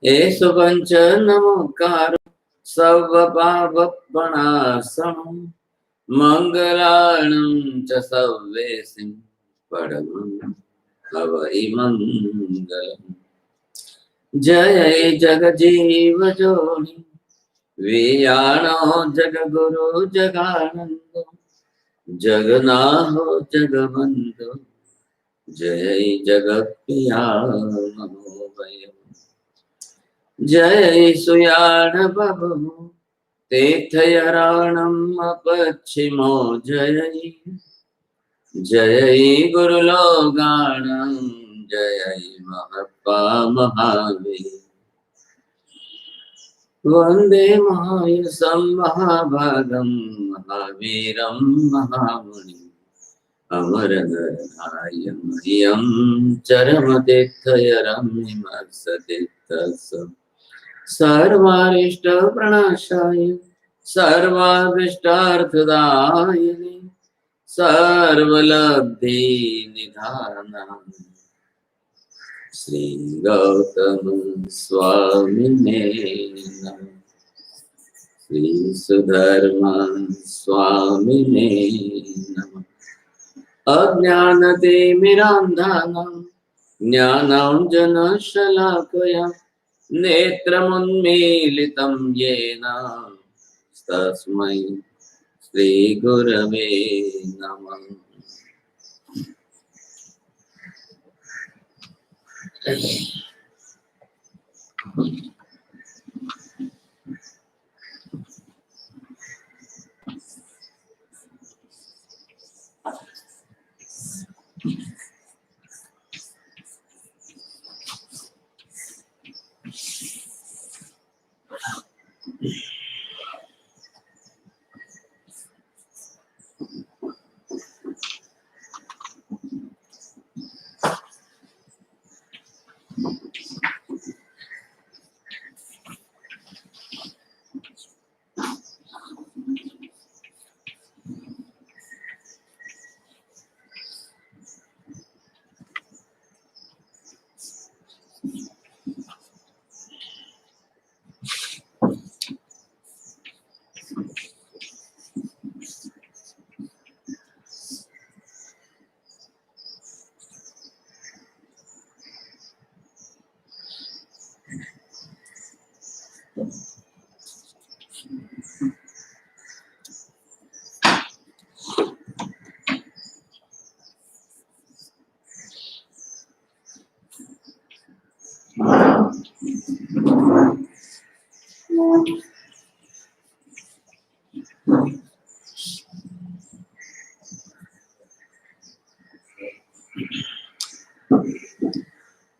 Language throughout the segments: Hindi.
एषु पंच नमोकार सर्वपापप्रणाशनम् मंगलानं च सर्वेसिं परमं हवै मंगलम्। जय जगजीव जोनि वियाणो जगगुरु जगानंद जगनाहो जगबंधु जय जगत्प्रिया मनोभय। जय सुयाण बभु तीर्थयारणम् अपच्छिमो जय जय गुरुलोगाणं जय महत्वा महावीर। वंदे महायशं महाभागं महावीरं महामुनिम् अमरनरनाय मह्यं चरमतीर्थयरम्यमर्षतीर्थस्य सर्वारिष्टप्रणाशाय सर्वाभीष्टार्थदायिने सर्वलब्धिनिधानाय श्री गौतम स्वामिने नमः। श्री सुधर्मा स्वामिने नमः। अज्ञानतिमिरान्धानां ज्ञानाञ्जनशलाकया नेत्रमुन्मीलितं येन तस्मै श्रीगुरवे नमः।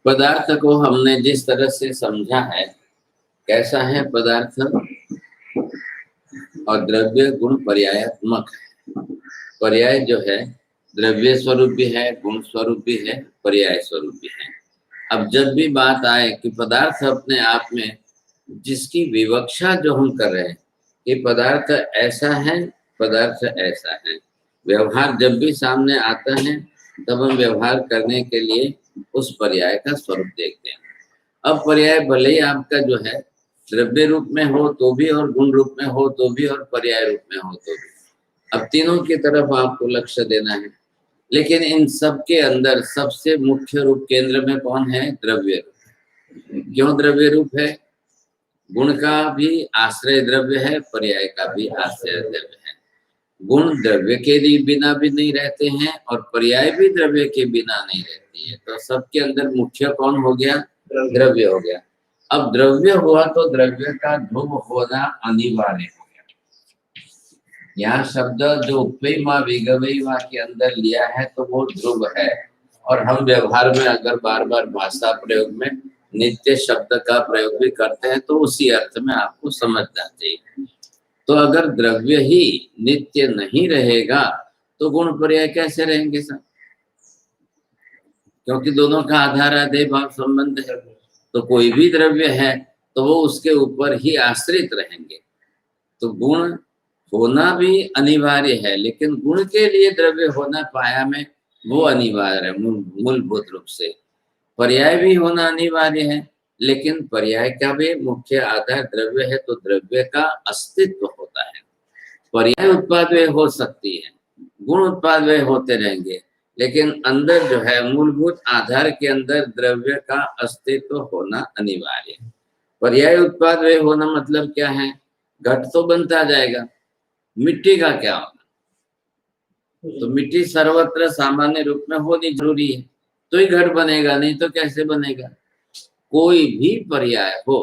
पदार्थ को हमने जिस तरह से समझा है, कैसा है पदार्थ और द्रव्य गुण पर्यायात्मक है। पर्याय जो है द्रव्य स्वरूप भी है, गुण स्वरूप भी है, पर्याय स्वरूप भी है। अब जब भी बात आए कि पदार्थ अपने आप में जिसकी विवक्षा जो हम कर रहे हैं कि पदार्थ ऐसा है, पदार्थ ऐसा है, व्यवहार जब भी सामने आता है तब हम व्यवहार करने के लिए उस पर्याय का स्वरूप देखते हैं। अब पर्याय भले ही आपका जो है द्रव्य रूप में हो तो भी और गुण रूप में हो तो भी और पर्याय रूप में हो तो भी, अब तीनों की तरफ आपको लक्ष्य देना है। लेकिन इन सब के अंदर सबसे मुख्य रूप केंद्र में कौन है? द्रव्य रूप। क्यों द्रव्य रूप है? गुण का भी आश्रय द्रव्य है, पर्याय का भी आश्रय द्रव्य है। गुण द्रव्य के लिए बिना भी नहीं रहते हैं और पर्याय भी द्रव्य के बिना नहीं रहती है। तो सबके अंदर मुख्य कौन हो गया? द्रव्य हो गया। अब द्रव्य हुआ तो द्रव्य का ध्रुव होना अनिवार्य हो गया। यहाँ शब्द जो उपमा विगवैवा के अंदर लिया है तो वो ध्रुव है, और हम व्यवहार में अगर बार बार भाषा प्रयोग में नित्य शब्द का प्रयोग भी करते हैं तो उसी अर्थ में आपको समझना चाहिए। तो अगर द्रव्य ही नित्य नहीं रहेगा तो गुण पर्याय कैसे रहेंगे सब? क्योंकि दोनों का आधार आधेय भाव संबंध है। तो कोई भी द्रव्य है तो वो उसके ऊपर ही आश्रित रहेंगे। तो गुण होना भी अनिवार्य है, लेकिन गुण के लिए द्रव्य होना पाया में वो अनिवार्य है मूलभूत रूप से। पर्याय भी होना अनिवार्य है, लेकिन पर्याय का भी मुख्य आधार द्रव्य है, तो द्रव्य का अस्तित्व होता है। पर्याय उत्पाद वे हो सकती है, गुण उत्पाद वे होते रहेंगे, लेकिन अंदर जो है मूलभूत आधार के अंदर द्रव्य का अस्तित्व होना अनिवार्य है। पर्याय उत्पाद वे होना मतलब क्या है? घट तो बनता जाएगा, मिट्टी का क्या होगा? तो मिट्टी सर्वत्र सामान्य रूप में होनी जरूरी है, तो ही घट बनेगा, नहीं तो कैसे बनेगा? कोई भी पर्याय हो,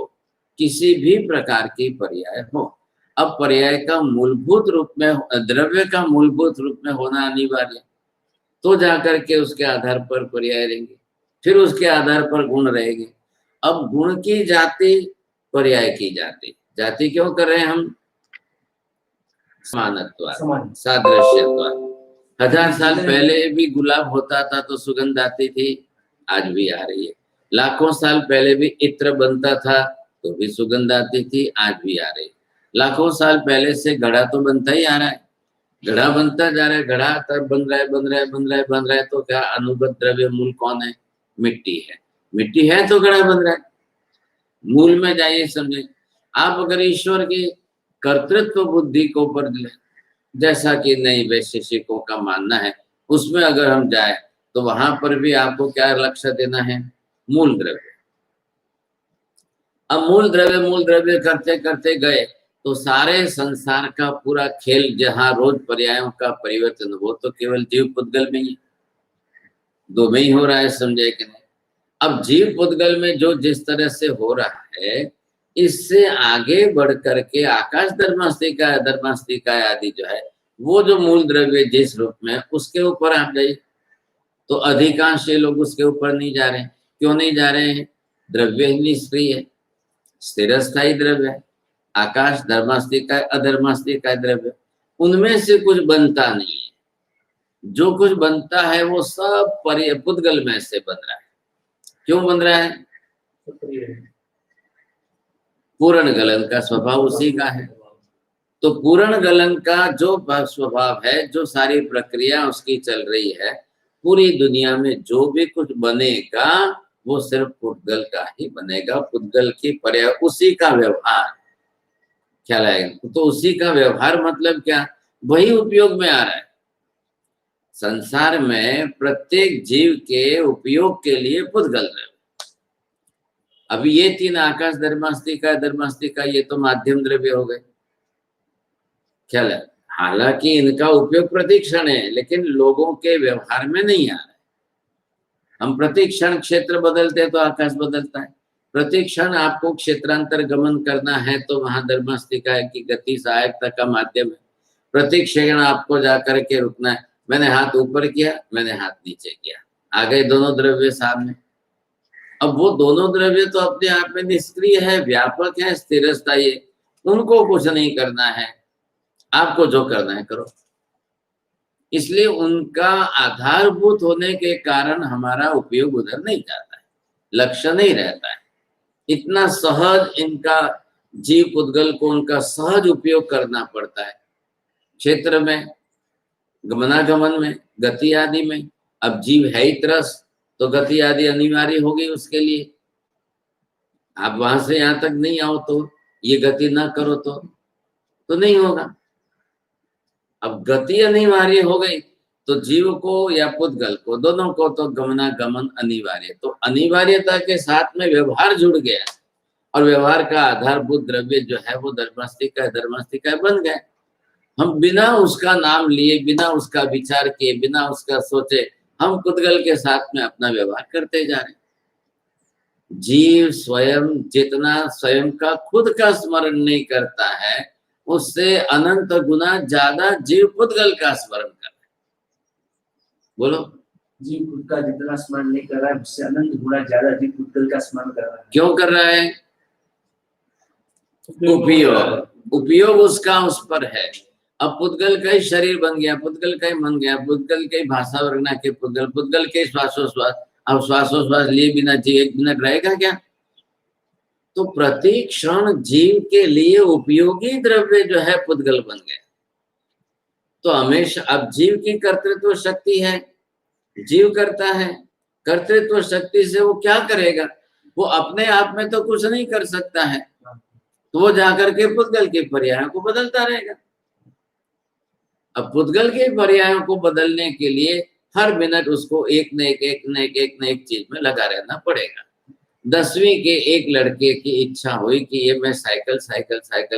किसी भी प्रकार की पर्याय हो, अब पर्याय का मूलभूत रूप में, द्रव्य का मूलभूत रूप में होना अनिवार्य, तो जाकर के उसके आधार पर पर्याय रहेंगे, फिर उसके आधार पर गुण रहेंगे। अब गुण की जाति, पर्याय की जाति, जाति क्यों कर रहे हैं हम? समानत्व, सादृश्यत्व। 1000 साल पहले भी गुलाब होता था तो सुगंध आती थी, आज भी आ रही है। लाखों साल पहले भी इत्र बनता था तो भी सुगंध आती थी, आज भी आ रही है। लाखों साल पहले से घड़ा तो बनता ही आ रहा है, घड़ा बनता जा रहा है, घड़ा तब बन रहा है, बन रहा है, बन रहा है, बन रहा है। तो क्या अनुगत द्रव्य मूल कौन है? मिट्टी है। मिट्टी है तो घड़ा बन रहा है। मूल में जाइए, समझे। आप अगर ईश्वर की कर्तृत्व बुद्धि को ऊपर, जैसा कि नई वैशेषिकों का मानना है, उसमें अगर हम जाए तो वहां पर भी आपको क्या लक्ष्य देना है? मूल द्रव्य। अब मूल द्रव्य करते करते गए तो सारे संसार का पूरा खेल, जहां रोज पर्यायों का परिवर्तन हो, तो केवल जीव पुद्गल में ही, दो में ही हो रहा है, समझे कि नहीं? अब जीव पुद्गल में जो जिस तरह से हो रहा है, इससे आगे बढ़ करके आकाश धर्मास्तिका आदि जो है, वो जो मूल द्रव्य जिस रूप में, उसके ऊपर आप जाइए तो अधिकांश लोग उसके ऊपर नहीं जा रहे हैं। क्यों नहीं जा रहे हैं? द्रव्य ही निष्क्रिय है, स्थिर स्थायी द्रव्य है। आकाश धर्मास्तिका, अधर्मास्तिका द्रव्य, उनमें से कुछ बनता नहीं है। जो कुछ बनता है वो सब पुद्गल में से बन रहा है। क्यों बन रहा है? पूर्ण गलन का स्वभाव उसी का है। तो पूर्ण गलन का जो स्वभाव है, जो सारी प्रक्रिया उसकी चल रही है, पूरी दुनिया में जो भी कुछ बनेगा वो सिर्फ पुद्गल का ही बनेगा। पुद्गल की पर्याय, उसी का व्यवहार, ख्याल आएगा? तो उसी का व्यवहार मतलब क्या? वही उपयोग में आ रहा है। संसार में प्रत्येक जीव के उपयोग के लिए पुद्गल द्रव्य। अभी ये 3 आकाश धर्मास्तिका, ये तो माध्यम द्रव्य हो गए, ख्याल है? हालांकि इनका उपयोग प्रतिक्षण है, लेकिन लोगों के व्यवहार में नहीं आ रहा है। हम प्रतिक्षण क्षेत्र बदलते तो आकाश बदलता है। प्रतिक्षण आपको क्षेत्रांतर गमन करना है तो वहां धर्मास्तिका की गति सहायकता का माध्यम है। प्रतिक्षण आपको जाकर के रुकना है, मैंने हाथ ऊपर किया, मैंने हाथ नीचे किया, आ गए दोनों द्रव्य सामने। अब वो दोनों द्रव्य तो अपने आप में निष्क्रिय है, व्यापक है, स्थिर स्थायी है, उनको कुछ नहीं करना है, आपको जो करना है करो। इसलिए उनका आधारभूत होने के कारण हमारा उपयोग उधर नहीं जाता है, लक्ष्य नहीं रहता है। इतना सहज इनका जीव पुद्गल को उनका सहज उपयोग करना पड़ता है, क्षेत्र में, गमनागमन में, गति आदि में। अब जीव है ही त्रस्त, तो गति आदि अनिवार्य होगी उसके लिए। आप वहां से यहाँ तक नहीं आओ तो, ये गति ना करो तो नहीं होगा। अब गति अनिवार्य हो गई तो जीव को या पुद्गल को, दोनों को तो गमनागमन अनिवार्य। तो अनिवार्यता के साथ में व्यवहार जुड़ गया, और व्यवहार का आधारभूत द्रव्य जो है वो धर्मास्तिका बन गए। हम बिना उसका नाम लिए, बिना उसका विचार किए, बिना उसका सोचे, हम पुद्गल के साथ में अपना व्यवहार करते जा रहे हैं। जीव स्वयं जितना स्वयं का खुद का स्मरण नहीं करता है, उससे अनंत गुना ज्यादा जीव पुद्गल का स्मरण कर रहा है। बोलो, जीव खुद का जितना स्मरण नहीं कर रहा है, उससे अनंत गुना ज्यादा जीव पुद्गल का स्मरण कर रहा है। क्यों कर रहा है? उपयोग उसका उस पर है। अब पुद्गल का ही शरीर बन गया, पुद्गल का ही मन गया, पुद्गल के भाषा वर्णा के पुद्गल के श्वासोश्वास। अब श्वासोश्वास लिए बिना जीव 1 मिनट रहेगा क्या? तो प्रति क्षण जीव के लिए उपयोगी द्रव्य जो है पुद्गल बन गया। तो हमेशा अब जीव की कर्तृत्व शक्ति है, जीव करता है, कर्तृत्व शक्ति से वो क्या करेगा? वो अपने आप में तो कुछ नहीं कर सकता है, तो वो जाकर के पुद्गल के पर्यायों को बदलता रहेगा। अब पुद्गल के पर्यायों को बदलने के लिए हर मिनट उसको एक न एक चीज में लगा रहना पड़ेगा। 10वीं के एक लड़के की इच्छा हुई कि ये मैं साइकिल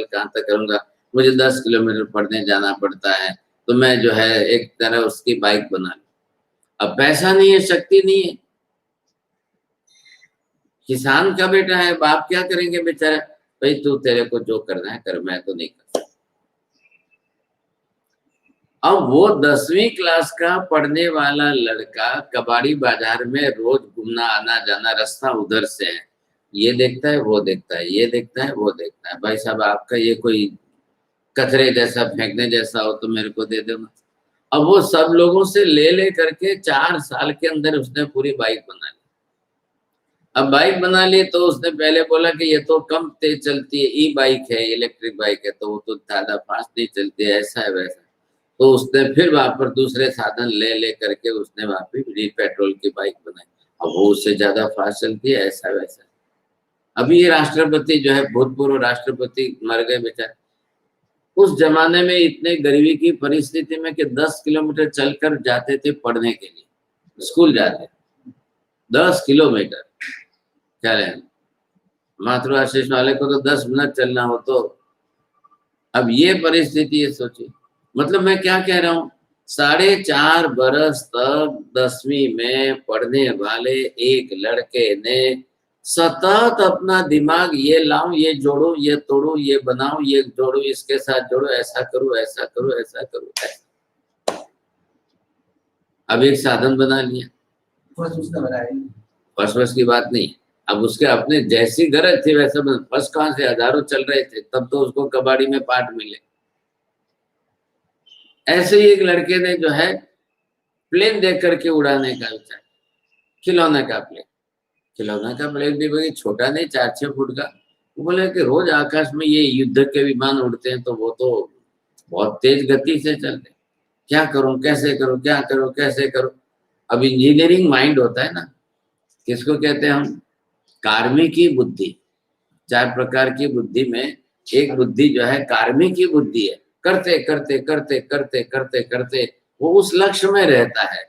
कहाँ तक करूंगा, मुझे 10 किलोमीटर पढ़ने जाना पड़ता है, तो मैं जो है एक तरह उसकी बाइक बना लूं। अब पैसा नहीं है, शक्ति नहीं है, किसान का बेटा है, बाप क्या करेंगे बेचारा, भाई तू तेरे को जो करना है कर, मैं तो नहीं कर सकता। अब वो 10वीं क्लास का पढ़ने वाला लड़का कबाड़ी बाजार में रोज घूमना आना जाना, रास्ता उधर से है, ये देखता है वो देखता है, ये देखता है वो देखता है, भाई साहब आपका ये कोई कचरे जैसा फेंकने जैसा हो तो मेरे को दे देना। अब वो सब लोगों से ले करके 4 साल के अंदर उसने पूरी बाइक बना ली। अब बाइक बना ली तो उसने पहले बोला कि ये तो कम तेज चलती है, ई बाइक है, इलेक्ट्रिक बाइक है, तो वो तो ज्यादा फास्ट नहीं चलती है, ऐसा है वैसा। तो उसने फिर वहां पर दूसरे साधन ले करके उसने वहां पे पेट्रोल की बाइक बनाई। अब वो उससे ज्यादा फास्ट चलती है, ऐसा वैसा। अभी ये राष्ट्रपति जो है, भूतपूर्व राष्ट्रपति मर गए बेचारे, उस जमाने में इतने गरीबी की परिस्थिति में कि 10 किलोमीटर चलकर जाते थे पढ़ने के लिए, स्कूल जाते 10 किलोमीटर। क्या रहे, मातृ आशीष वाले को तो 10 मिनट चलना हो तो अब ये परिस्थिति है, सोचिए। मतलब मैं क्या कह रहा हूँ, 4.5 बरस तक 10वीं में पढ़ने वाले एक लड़के ने सतत अपना दिमाग, ये लाऊं, ये जोड़ो, ये तोड़ो, ये बनाओ, ये जोड़ो, इसके साथ जोड़ो, ऐसा करो, ऐसा करो, ऐसा करो, ऐसा। अब एक साधन बना लिया, फर्स्ट की बात नहीं, अब उसके अपने जैसी गरज थी वैसा फर्स्ट कहां से, हजारों चल रहे थे तब तो उसको कबाड़ी में पार्ट मिले। ऐसे ही एक लड़के ने जो है प्लेन देख करके उड़ाने का विचार, खिलौने का प्लेन भी भाई छोटा नहीं, 4-6 फुट का। वो बोले कि रोज आकाश में ये युद्ध के विमान उड़ते हैं, तो वो तो बहुत तेज गति से चलते, क्या करूं, कैसे करूं, क्या करूं, कैसे करूं। अब इंजीनियरिंग माइंड होता है ना, किसको कहते हैं हम, कार्मिकी बुद्धि। 4 प्रकार की बुद्धि में एक बुद्धि जो है कार्मिकी बुद्धि है, करते करते करते करते करते करते वो उस लक्ष्य में रहता है।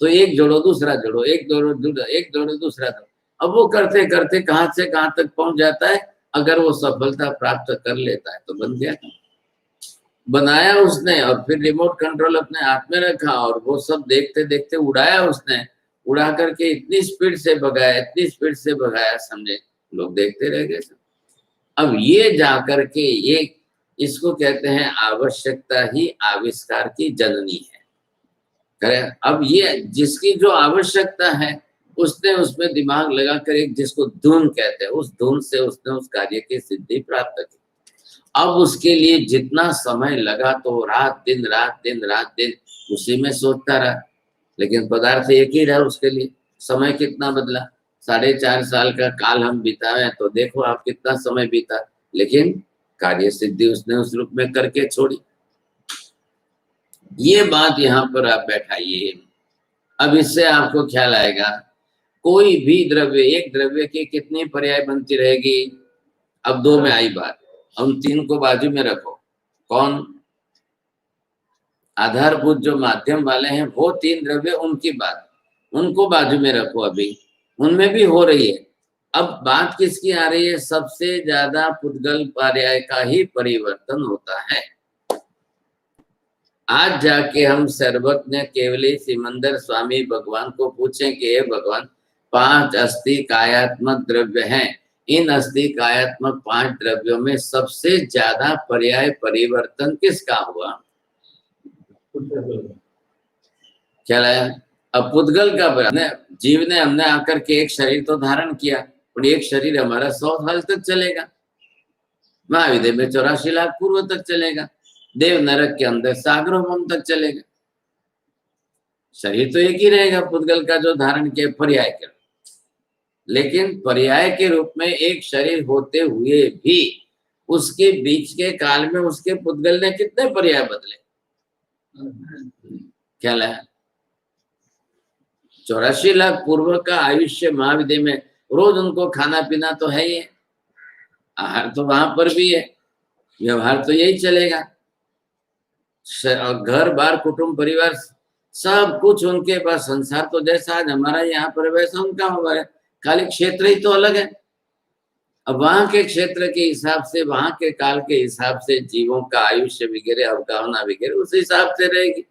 तो एक जोड़ो दूसरा जोड़ो, एक जोड़ो दूसरा जोड़ो, अब वो करते करते कहां से कहां तक पहुंच जाता है। अगर वो सफलता प्राप्त कर लेता है तो बन गया, बनाया उसने और फिर रिमोट कंट्रोल अपने हाथ में रखा और वो सब देखते देखते उड़ाया उसने, उड़ा करके इतनी स्पीड से भगाया, इतनी स्पीड से भगाया, समझे, लोग देखते रह गए। अब ये जाकर के ये, इसको कहते हैं आवश्यकता ही आविष्कार की जननी है। करें, अब ये जिसकी जो आवश्यकता है उसने उसमें दिमाग लगाकर एक, जिसको धुन कहते हैं, उस धुन से उसने उस कार्य की सिद्धि प्राप्त की। अब उसके लिए जितना समय लगा तो रात दिन उसी में सोचता रहा, लेकिन पदार्थ एक ही रहा उसके लिए। समय कितना बदला, 4.5 साल का काल हम बिताए तो देखो आप कितना समय बीता, लेकिन कार्य सिद्धि उसने उस रूप में करके छोड़ी। ये बात यहाँ पर आप बैठाइए। अब इससे आपको ख्याल आएगा, कोई भी द्रव्य, एक द्रव्य की कितनी पर्याय बनती रहेगी। अब 2 में आई बात, हम 3 को बाजू में रखो। कौन, आधारभूत जो माध्यम वाले हैं वो 3 द्रव्य, उनकी बात, उनको बाजू में रखो, अभी उनमें भी हो रही है। अब बात किसकी आ रही है, सबसे ज्यादा पुद्गल पर्याय का ही परिवर्तन होता है। आज जाके हम सर्वज्ञ केवली सिमंदर स्वामी भगवान को पूछें कि हे भगवान, 5 अस्थि कायात्मक द्रव्य हैं, इन अस्थि कायात्मक 5 द्रव्यों में सबसे ज्यादा पर्याय परिवर्तन किसका हुआ, क्या आया। अब पुद्गल का जीव ने, हमने आकर के एक शरीर तो धारण किया, और एक शरीर हमारा 100 साल तक चलेगा, महाविद्य में 84 लाख पूर्व तक चलेगा, देव नरक के अंदर सागरोपम तक चलेगा। शरीर तो एक ही रहेगा पुद्गल का जो धारण किया पर्याय के, लेकिन पर्याय के रूप में एक शरीर होते हुए भी उसके बीच के काल में उसके पुद्गल ने कितने पर्याय बदले, क्या लाया, 84 लाख पूर्व का आयुष्य महाविद्य में रोज उनको खाना पीना तो है ही है, आहार तो वहां पर भी है, व्यवहार तो यही चलेगा, घर बार कुटुंब परिवार सब कुछ उनके पास, संसार तो जैसा आज हमारा यहाँ पर वैसा उनका होगा, खाली क्षेत्र ही तो अलग है। अब वहां के क्षेत्र के हिसाब से, वहां के काल के हिसाब से जीवों का आयुष्य वगैरह अवगाहना वगैरह उस हिसाब से रहेगी।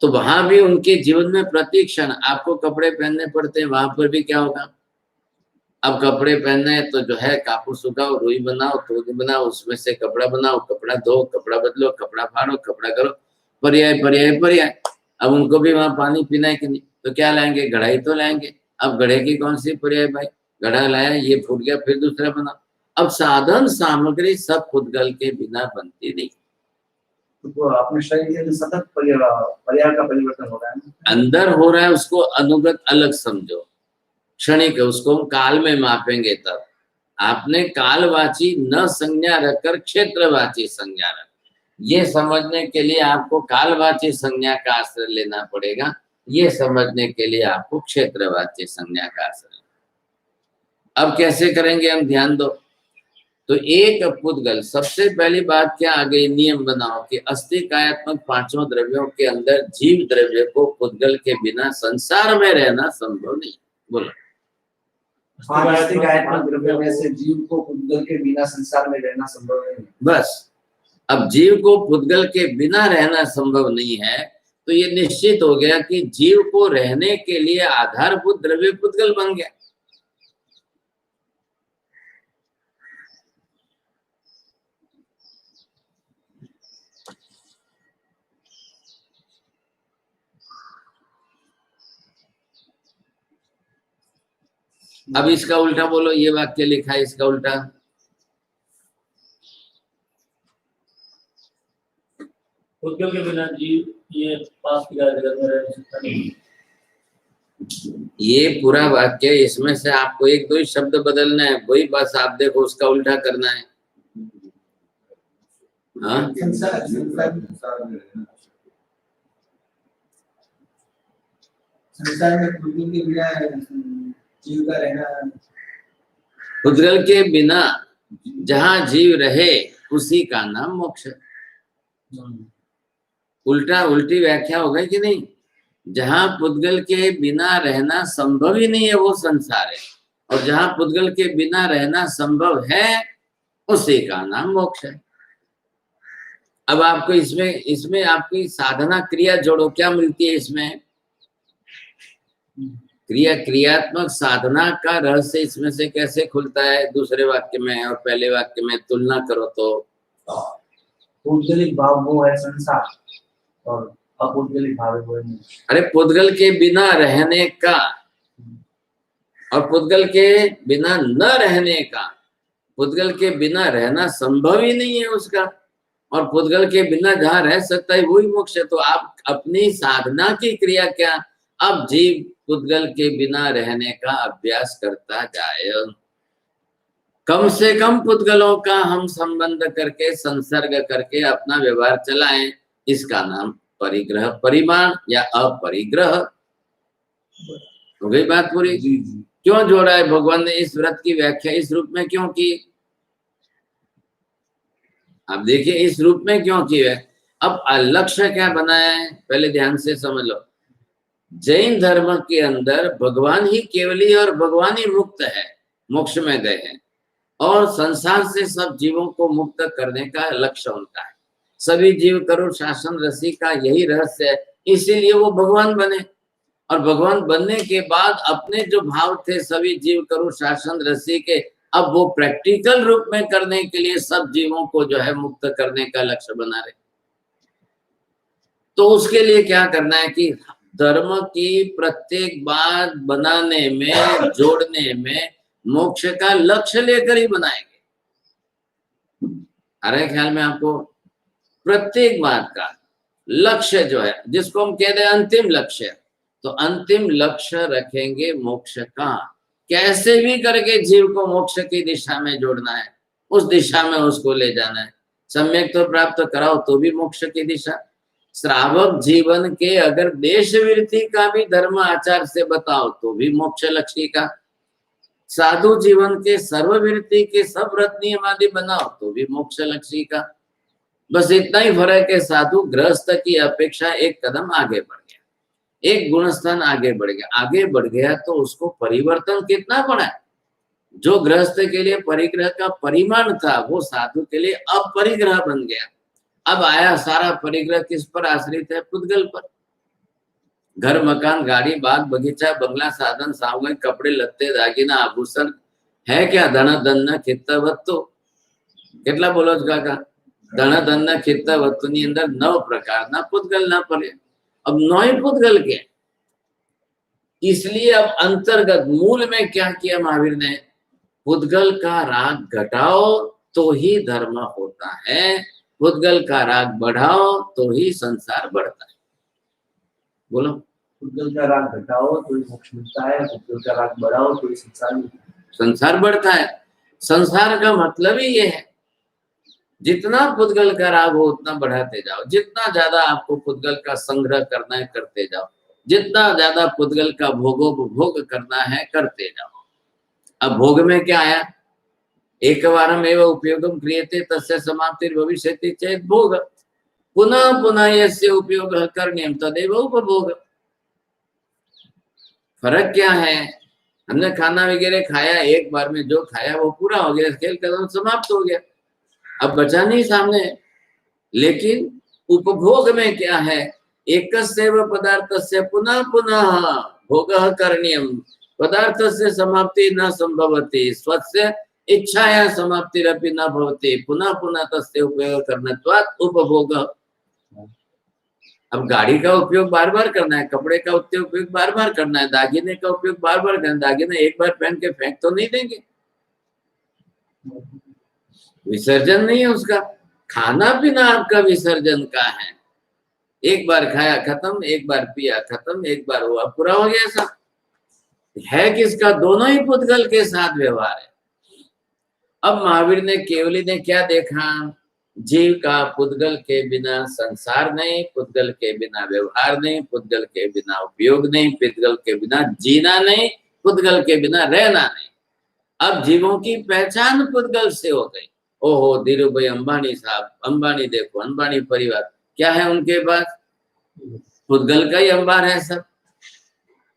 तो वहां भी उनके जीवन में प्रति क्षण आपको कपड़े पहनने पड़ते हैं, वहां पर भी क्या होगा, अब कपड़े पहनने हैं तो जो है कापूर सुखाओ, रुई बनाओ, तोड़ी बनाओ, उसमें से कपड़ा बनाओ, कपड़ा धो, कपड़ा बदलो, कपड़ा फाड़ो, कपड़ा करो, पर्याय पर्याय पर्याय। अब उनको भी वहां पानी पीना है कि नहीं, तो क्या लाएंगे, घड़ाई तो लाएंगे। अब घड़े की कौन सी पर्याय भाई, घड़ा लाया, ये फूट गया, फिर दूसरा बना। अब साधन सामग्री सब खुदगल के बिना बनती नहीं। तो अपने शरीर में सतत पर्याय का परिवर्तन हो रहा है, अंदर हो रहा है, उसको अनुगत अलग समझो, क्षणिक है, उसको हम काल में मापेंगे। तब आपने कालवाची न संज्ञा रखकर क्षेत्रवाची संज्ञा रख, ये समझने के लिए आपको कालवाची संज्ञा का आश्रय लेना पड़ेगा, ये समझने के लिए आपको क्षेत्रवाची संज्ञा का आश्रय। अब कैसे करेंगे हम, ध्यान दो। तो एक पुद्गल, सबसे पहली बात क्या आ गई, नियम बनाओ कि अस्तिकायात्मक पांचों द्रव्यों के अंदर जीव द्रव्य को पुद्गल के बिना संसार में रहना संभव नहीं। बोलो, अस्तिकायात्मक द्रव्यों में से जीव को पुद्गल के बिना संसार में रहना संभव नहीं। बस, अब जीव को पुद्गल के बिना रहना संभव नहीं है, तो ये निश्चित हो गया कि जीव को रहने के लिए आधारभूत द्रव्य पुद्गल बन गया। अब इसका उल्टा बोलो, ये वाक्य लिखा है, इसका उल्टा, पुद्गल के बिना जीव ये पास की जगत में रह सकता नहीं। ये पूरा वाक्य, इसमें से आपको एक दो ही शब्द बदलना है, वही बस आप देखो उसका उल्टा करना है। हाँ, संसार में पुद्गल के बिना जीव का रहना, पुद्गल के बिना जहां जीव रहे उसी का नाम मोक्ष है। उल्टा उल्टी व्याख्या हो गई कि नहीं, जहां पुद्गल के बिना रहना संभव ही नहीं है वो संसार है, और जहां पुद्गल के बिना रहना संभव है उसी का नाम मोक्ष है। अब आपको इसमें आपकी साधना क्रिया जोड़ो, क्या मिलती है इसमें, क्रियात्मक साधना का रहस्य इसमें से कैसे खुलता है, दूसरे वाक्य में और पहले वाक्य में तुलना करो तो। पुद्गलिक भाव वो है संसार और अपुद्गलिक भाव है वो है मोक्ष। अरे पुद्गल के बिना रहने का और पुद्गल के बिना न रहने का, पुद्गल के बिना रहना संभव ही नहीं है उसका, और पुद्गल के बिना जहां रह सकता है वही मोक्ष है। तो आप अपनी साधना की क्रिया क्या, अब जीव पुद्गल के बिना रहने का अभ्यास करता जाए, कम से कम पुद्गलों का हम संबंध करके संसर्ग करके अपना व्यवहार चलाएं, इसका नाम परिग्रह, परिमाण या अपरिग्रह। हो गई बात पूरी। क्यों जोड़ा है भगवान ने इस व्रत की व्याख्या इस रूप में क्यों की, आप देखिए इस रूप में क्यों की है। अब लक्ष्य क्या बनाया है, पहले ध्यान से समझ लो। जैन धर्म के अंदर भगवान ही केवली और भगवान ही मुक्त है, मोक्ष में गए हैं, और संसार से सब जीवों को मुक्त करने का लक्ष्य उनका है। सभी जीव करो शासन रसी का यही रहस्य है, इसीलिए वो भगवान बने, और भगवान बनने के बाद अपने जो भाव थे सभी जीव करो शासन रसी के, अब वो प्रैक्टिकल रूप में करने के लिए सब जीवों को जो है मुक्त करने का लक्ष्य बना रहे। तो उसके लिए क्या करना है कि धर्म की प्रत्येक बात बनाने में, जोड़ने में मोक्ष का लक्ष्य लेकर ही बनाएंगे। आ रहा है ख्याल में आपको, प्रत्येक बात का लक्ष्य जो है, जिसको हम कहते हैं अंतिम लक्ष्य, तो अंतिम लक्ष्य रखेंगे मोक्ष का। कैसे भी करके जीव को मोक्ष की दिशा में जोड़ना है, उस दिशा में उसको ले जाना है। सम्यक तो प्राप्त कराओ तो भी मोक्ष की दिशा, श्रावक जीवन के अगर देशवृत्ति का भी धर्म आचार से बताओ तो भी मोक्ष लक्ष्य का, साधु जीवन के सर्ववृत्ति के सब व्रत नियम आदि बनाओ तो भी मोक्ष लक्ष्य का। बस इतना ही फर्क है, साधु गृहस्थ की अपेक्षा एक कदम आगे बढ़ गया, एक गुणस्थान आगे बढ़ गया। आगे बढ़ गया तो उसको परिवर्तन कितना पड़ा है। जो गृहस्थ के लिए परिग्रह का परिमाण था वो साधु के लिए अपरिग्रह बन गया। अब आया सारा परिग्रह किस पर आश्रित है, पुद्गल पर। घर मकान गाड़ी बाग बगीचा बंगला साधन सामग्री कपड़े लत्ते दागिना आभूषण है क्या, धन धन खित्त वस्तु કેટલા બોલો છો કાકા, ધન ધન ખિત્ત વસ્તુની અંદર 9 પ્રકારના પુદ્ગલ ના પડે। अब 9 पुद्गल के, इसलिए अब अंतर्गत मूल में क्या किया महावीर ने, पुद्गल का राग घटाओ तो ही धर्म होता है, पुद्गल का राग बढ़ाओ तो ही संसार बढ़ता है। बोलो। पुद्गल का राग घटाओ तो ही मोक्ष मिलता है, पुद्गल का राग बढ़ाओ तो ही संसार बढ़ता है। संसार का मतलब ही ये है, जितना पुद्गल का राग हो उतना बढ़ाते जाओ, जितना ज्यादा आपको पुद्गल का संग्रह करना है करते जाओ, जितना ज्यादा पुद्गल का भोग करना है करते जाओ। अब भोग में क्या आया, एक बारम एव उपयोगम क्रियते तस्य समाप्तिर भविष्यति चेत भोग, पुनः पुनः यस्य उपयोग करणीयम तदेव उपभोग। फर्क क्या है, हमने खाना वगैरह खाया, एक बार में जो खाया वो पूरा हो गया, खेल कदम समाप्त हो गया, अब बचा नहीं सामने। लेकिन उपभोग में क्या है, एकस्यैव पदार्थस्य पुनः पुनः भोगः करणीयम, पदार्थस्य समाप्ति न संभवति, स्वस्य इच्छाया समाप्तिरपि न भवति, पुनः पुनः तस्य उपयोग करनत्वात् उपभोग। अब गाड़ी का उपयोग बार बार करना है, कपड़े का उपयोग बार बार करना है, दागिने का उपयोग बार बार करना है, दागिने एक बार पहन के फेंक तो नहीं देंगे, विसर्जन नहीं है उसका। खाना पीना आपका विसर्जन का है, एक बार खाया खत्म, एक बार पिया खत्म, एक बार हुआ पूरा हो गया। ऐसा है किसका, दोनों ही पुद्गल के साथ व्यवहार है। अब महावीर ने केवली ने क्या देखा, जीव का पुद्गल के बिना संसार नहीं, पुद्गल के बिना व्यवहार नहीं, पुद्गल के बिना उपयोग नहीं, पुद्गल के बिना जीना नहीं, पुद्गल के बिना रहना नहीं। अब जीवों की पहचान पुद्गल से हो गई। ओहो धीरू भाई अंबानी साहब, अंबानी देखो, अंबानी परिवार क्या है उनके पास, पुद्गल का ही अंबार है सब,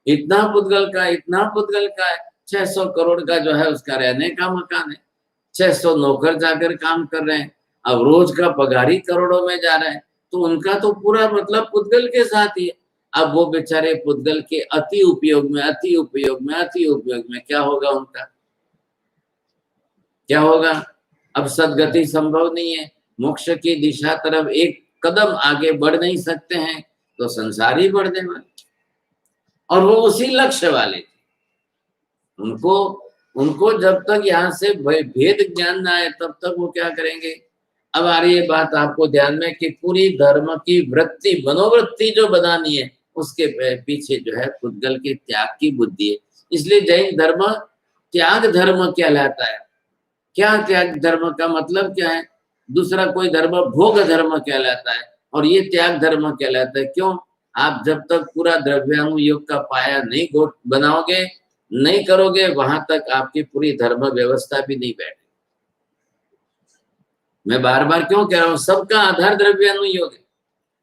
इतना पुद्गल का, इतना पुद्गल का है। 600 करोड़ का जो है उसका रहने का मकान है, 600 नौकर जाकर काम कर रहे हैं, अब रोज का पगार ही करोड़ों में जा रहा है, तो उनका तो पूरा मतलब पुद्गल के साथ ही है। अब वो बेचारे पुद्गल के अति उपयोग में, अति उपयोग में, अति उपयोग में क्या होगा उनका, क्या होगा। अब सदगति संभव नहीं है, मोक्ष की दिशा तरफ एक कदम आगे बढ़ नहीं सकते हैं, तो संसार ही बढ़ने वाले। और वो उसी लक्ष्य वाले थे, उनको जब तक यहाँ से भेद ज्ञान ना आए तब तक वो क्या करेंगे। अब आ रही है बात आपको ध्यान में कि पूरी धर्म की वृत्ति, मनोवृत्ति जो बनानी है उसके पीछे जो है पुद्गल के त्याग की बुद्धि है। इसलिए जैन धर्म त्याग धर्म कहलाता है। क्या त्याग धर्म का मतलब क्या है, दूसरा कोई धर्म भोग धर्म कहलाता है और ये त्याग धर्म कहलाता है। क्यों, आप जब तक पूरा द्रव्यानुयोग का पाया नहीं बनाओगे, नहीं करोगे, वहां तक आपकी पूरी धर्म व्यवस्था भी नहीं बैठेगी। मैं बार बार क्यों कह रहा हूं, सबका आधार द्रव्यानुयोग है,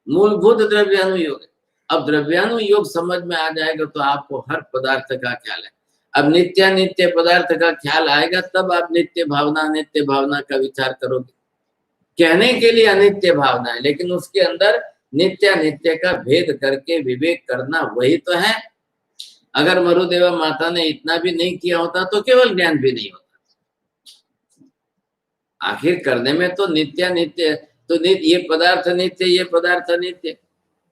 मूलभूत द्रव्यानुयोग है। अब द्रव्यानुयोग समझ में आ जाएगा तो आपको हर पदार्थ का ख्याल है। अब नित्य पदार्थ का ख्याल आएगा तब आप नित्य भावना का विचार करोगे। कहने के लिए अनित्य भावना है, लेकिन उसके अंदर नित्य का भेद करके विवेक करना वही तो है। अगर मरुदेवा माता ने इतना भी नहीं किया होता तो केवल ज्ञान भी नहीं होता। आखिर करने में तो नित्य तो ये पदार्थ नित्य, ये पदार्थ नित्य।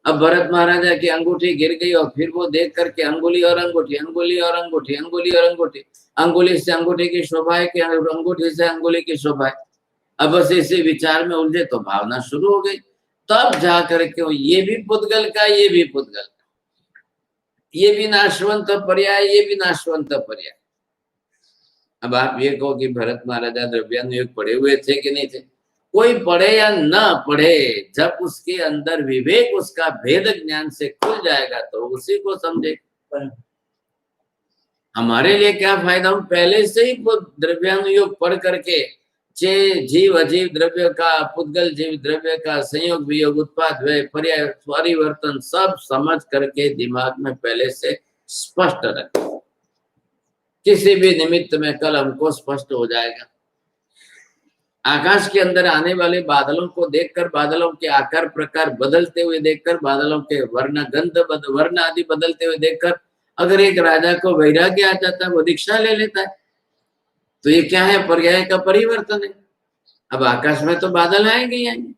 अब भरत महाराजा की अंगूठी गिर गई और फिर वो देख करके अंगुली और अंगूठी, अंगुली और अंगूठी, अंगुली और अंगूठी, अंगुली से अंगूठी की शोभा है कि अंगूठी से अंगुली की शोभा है। अब बस इसी विचार में उलझे तो भावना शुरू हो गई। तब जा करके ये भी पुद्गल का, ये भी पुद्गल का, ये भी नाशवंत पर्याय, ये भी नाशवंत पर्याय। अब आप ये कहो कि भरत महाराजा द्रव्यानुयोग पढ़े हुए थे कि नहीं थे, कोई पढ़े या न पढ़े, जब उसके अंदर विवेक उसका भेद ज्ञान से खुल जाएगा तो उसी को समझे। हमारे लिए क्या फायदा, हम पहले से ही द्रव्यानुयोग पढ़ करके जीव अजीव द्रव्य का, पुद्गल जीव द्रव्य का संयोग वियोग उत्पाद व्यय पर्याय परिवर्तन सब समझ करके दिमाग में पहले से स्पष्ट रखें। किसी भी निमित्त में कल हमको स्पष्ट हो जाएगा। आकाश के अंदर आने वाले बादलों को देखकर, बादलों के आकार प्रकार बदलते हुए देखकर, बादलों के वर्ण गंध वर्ण आदि बदलते हुए देखकर अगर एक राजा को वैराग्य आ जाता है, वो दीक्षा ले लेता है। तो ये क्या है, पर्याय का परिवर्तन है। अब आकाश में तो बादल आएंगे ही आएंगे।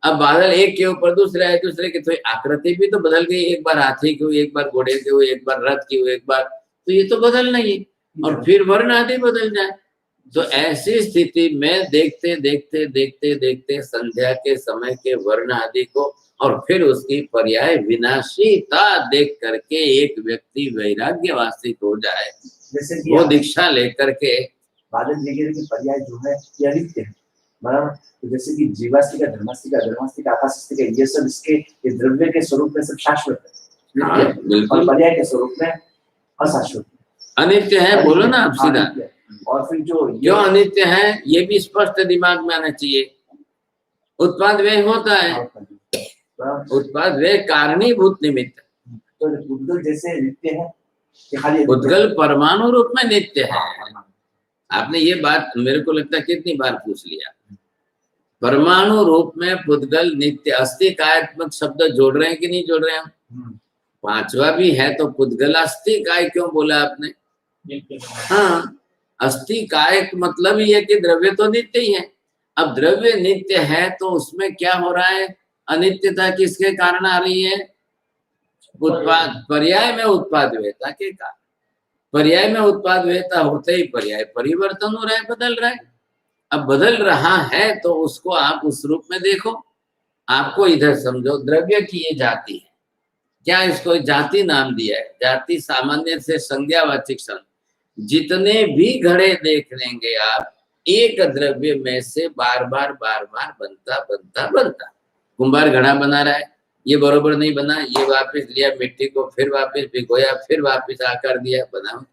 अब बादल एक के ऊपर दूसरे आए, दूसरे की तो आकृति भी तो बदल गई, एक बार हाथी की हुई, एक बार घोड़े की हुई, एक बार रथ की हुई, एक बार, तो ये तो बदलना ही है। और फिर वर्ण आदि बदल जाए। तो ऐसी स्थिति में देखते देखते देखते देखते संध्या के समय के वर्ण आदि को और फिर उसकी पर्याय विनाशीता देख करके एक व्यक्ति वैराग्यवासित हो जाए, जैसे वो दीक्षा लेकर के। बादल वगैरह के पर्याय जो है ये अनित्य है, बराबर। तो जैसे कि जीवास्तिका, धर्मास्तिका, धर्मास्तिका, आकाशास्तिका, ये सब इसके ये द्रव्य के स्वरूप में सब शाश्वत है, और पर्याय के स्वरूप में अशाश्वत अनित्य है। बोलो ना आप सीधा। और फिर जो क्यों अनित्य है ये भी स्पष्ट दिमाग में आना चाहिए। उत्पाद व्यय होता है, उत्पाद व्यय कारणीभूत निमित्त। तो उद्गल जैसे नित्य है, खाली उद्गल परमाणु रूप में नित्य है। आपने ये बात मेरे को लगता है कितनी बार पूछ लिया। परमाणु रूप में पुद्गल नित्य। अस्तिकात्मक शब्द जोड़ रहे हैं कि नहीं जोड़ रहे हैं? पांचवा भी है तो पुद्गल अस्तिकाय क्यों बोला आपने? हाँ, अस्तिकाय मतलब ही है कि द्रव्य तो नित्य ही है। अब द्रव्य नित्य है तो उसमें क्या हो रहा है? अनित्यता किसके कारण आ रही है? उत्पाद पर्याय में उत्पाद व्ययता के कारण। पर्याय में उत्पाद व्ययता होते ही पर्याय परिवर्तन हो रहा है, बदल रहा है। अब बदल रहा है तो उसको आप उस रूप में देखो। आपको इधर समझो, द्रव्य की ये जाति है, क्या इसको जाति नाम दिया है? जाति सामान्य से संज्ञावाचक शब्द। जितने भी घड़े देख लेंगे आप, एक द्रव्य में से बार बार बनता बनता बनता। कुंभार घड़ा बना रहा है, ये बरोबर नहीं बना, ये वापस लिया मिट्टी को, फिर वापस भिगोया, फिर वापस आकार दिया, बना।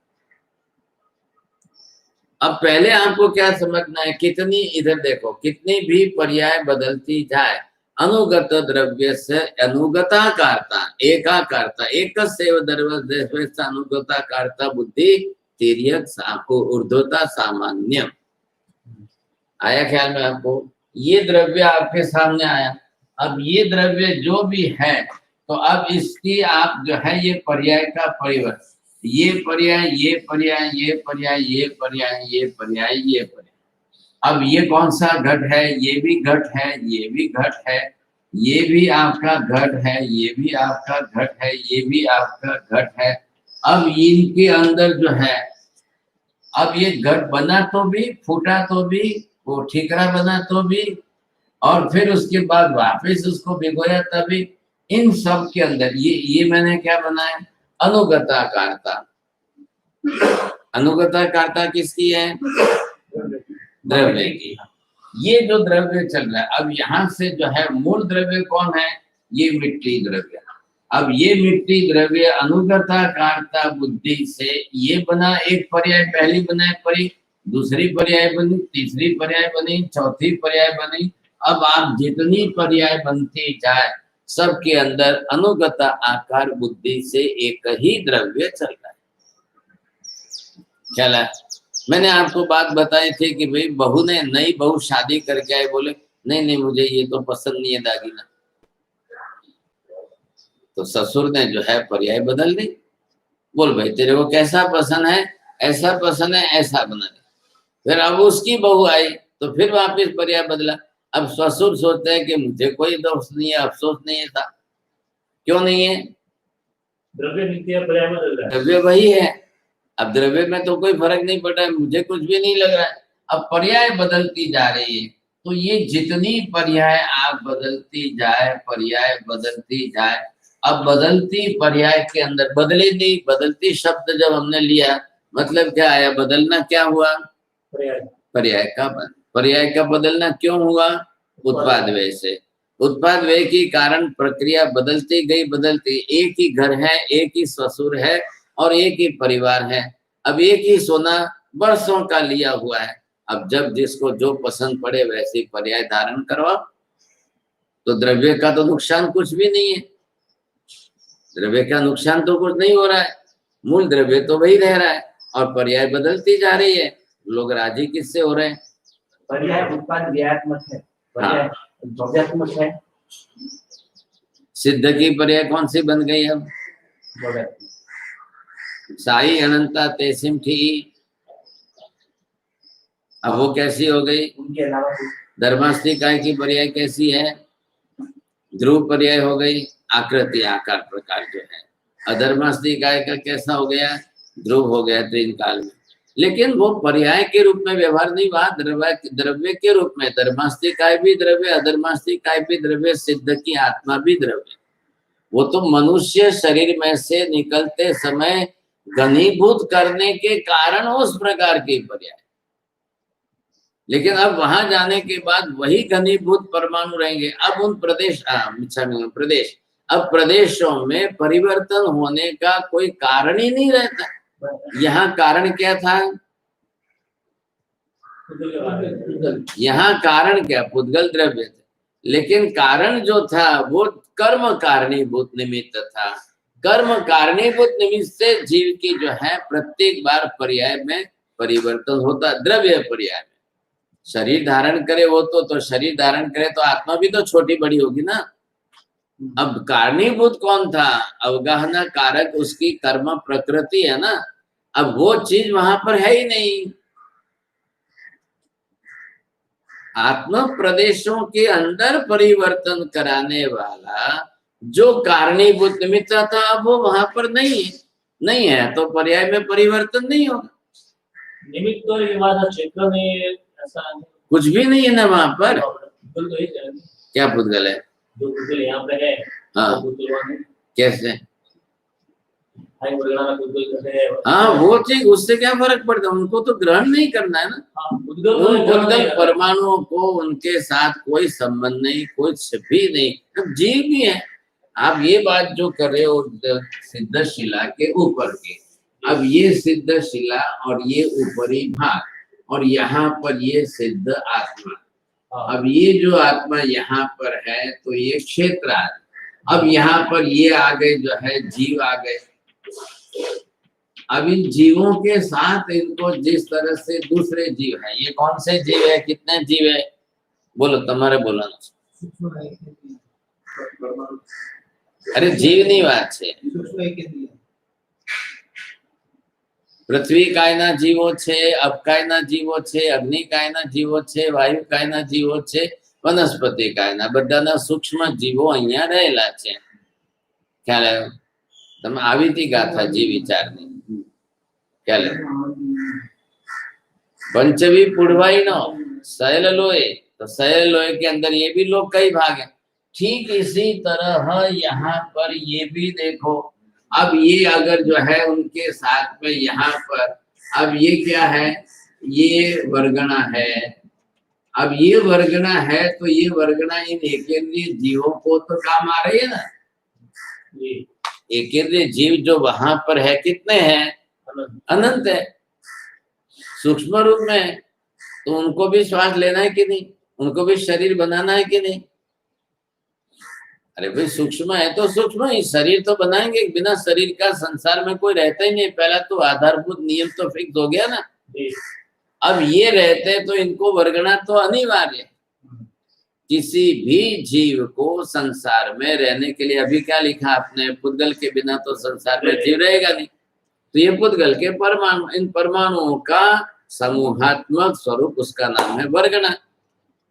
अब पहले आपको क्या समझना है, कितनी इधर देखो, कितनी भी पर्याय बदलती जाए, अनुगत द्रव्य से अनुगताकारता, एकाकारता, एक अनुगताकारता बुद्धि तिर्यक ऊर्ध्वता सामान्य। आया ख्याल में आपको? ये द्रव्य आपके सामने आया। अब ये द्रव्य जो भी है, तो अब इसकी आप जो है ये पर्याय का परिवर्तन, ये पर्याय, ये पर्याय, ये पर्याय, ये पर्याय, ये पर्याय, ये पर्याय। अब ये कौन सा घट है? ये भी घट है, ये भी घट है, ये भी आपका घट है, ये भी आपका घट है, ये भी आपका घट है। अब इनके अंदर जो है, अब ये घट बना तो भी, फूटा तो भी, वो ठीकरा बना तो भी, और फिर उसके बाद वापस उसको भिगोया तभी। इन सब के अंदर ये मैंने क्या बनाया? अनुगताकारता। अनुगताकारता किसकी है? द्रव्य की। ये जो द्रव्य चल रहा है, अब यहाँ से जो है मूल द्रव्य कौन है? ये मिट्टी द्रव्य। अब ये मिट्टी द्रव्य अनुगताकारता बुद्धि से ये बना, एक पर्याय पहली बनाए परी, दूसरी पर्याय बनी, तीसरी पर्याय बनी, चौथी पर्याय बनी। अब आप जितनी पर्याय बनती जाए, सबके अंदर अनुगत आकार बुद्धि से एक ही द्रव्य चल रहा है। चला, मैंने आपको बात बताई थी कि भाई बहू ने, नई बहू शादी करके आए, बोले नहीं नहीं मुझे ये तो पसंद नहीं है दागीना, तो ससुर ने जो है पर्याय बदल दी। बोल भाई तेरे को कैसा पसंद है? ऐसा पसंद है, ऐसा बना दे। फिर अब उसकी बहू आई तो फिर वापस पर्याय बदला। अब ससुर सोचते हैं कि मुझे कोई दोष नहीं है, अफसोस नहीं है था। क्यों नहीं है? द्रव्य नित्य है, पर्याय बदल रहा है। द्रव्य वही है। अब द्रव्य में तो कोई फर्क नहीं पड़ रहा है, मुझे कुछ भी नहीं लग रहा है। अब पर्याय बदलती जा रही है, तो ये जितनी पर्याय आप बदलती जाए, पर्याय बदलती जाए। अब बदलती पर्याय के अंदर बदलेगी, बदलती शब्द जब हमने लिया, मतलब क्या आया? बदलना क्या हुआ? पर्याय। पर्याय का बदलना क्यों हुआ? उत्पाद व्यय से। उत्पाद व्यय के कारण प्रक्रिया बदलती गई, बदलती। एक ही घर है, एक ही ससुर है और एक ही परिवार है। अब एक ही सोना बरसों का लिया हुआ है। अब जब जिसको जो पसंद पड़े वैसे पर्याय धारण करवाओ, तो द्रव्य का तो नुकसान कुछ भी नहीं है। द्रव्य का नुकसान तो कुछ नहीं हो रहा है, मूल द्रव्य तो वही रह रहा है और पर्याय बदलती जा रही है। लोग राजी किससे हो रहे हैं? पर्याय उत्पाद व्ययात्मक है, पर्याय द्रव्यात्मक है। सिद्ध की पर्याय कौन सी बन गई? अब साई अनंता तेसिम थी, अब वो कैसी हो गई? उनके अलावा धर्मास्तिकाय की पर्याय कैसी है? ध्रुव पर्याय हो गई, आकृति आकार प्रकार जो है। अधर्मास्तिकाय का कैसा हो गया? ध्रुव हो गया तीन काल में। लेकिन वो पर्याय के रूप में व्यवहार नहीं हुआ, द्रव्य के रूप में। धर्मास्तिकाय भी द्रव्य, अधर्मास्तिकाय भी द्रव्य, सिद्ध की आत्मा भी द्रव्य। वो तो मनुष्य शरीर में से निकलते समय घनीभूत करने के कारण उस प्रकार की पर्याय। लेकिन अब वहां जाने के बाद वही घनीभूत परमाणु रहेंगे। अब उन प्रदेश अब प्रदेशों में परिवर्तन होने का कोई कारण ही नहीं रहता। यहाँ कारण क्या था? यहाँ कारण क्या? पुद्गल द्रव्य थे, लेकिन कारण जो था वो कर्म कारणीभूत निमित्त था। कर्म कारणीभूत निमित्त से जीव की जो है प्रत्येक बार पर्याय में परिवर्तन होता। द्रव्य पर्याय में शरीर धारण करे वो तो शरीर धारण करे तो आत्मा भी तो छोटी बड़ी होगी ना। अब कारणीभूत कौन था? अवगाहना कारक उसकी कर्म प्रकृति है ना। अब वो चीज वहां पर है ही नहीं। आत्म प्रदेशों के अंदर परिवर्तन कराने वाला जो कारणीभूत निमित्त था, अब वो वहां पर नहीं है, तो पर्याय में परिवर्तन नहीं होगा। निमित्त तो ये बात क्षेत्र में ऐसा कुछ भी नहीं है ना वहां पर। तो ही क्या पुद्गल है? जो पुद्गल यहाँ पे है, हाँ, कैसे? हाँ, हाँ, वो ठीक, उससे क्या फर्क पड़ता है? उनको तो ग्रहण नहीं करना है ना। उन पुद्गल परमाणुओं को उनके साथ कोई संबंध नहीं, कुछ भी नहीं। अब जीव भी है। आप ये बात जो कर रहे हो सिद्ध शिला के ऊपर के, अब ये सिद्ध शिला और ये ऊपरी भाग और यहाँ पर ये सिद्ध आत्मा। अब ये जो आत्मा यहाँ पर है तो ये क्षेत्र आ गए। अब यहाँ पर ये आ गए जो है जीव आ गए। अब इन जीवों के साथ इनको जिस तरह से दूसरे जीव है, ये कौन से जीव है? कितने जीव है? बोलो, तुम्हारे बोला ना। अरे जीव नहीं बात है। पृथ्वी कायना जीवो छे, અબકાયના જીવો છે, અગ્નિ કાયના જીવો છે, વાયુ કાયના જીવો છે, વનસ્પતિ કાયના બધાના સૂક્ષ્મ જીવો અહીંયા રહેલા છે। ખ્યાલ આવ્યો? તમે આવી હતી ગાથા જીવ વિચારની? ખ્યાલ આવ્યો? पंचवी पुड़वाई नो शैल लोहे, तो शैल लोहे के अंदर ये भी लोग कई भाग हैं। ठीक इसी तरह यहाँ पर ये भी देखो। अब ये अगर जो है उनके साथ में यहाँ पर, अब ये क्या है? ये वर्गणा है। अब ये वर्गणा है तो ये वर्गणा इन एकेंद्रीय जीवों को तो काम आ रही है ना। एकेंद्रीय जीव जो वहां पर है कितने हैं? अनंत है सूक्ष्म रूप में। तो उनको भी श्वास लेना है कि नहीं? उनको भी शरीर बनाना है कि नहीं? अरे भाई सूक्ष्म है तो सूक्ष्म ही शरीर तो बनाएंगे। बिना शरीर का संसार में कोई रहता ही नहीं। पहला तो आधारभूत नियम तो फिक्स हो गया ना। अब ये रहते तो इनको वर्गना तो अनिवार्य है। किसी भी जीव को संसार में रहने के लिए, अभी क्या लिखा आपने? पुद्गल के बिना तो संसार में जीव रहेगा नहीं। तो ये पुद्गल के परमाणु, इन परमाणुओं का समूहात्मक स्वरूप उसका नाम है वर्गना।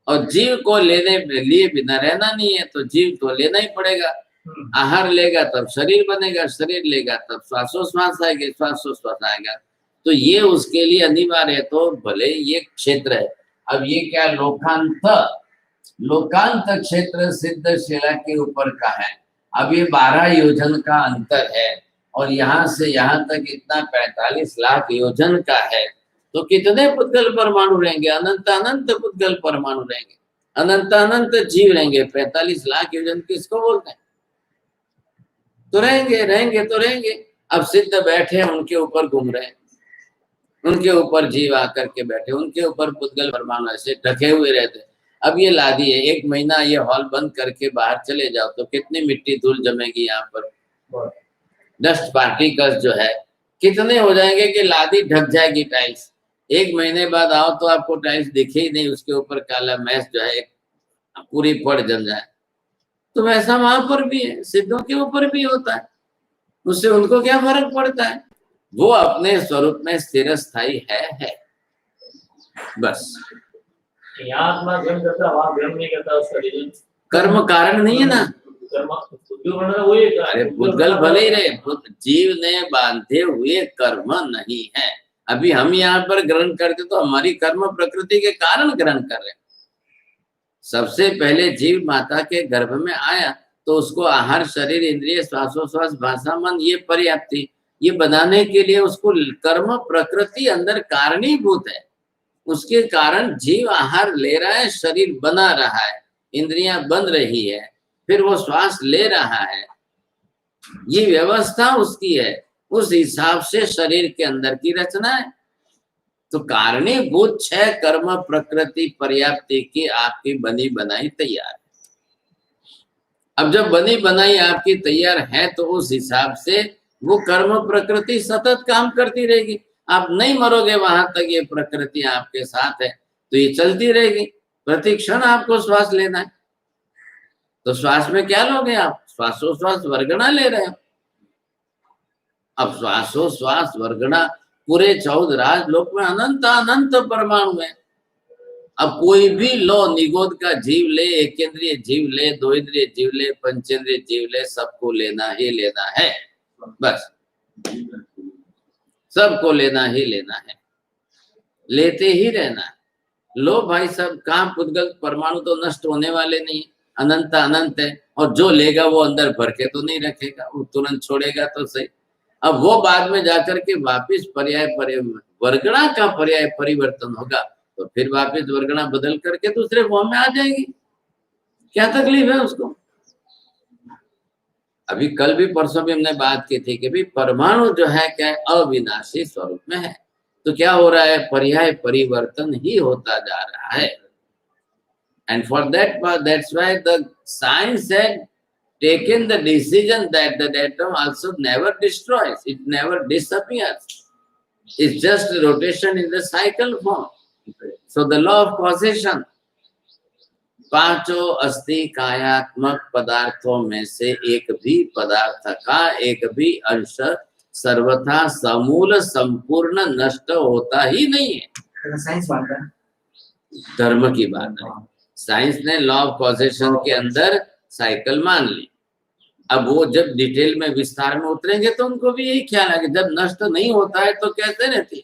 और जीव को लेने लिए बिना रहना नहीं है, तो जीव तो लेना ही पड़ेगा। आहार लेगा तब शरीर बनेगा, शरीर लेगा तब श्वासोश्वास आएगा, श्वासोश्वास आएगा। तो ये उसके लिए अनिवार्य है। तो भले ये क्षेत्र है। अब ये क्या? लोकांत क्षेत्र सिद्ध शिला के ऊपर का है। अब ये 12 योजन का अंतर है और यहाँ से यहाँ तक इतना 45 लाख योजन का है। तो कितने पुद्गल परमाणु रहेंगे? अनंत अनंत पुद्गल परमाणु रहेंगे। अनंत अनंत जीव रहेंगे। 45 लाख योजन किसको बोलते हैं? तो रहेंगे रहेंगे तो रहेंगे। अब सिद्ध बैठे हैं, उनके ऊपर घूम रहे हैं, उनके ऊपर जीव आकर के बैठे, उनके ऊपर पुद्गल परमाणु ऐसे ढके हुए रहते। अब ये लादी है, 1 महीना ये हॉल बंद करके बाहर चले जाओ तो कितनी मिट्टी धूल जमेगी यहाँ पर, डस्ट पार्टिकल्स जो है कितने हो जाएंगे कि लादी ढक जाएगी टाइल्स। 1 महीने बाद आओ तो आपको टाइल्स दिखे ही नहीं, उसके ऊपर काला मैस जो है पूरी पड़ जम जाए। तो वैसा वहां पर भी है, सिद्धों के ऊपर भी होता है, उससे उनको क्या फर्क पड़ता है? वो अपने स्वरूप में स्थिर स्थायी है बस। यहाँ आत्मा भ्रम करता है, वहाँ भ्रम नहीं करता, उसका रीजन कर्म कारण नहीं है ना। अरे पुद्गल भले ही रहे, जीव ने बांधे हुए कर्म नहीं है। अभी हम यहाँ पर ग्रहण करते तो हमारी कर्म प्रकृति के कारण ग्रहण कर रहे हैं। सबसे पहले जीव माता के गर्भ में आया तो उसको आहार, शरीर, इंद्रिय, श्वासोश्वास, भाषा, मन ये पर्याप्त थी। ये बनाने के लिए उसको कर्म प्रकृति अंदर कारणीभूत है, उसके कारण जीव आहार ले रहा है, शरीर बना रहा है, इंद्रियां बन रही है, फिर वो श्वास ले रहा है। ये व्यवस्था उसकी है, उस हिसाब से शरीर के अंदर की रचना है। तो कारणीभूत 6 कर्म प्रकृति पर्याप्ति की आपकी बनी बनाई तैयार है। अब जब बनी बनाई आपकी तैयार है तो उस हिसाब से वो कर्म प्रकृति सतत काम करती रहेगी। आप नहीं मरोगे वहां तक ये प्रकृति आपके साथ है, तो ये चलती रहेगी। प्रतिक्षण आपको श्वास लेना है, तो श्वास में क्या लोगे आप? श्वासोश्वास वर्गणा ले रहे हो। अब श्वासोश्वास वर्गणा पूरे 14 राजलोक में अनंत अनंत परमाणु है। अब कोई भी लो, निगोद का जीव ले, एकेंद्रीय जीव ले, 2 इंद्रिय जीव ले, पंचेंद्रिय जीव ले, सबको लेना ही लेना है, बस सबको लेना ही लेना है, लेते ही रहना है। लो भाई सब, कहाँ पुद्गल परमाणु तो नष्ट होने वाले नहीं, अनंत अनंत है, और जो लेगा वो अंदर भर के तो नहीं रखेगा, वो तुरंत छोड़ेगा तो सही। अब वो बाद में जाकर के वापिस पर्याय वर्गणा का पर्याय परिवर्तन होगा तो फिर वापिस वर्गणा बदल करके दूसरे फॉर्म में आ जाएगी। क्या तकलीफ है उसको? अभी कल भी परसों भी हमने बात की थी कि भी परमाणु जो है क्या अविनाशी स्वरूप में है, तो क्या हो रहा है? पर्याय परिवर्तन ही होता जा रहा है। And for that's why the science had taken the decision that the atom also never destroys, it never disappears. It's just rotation in the cycle form. So the law of causation, 5 अस्थि कायात्मक पदार्थों में से एक भी पदार्थ का एक भी अंश सर्वथा समूल संपूर्ण नष्ट होता ही नहीं है। साइंस मानता है, धर्म की बात है। साइंस ने लॉ ऑफ कॉजेशन के अंदर साइकिल मान ली। अब वो जब डिटेल में विस्तार में उतरेंगे तो उनको भी यही ख्याल है कि जब नष्ट नहीं होता है तो कैसे रहती।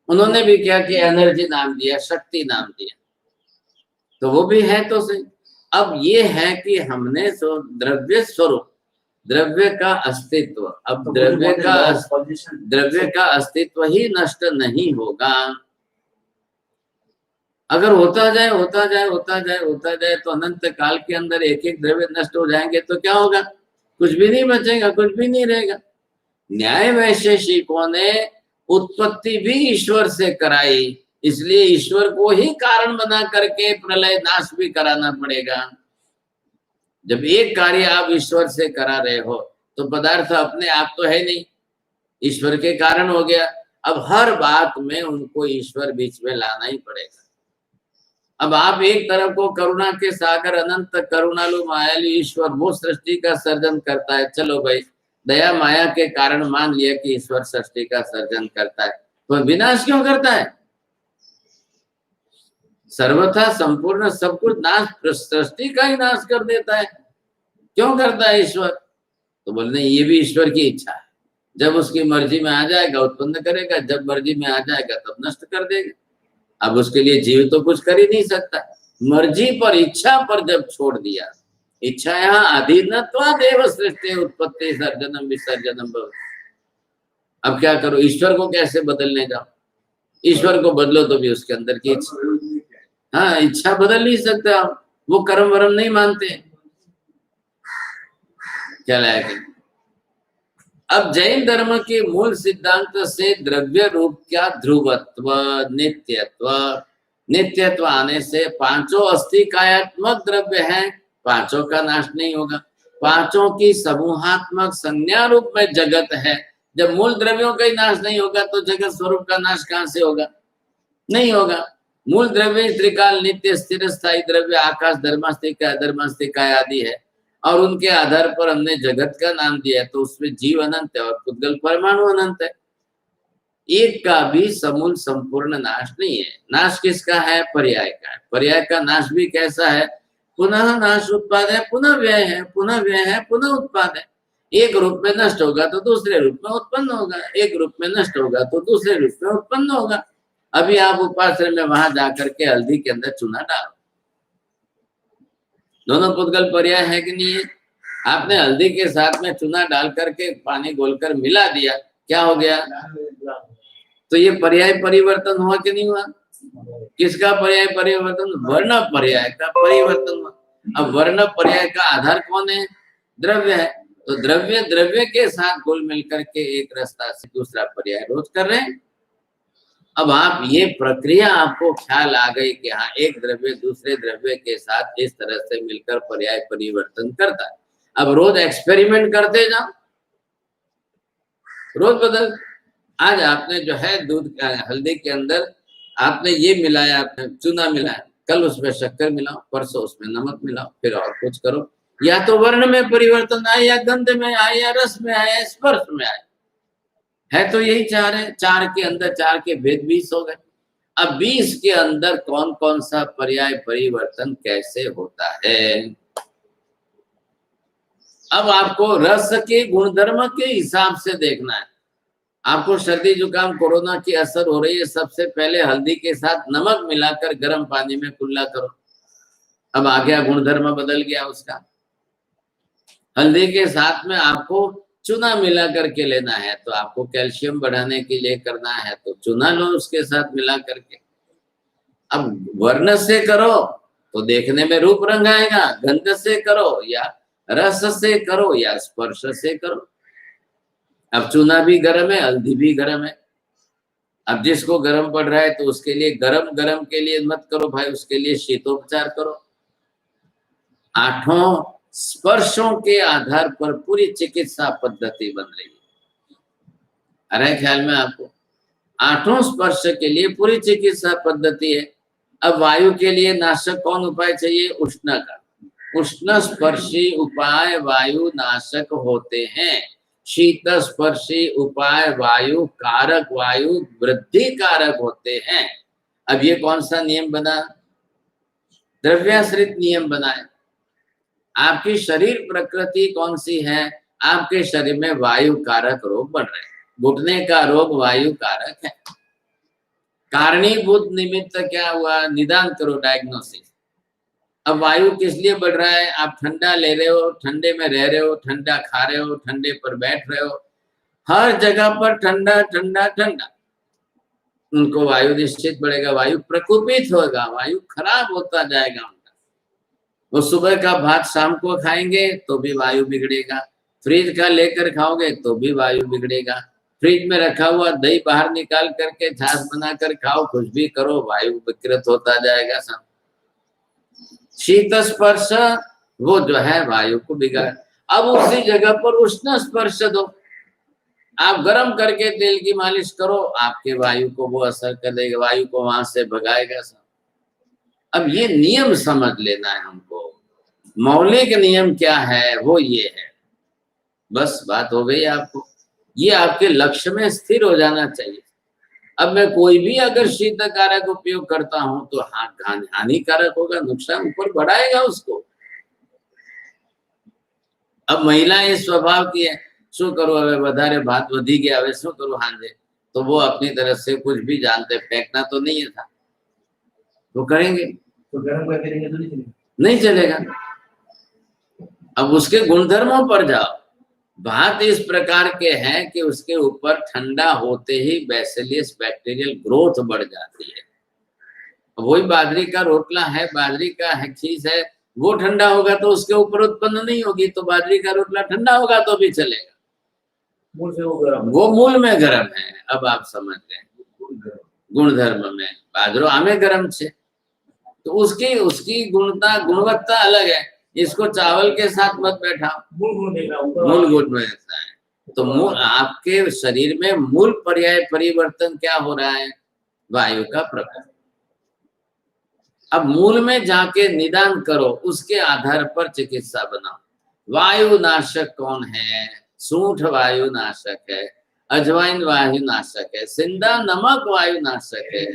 उन्होंने भी क्या किया? एनर्जी नाम दिया, शक्ति नाम दिया, तो वो भी है तो सही। अब ये है कि हमने द्रव्य स्वरूप, द्रव्य का अस्तित्व, अब द्रव्य का अस्तित्व ही नष्ट नहीं होगा। अगर होता जाए होता जाए होता जाए होता जाए तो अनंत काल के अंदर एक एक द्रव्य नष्ट हो जाएंगे तो क्या होगा? कुछ भी नहीं बचेगा, कुछ भी नहीं रहेगा। न्याय वैशेषिकों ने उत्पत्ति भी ईश्वर से कराई, इसलिए ईश्वर को ही कारण बना करके प्रलय नाश भी कराना पड़ेगा। जब एक कार्य आप ईश्वर से करा रहे हो तो पदार्थ अपने आप तो है नहीं, ईश्वर के कारण हो गया। अब हर बात में उनको ईश्वर बीच में लाना ही पड़ेगा। अब आप एक तरफ को करुणा के सागर अनंत करुणालु मायालु ईश्वर वो सृष्टि का सर्जन करता है, चलो भाई दया माया के कारण मान लिया कि ईश्वर सृष्टि का सर्जन करता है, तो विनाश क्यों करता है? सर्वथा संपूर्ण सब कुछ नाश, सृष्टि का ही नाश कर देता है, क्यों करता है ईश्वर? तो बोलने ये भी ईश्वर की इच्छा है, जब उसकी मर्जी में आ जाएगा उत्पन्न करेगा, जब मर्जी में आ जाएगा तब नष्ट कर देगा। अब उसके लिए जीव तो कुछ कर ही नहीं सकता, मर्जी पर इच्छा पर जब छोड़ दिया, इच्छा यहाँ अधीनत्वादेव सृष्टि उत्पत्ति सर्जनम विसर्जनम। अब क्या करो? ईश्वर को कैसे बदलने जाओ? ईश्वर को बदलो तो भी उसके अंदर की इच्छा, हाँ, इच्छा बदल नहीं सकते आप, वो कर्म वरम नहीं मानते। क्या लायक? अब जैन धर्म के मूल सिद्धांत से द्रव्य रूप का ध्रुवत्व, नित्यत्व, नित्यत्व आने से पांचों अस्थिकायात्मक द्रव्य हैं, पांचों का नाश नहीं होगा। पांचों की समूहात्मक संज्ञा रूप में जगत है। जब मूल द्रव्यों का ही नाश नहीं होगा तो जगत स्वरूप का नाश कहां से होगा? नहीं होगा। मूल द्रव्य त्रिकाल, नित्य, स्थिर, स्थायी द्रव्य, आकाश, धर्मास्तिका, अधर्मास्तिका आदि है, और उनके आधार पर हमने जगत का नाम दिया है। तो उसमें जीव अनंत है और पुद्गल परमाणु अनंत है। एक का भी समूल संपूर्ण नाश नहीं है। नाश किसका है? पर्याय का है। पर्याय का नाश भी कैसा है? पुनः नाश उत्पाद है, पुनः व्यय है, पुनः व्यय है, पुनः उत्पाद है। एक रूप में नष्ट होगा तो दूसरे रूप में उत्पन्न होगा, एक रूप में नष्ट होगा तो दूसरे रूप में उत्पन्न होगा। अभी आप उपाश्रय में वहां जाकर के हल्दी के अंदर चूना डालो, दोनों पुद्गल पर्याय है कि नहीं है? आपने हल्दी के साथ में चूना डाल करके पानी घोलकर मिला दिया, क्या हो गया? तो ये पर्याय परिवर्तन हुआ कि नहीं हुआ? किसका पर्याय परिवर्तन? वर्ण पर्याय का परिवर्तन हुआ। अब वर्ण पर्याय का आधार कौन है? द्रव्य है। तो द्रव्य द्रव्य के साथ घुल मिलकर के एक रास्ता से दूसरा पर्याय रोध कर रहे हैं। अब आप ये प्रक्रिया आपको ख्याल आ गई कि हाँ, एक द्रव्य दूसरे द्रव्य के साथ इस तरह से मिलकर पर्याय परिवर्तन करता है। अब रोज एक्सपेरिमेंट करते जाओ, रोज बदल। आज आपने जो है दूध हल्दी के अंदर आपने ये मिलाया, आपने चूना मिलाया, कल उसमें शक्कर मिलाओ, परसों उसमें नमक मिलाओ, फिर और कुछ करो। या तो वर्ण में परिवर्तन आए, या गंध में आए, या रस में आए, या स्पर्श में आए। है तो यही चार है। चार के अंदर चार के भेद 20 हो गए। अब 20 के अंदर कौन कौन सा पर्याय परिवर्तन कैसे होता है? अब आपको रस के गुणधर्म के हिसाब से देखना है। आपको सर्दी जुकाम कोरोना की असर हो रही है, सबसे पहले हल्दी के साथ नमक मिलाकर गर्म पानी में कुल्ला करो। अब आ गया, गुणधर्म बदल गया उसका। हल्दी के साथ में आपको चूना मिला करके लेना है, तो आपको कैल्शियम बढ़ाने के लिए करना है तो चूना लो उसके साथ मिला करके। अब वर्ण से करो तो देखने में रूप रंग आएगा, गंध से करो या रस से करो या स्पर्श से करो। अब चूना भी गर्म है, हल्दी भी गर्म है। अब जिसको गर्म पड़ रहा है तो उसके लिए गरम गरम के लिए मत करो भाई, उसके लिए शीतोपचार करो। 8 स्पर्शों के आधार पर पूरी चिकित्सा पद्धति बन रही है। अरे ख्याल में आपको 8 स्पर्श के लिए पूरी चिकित्सा पद्धति है। अब वायु के लिए नाशक कौन उपाय चाहिए? उष्ण का। उष्ण स्पर्शी उपाय वायु नाशक होते हैं। शीत स्पर्शी उपाय वायु कारक, वायु वृद्धि कारक होते हैं। अब ये कौन सा नियम बना? द्रव्याश्रित नियम बना है। आपकी शरीर प्रकृति कौन सी है? आपके शरीर में वायु कारक रोग बढ़ रहे हैं। घुटने का रोग वायु कारक है। कारणीभूत निमित्त क्या हुआ? निदान करो, डायग्नोसिस। अब वायु किस लिए बढ़ रहा है? आप ठंडा ले रहे हो, ठंडे में रह रहे हो, ठंडा खा रहे हो, ठंडे पर बैठ रहे हो, हर जगह पर ठंडा ठंडा ठंडा। उनको वायु निश्चित बढ़ेगा, वायु प्रकोपित होगा, वायु खराब होता जाएगा उनका। वो सुबह का भात शाम को खाएंगे तो भी वायु बिगड़ेगा, फ्रिज का लेकर खाओगे तो भी वायु बिगड़ेगा। फ्रिज में रखा हुआ दही बाहर निकाल करके छाछ बनाकर खाओ, कुछ भी करो, वायु विकृत होता जाएगा सब। शीत स्पर्श वो जो है वायु को बिगाड़। अब उसी जगह पर उष्ण स्पर्श दो। आप गर्म करके तेल की मालिश करो, आपके वायु को वो असर कर देगा, वायु को वहां से भगाएगा सब। अब ये नियम समझ लेना है हमको। मौलिक नियम क्या है? वो ये है। बस बात हो गई आपको। ये आपके लक्ष्य में स्थिर हो जाना चाहिए। अब मैं कोई भी अगर शीत कारक उपयोग करता हूं तो हानिकारक होगा, नुकसान ऊपर बढ़ाएगा उसको। अब महिला इस स्वभाव की है, शू करो હવે વધારે भात वधी गया, હવે शू करो हांजे, तो वो अपनी तरफ से कुछ भी जानते, फेंकना तो नहीं है था, वो करेंगे तो गर्म करके देंगे तो नहीं चलेगा। नहीं चलेगा। अब उसके गुणधर्मों पर जाओ। भात इस प्रकार के हैं कि उसके ऊपर ठंडा होते ही बैसिलियस बैक्टीरियल ग्रोथ बढ़ जाती है वही बाजरी का रोटला है, बाजरी का है चीज है, वो ठंडा होगा तो उसके ऊपर उत्पन्न नहीं होगी, तो बाजरी का रोटला ठंडा होगा तो भी चलेगा, मूल से वो गर्म वो मूल में गर्म है। अब आप समझ गए गुणधर्म में, बाजरो आमे गर्म छे, तो उसकी उसकी गुणवत्ता अलग है। इसको चावल के साथ मत बैठाओ, मूल गुण देख रहा हूँ मूल गुण में ऐसा है। तो मूल आपके शरीर में मूल पर्याय परिवर्तन क्या हो रहा है? वायु का प्रकोप। अब मूल में जाके निदान करो, उसके आधार पर चिकित्सा बनाओ। वायुनाशक कौन है? सूंठ वायुनाशक है, अजवाइन वायुनाशक है, सिंधा नमक वायुनाशक है,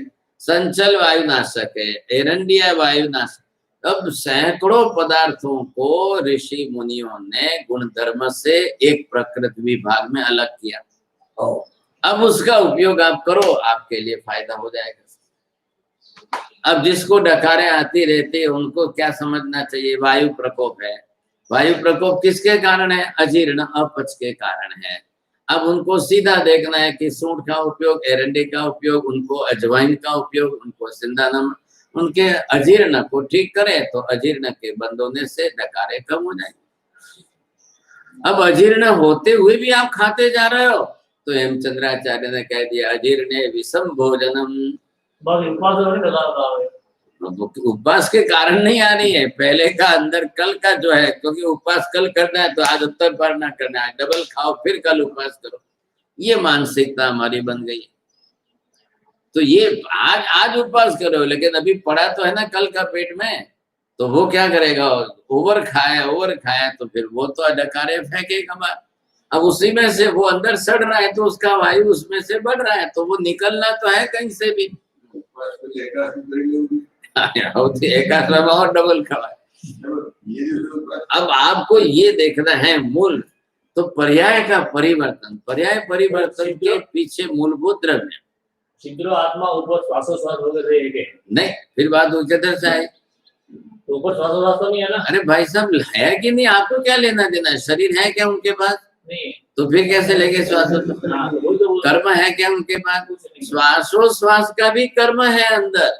संचल वायुनाशक है, एरंडिया वायुनाशक। अब सैकड़ों पदार्थों को ऋषि मुनियों ने गुणधर्म से एक प्रकृति विभाग में अलग किया। अब उसका उपयोग आप करो, आपके लिए फायदा हो जाएगा। अब जिसको डकारें आती रहती है उनको क्या समझना चाहिए? वायु प्रकोप है। वायु प्रकोप किसके कारण है? अजीर्ण अपच के कारण है। अब उनको सीधा देखना है कि सूंठ का उपयोग, एरंडी का उपयोग, उनको अजवाइन का उपयोग, उनको सिंधा नमक, उनके अजीर्ण को ठीक करे तो अजीर्ण के बंद होने से डकारे कम हो जाएंगे। अब अजीर्ण होते हुए भी आप खाते जा रहे हो तो हेमचंद्राचार्य ने कह दिया अजीर्णे विषम भोजनम। उपवास के कारण नहीं आ रही है, पहले का अंदर कल का जो है, क्योंकि उपवास कल करना है तो आज उत्तर पार ना करना है, डबल खाओ फिर कल उपवास करो, ये मानसिकता हमारी बन गई। तो ये आज उपवास करो, लेकिन अभी पड़ा तो है ना कल का पेट में, तो वो क्या करेगा? ओवर खाया तो फिर वो तो डकारे फेंकेगा बाहर। अब उसी में से वो अंदर सड़ रहा है तो उसका वायु उसमें से बढ़ रहा है, तो वो निकलना तो है कहीं से भी। और डबल खड़ा। अब आपको ये देखना है मूल, तो पर्याय का परिवर्तन, पर्याय परिवर्तन के पीछे मूलभूत द्रव्य शीघ्र आत्मा ऊपर श्वासोश्वास हो गए नहीं, फिर बात किधर से आए? तो ऊपर श्वासोश्वास तो नहीं है ना? अरे भाई साहब है कि नहीं, आपको क्या लेना देना? शरीर है क्या उनके पास? नहीं, तो फिर कैसे लेंगे श्वासोश्वास? कर्म है क्या उनके पास? श्वासोश्वास का भी कर्म है अंदर।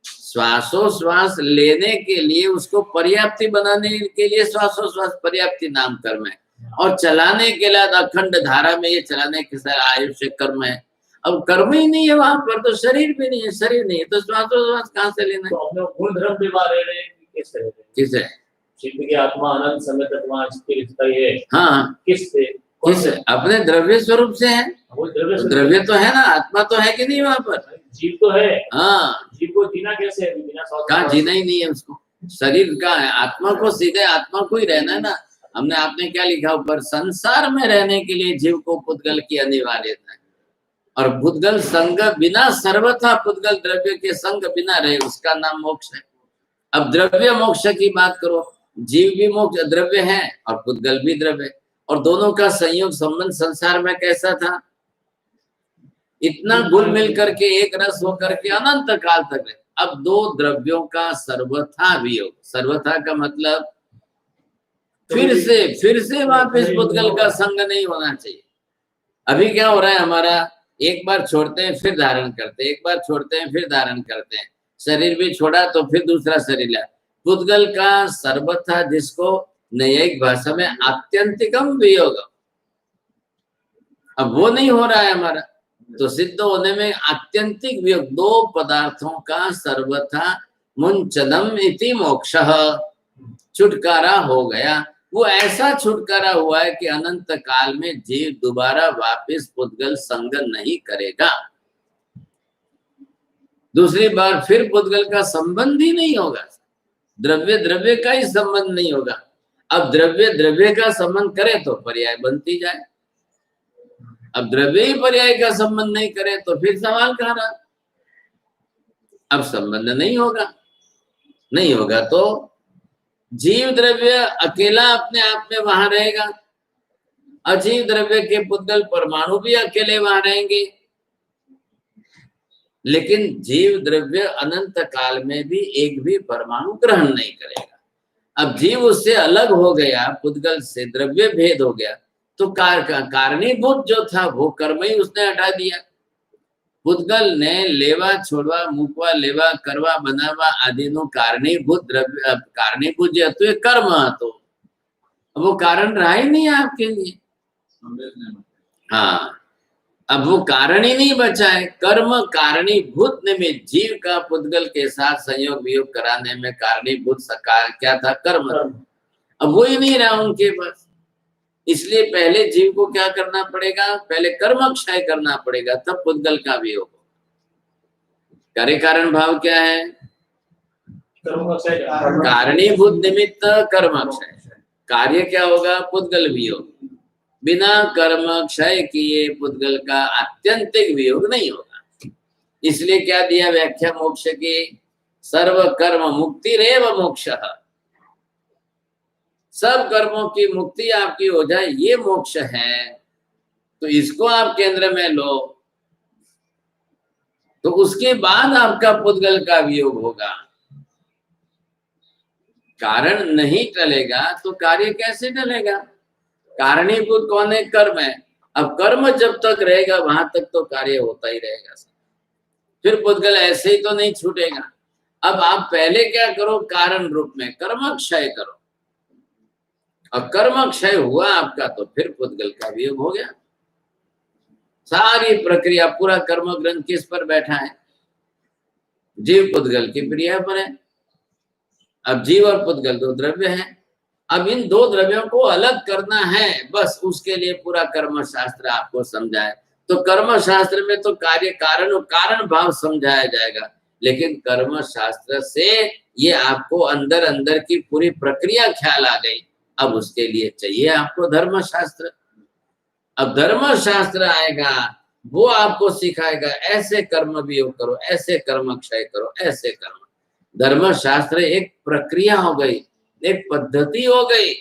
श्वासोश्वास लेने के लिए, उसको पर्याप्ति बनाने के लिए श्वासोश्वास पर्याप्ति नाम कर्म है, और चलाने के लिए अखंड धारा में ये चलाने के साथ आयुष्य कर्म है। अब कर्म ही नहीं है वहां पर, तो शरीर भी नहीं है, शरीर नहीं है तो श्वासोश्वास कहाँ से लेना है? तो अपने गुण धर्म के बारे में किसे? सिद्ध की आत्मा अनंत समय तक वहाँ स्थिर है। हाँ, किससे? अपने द्रव्य स्वरूप से है। वो द्रव्य तो है ना, आत्मा तो है कि नहीं वहां पर? जीव तो है। हाँ, जीव को जीना कैसे है? बिना कहाँ जीना ही नहीं है उसको, शरीर का है। आत्मा को सीधे आत्मा को ही रहना है ना। हमने आपने क्या लिखा ऊपर? संसार में रहने के लिए जीव को पुद्गल की अनिवार्यता है, और पुद्गल संग बिना, सर्वथा पुद्गल द्रव्य के संग बिना रहे, उसका नाम मोक्ष है। अब द्रव्य मोक्ष की बात करो, जीव भी मोक्ष द्रव्य है और पुद्गल भी द्रव्य, और दोनों का संयोग संबंध संसार में कैसा था? इतना गुल मिल करके एक रस होकर के अनंत काल तक रहे। अब दो द्रव्यों का सर्वथा वियोग, सर्वथा का मतलब फिर से वापस पुद्गल का संग नहीं होना चाहिए। अभी क्या हो रहा है हमारा? एक बार छोड़ते हैं फिर धारण करते हैं, एक बार छोड़ते हैं फिर धारण करते हैं, शरीर भी छोड़ा तो फिर दूसरा शरीर लिया। पुद्गल का सर्वथा, जिसको न्यायिक भाषा में आत्यंतिकम वियोग, अब वो नहीं हो रहा है हमारा, तो सिद्ध होने में आत्यंतिक वियोग, दो पदार्थों का सर्वथा मुंचनम इति मोक्षः, छुटकारा हो गया। वो ऐसा छुटकारा हुआ है कि अनंत काल में जीव दोबारा वापस पुद्गल संग नहीं करेगा, दूसरी बार फिर पुद्गल का संबंध ही नहीं होगा, द्रव्य द्रव्य का ही संबंध नहीं होगा। अब द्रव्य द्रव्य का संबंध करे तो पर्याय बनती जाए, अब द्रव्य ही पर्याय का संबंध नहीं करे तो फिर सवाल कहाँ रहा? अब संबंध नहीं होगा तो जीव द्रव्य अकेला अपने आप में वहां रहेगा, अजीव द्रव्य के पुद्गल परमाणु भी अकेले वहां रहेंगे, लेकिन जीव द्रव्य अनंत काल में भी एक भी परमाणु ग्रहण नहीं करेगा। अब जीव उससे अलग हो गया, पुद्गल से द्रव्य भेद हो गया, तो कारणीभूत जो था वो कर्म ही उसने हटा दिया। પૂતગલ ને લેવા છોડવા મૂકવા લેવા કરવા બનાવવા આદિનું કારણીભૂત દ્રવ્ય કારણીભૂત જે હતું એ કર્મ હતું अब वो कारण रहा ही नहीं आपके लिए हाँ अब वो कारण ही नहीं बचा है कर्म कारणीभूत निमित्त जीव का पुद्गल के साथ संयोग वियोग कराने में कारणीभूत क्या था कर्म अब वो ही नहीं रहा उनके पास इसलिए पहले जीव को क्या करना पड़ेगा पहले कर्म क्षय करना पड़ेगा तब पुद्गल का वियोग कार्य कारण भाव क्या है कारणीभूत निमित्त कर्म क्षय कार्य क्या होगा पुद्गल वियोग बिना कर्म क्षय किए पुद्गल का आत्यंतिक वियोग नहीं होगा इसलिए क्या दिया व्याख्या मोक्ष की सर्व कर्म मुक्ति रेव मोक्ष सब कर्मों की मुक्ति आपकी हो जाए ये मोक्ष है तो इसको आप केंद्र में लो तो उसके बाद आपका पुद्गल का वियोग होगा कारण नहीं टलेगा तो कार्य कैसे टलेगा कारणीभूत कौन है कर्म है अब कर्म जब तक रहेगा वहां तक तो कार्य होता ही रहेगा फिर पुद्गल ऐसे ही तो नहीं छूटेगा अब आप पहले क्या करो कारण रूप में कर्म क्षय करो और कर्म क्षय हुआ आपका तो फिर पुद्गल का वियोग हो गया सारी प्रक्रिया पूरा कर्म ग्रंथ किस पर बैठा है जीव पुद्गल की क्रिया पर है अब जीव और पुद्गल दो द्रव्य हैं अब इन दो द्रव्यों को अलग करना है बस उसके लिए पूरा कर्म शास्त्र आपको समझाए तो कर्म शास्त्र में तो कार्य कारण और कारण भाव समझाया जाएगा लेकिन कर्म शास्त्र से ये आपको अंदर अंदर की पूरी प्रक्रिया ख्याल आ गई अब उसके लिए चाहिए आपको धर्म शास्त्र अब धर्म शास्त्र आएगा वो आपको सिखाएगा ऐसे कर्म वियोग करो ऐसे कर्म क्षय करो ऐसे कर्म धर्म शास्त्र एक प्रक्रिया हो गई एक पद्धति हो गई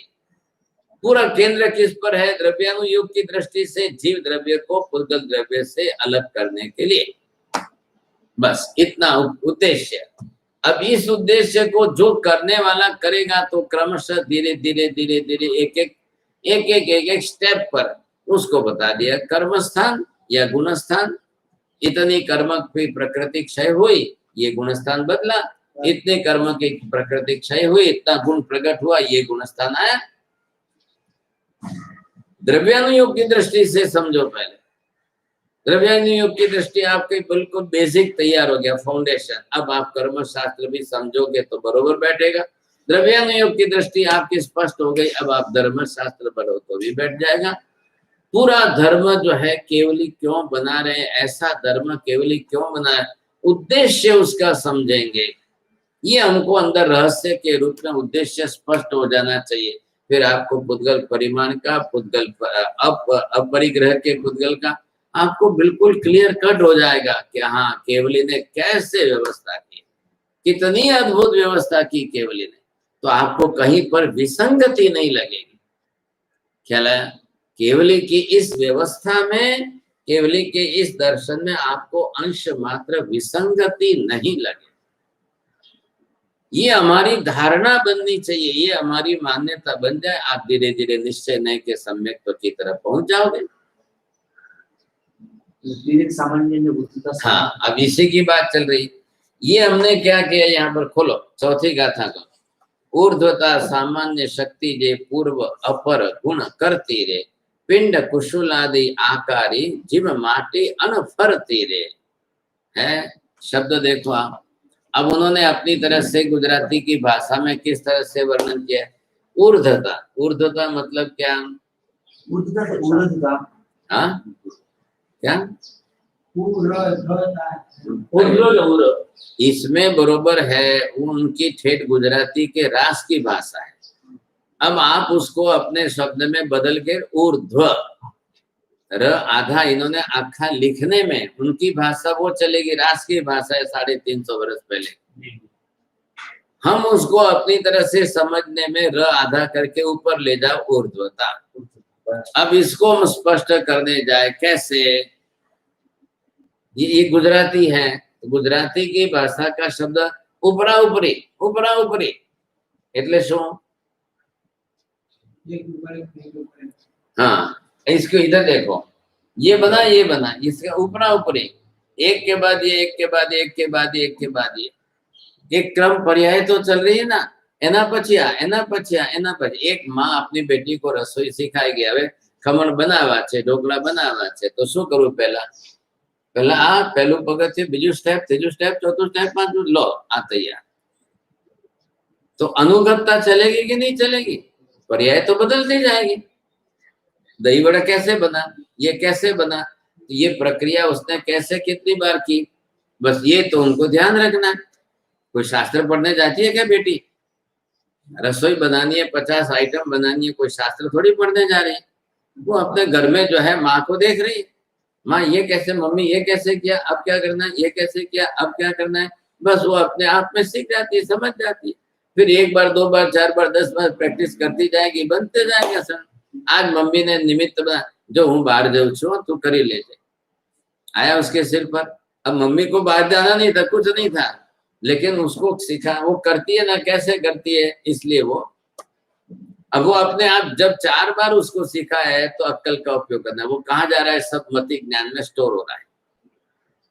पूरा केंद्र किस पर है द्रव्यानुयोग की दृष्टि से जीव द्रव्य को पुद्गल द्रव्य से अलग करने के लिए बस इतना उद्देश्य अब इस उद्देश्य को जो करने वाला करेगा तो क्रमशः धीरे धीरे धीरे धीरे एक एक स्टेप पर उसको बता दिया कर्म स्थान या गुण स्थान इतनी कर्म की प्रकृति क्षय हुई ये गुण स्थान बदला इतने कर्म की प्रकृति क्षय हुई इतना गुण प्रकट हुआ ये गुण स्थान आया द्रव्यानुयोग की दृष्टि से समझो पहले द्रव्यानुयोग की दृष्टि आपके बिल्कुल बेसिक तैयार हो गया फाउंडेशन अब आप कर्म शास्त्र भी समझोगे तो बरोबर बैठेगा द्रव्यानुयोग की दृष्टि आपकी स्पष्ट हो गई अब आप धर्म शास्त्र पढ़ो तो भी बैठ जाएगा पूरा धर्म जो है केवली क्यों बना रहे ऐसा धर्म केवली क्यों बना उद्देश्य उसका समझेंगे ये हमको अंदर रहस्य के रूप में उद्देश्य स्पष्ट हो जाना चाहिए फिर आपको पुद्गल परिमाण का पुद्गल अपरिग्रह के पुद्गल का आपको बिल्कुल क्लियर कट हो जाएगा कि हाँ केवली ने कैसे व्यवस्था की कितनी अद्भुत व्यवस्था की केवली ने तो आपको कहीं पर विसंगति नहीं लगेगी ख्याल है केवली की इस व्यवस्था में केवली के इस दर्शन में आपको अंश मात्र विसंगति नहीं लगे ये हमारी धारणा बननी चाहिए ये हमारी मान्यता बन जाए आप धीरे धीरे निश्चय नय के सम्यक्त्व की तरफ पहुंच जाओगे सामान्य में हाँ अब इसी की बात चल रही ये हमने क्या किया यहाँ पर खोलो चौथी गाथा का ऊर्ध्वता सामान्य शक्ति जे पूर्व अपर गुण करती रे पिंड कुशल आदि आकारी जिम माटी अनफरती रे है शब्द देखो आप अब उन्होंने अपनी तरह से गुजराती की भाषा में किस तरह से वर्णन किया ऊर्ध्वता ऊर्ध्वता मतलब क्या हाँ क्या इसमें बरोबर है उनकी ठेठ गुजराती के रास की भाषा है अब आप उसको अपने शब्द में बदल के ऊर्ध्व र आधा इन्होंने आखा लिखने में उनकी भाषा वो चलेगी रास की भाषा है 350 वर्ष पहले हम उसको अपनी तरह से समझने में र आधा करके ऊपर ले जाओ ऊर्ध्वता अब इसको हम स्पष्ट करने जाए कैसे ये गुजराती है गुजराती की भाषा का शब्द उपरा उपरी એટલે શું हाँ इसको इधर देखो ये बना इसका ऊपरा ऊपरी एक के बाद ये, एक के बाद एक के बाद एक के बाद ये, एक क्रम पर्याय तो चल रही है ना। एना पछिया एना पछिया एना पछिया। एक माँ अपनी बेटी को रसोई सिखाएगी, હવે ખમણ બનાવવા છે, ઢોકળા બનાવવા છે, તો શું કરવું? પહેલા આ પહેલું પગથિયું, બીજું સ્ટેપ, ત્રીજું સ્ટેપ, ચોથું સ્ટેપ, પાંચમું, લો આ તૈયાર। तो अनुगतता चलेगी कि नहीं चलेगी? पर्याय तो बदलती जाएगी। दही वड़ा कैसे बना, ये कैसे बना, ये प्रक्रिया उसने कैसे कितनी बार की, बस ये तो उनको ध्यान रखना है। कोई शास्त्र पढ़ने जाती है क्या बेटी? रसोई बनानी है, 50 आइटम बनानी है, कोई शास्त्र थोड़ी पढ़ने जा रही है। वो अपने घर में जो है माँ को देख रही है, माँ ये कैसे, मम्मी ये कैसे किया, अब क्या करना है, ये कैसे किया, अब क्या करना है, बस वो अपने आप में सीख जाती है, समझ जाती है। फिर 1 बार 2 बार 4 बार 10 बार प्रैक्टिस करती जाएगी, बनते जाएगा सर। आज मम्मी ने निमित्त बना, जो हूँ बाहर जाऊँ छू तू करी ले जाए, आया उसके सिर पर। अब मम्मी को बाहर जाना नहीं था, कुछ नहीं था, लेकिन उसको सिखा, वो करती है ना, कैसे करती है, इसलिए वो अब वो अपने आप जब 4 बार उसको सीखा है तो अक्ल का उपयोग करना है। वो कहाँ जा रहा है? सब मति ज्ञान में स्टोर हो रहा है,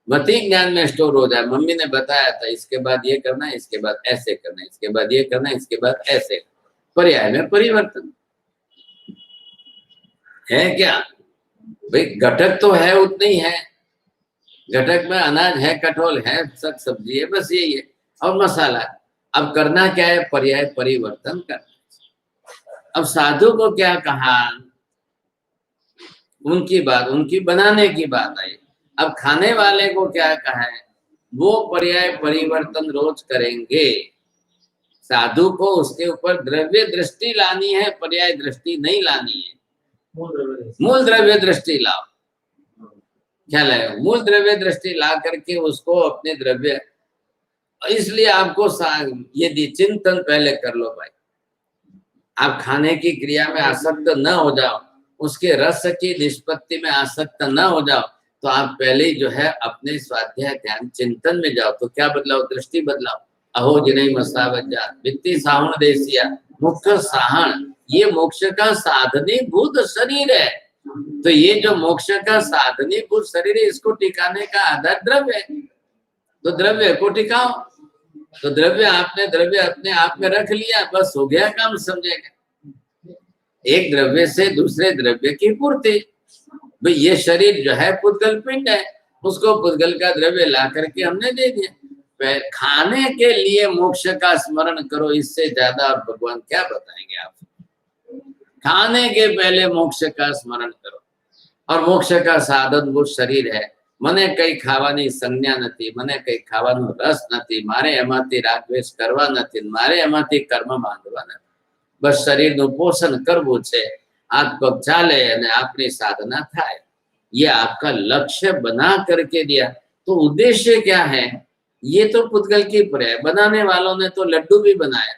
मति ज्ञान में स्टोर हो जाए। मम्मी ने बताया था इसके बाद ये करना है, इसके बाद ऐसे करना है, इसके बाद ये करना है, इसके बाद ऐसे। पर्याय में परिवर्तन है क्या भाई? घटक तो है उतने ही है, घटक में अनाज है, कठोल है, सब सब्जी है, बस यही है, और मसाला। अब करना क्या है? पर्याय परिवर्तन करना। अब साधु को क्या कहा? उनकी बात, उनकी बनाने की बात आई। अब खाने वाले को क्या कहा है? वो पर्याय परिवर्तन रोज करेंगे। साधु को उसके ऊपर द्रव्य दृष्टि लानी है, पर्याय दृष्टि नहीं लानी है। मूल द्रव्य दृष्टि लाओ, क्या लाए? मूल द्रव्य दृष्टि ला करके उसको अपने द्रव्य, इसलिए आपको यदि चिंतन पहले कर लो भाई, आप खाने की क्रिया में आसक्त न हो जाओ, उसके रस की निष्पत्ति में आसक्त न हो जाओ, तो आप पहले ही जो है अपने स्वाध्याय ध्यान चिंतन में जाओ। तो क्या बदलाओ? दृष्टि बदलाओ। अहो जिन्हें मसावजा वित्ती साहण देसिया मुख्य साहण, ये मोक्ष का साधनीभूत शरीर है। तो ये जो मोक्ष का साधनीभूत शरीर है, इसको टिकाने का आधार द्रव्य है, तो द्रव्य को टिकाओ। तो द्रव्य, आपने द्रव्य अपने आप में रख लिया, बस हो गया काम, समझेगा। एक द्रव्य से दूसरे द्रव्य की पूर्ति। भाई ये शरीर जो है पुद्गल पिंड है, उसको पुद्गल का द्रव्य ला करके हमने दे दिया। खाने के लिए मोक्ष का स्मरण करो, इससे ज्यादा और भगवान क्या बताएंगे आप? खाने के पहले मोक्ष का स्मरण करो, और मोक्ष का साधन वो शरीर है। મને કઈ ખાવાની સંજ્ઞા નથી, મને કઈ ખાવાનો રસ નથી, મારે એમાંથી રાગદ્વેષ કરવા નથી, મારે એમાંથી કર્મ બાંધવા નથી, બસ શરીરનું પોષણ કરવું છે, હાથ પગ ચાલે અને આપણી સાધના થાય। ये आपका लक्ष्य बना करके दिया, तो उद्देश्य क्या है? ये तो पुद्गल की पर्याय। बनाने वालों ने तो लड्डू भी बनाया,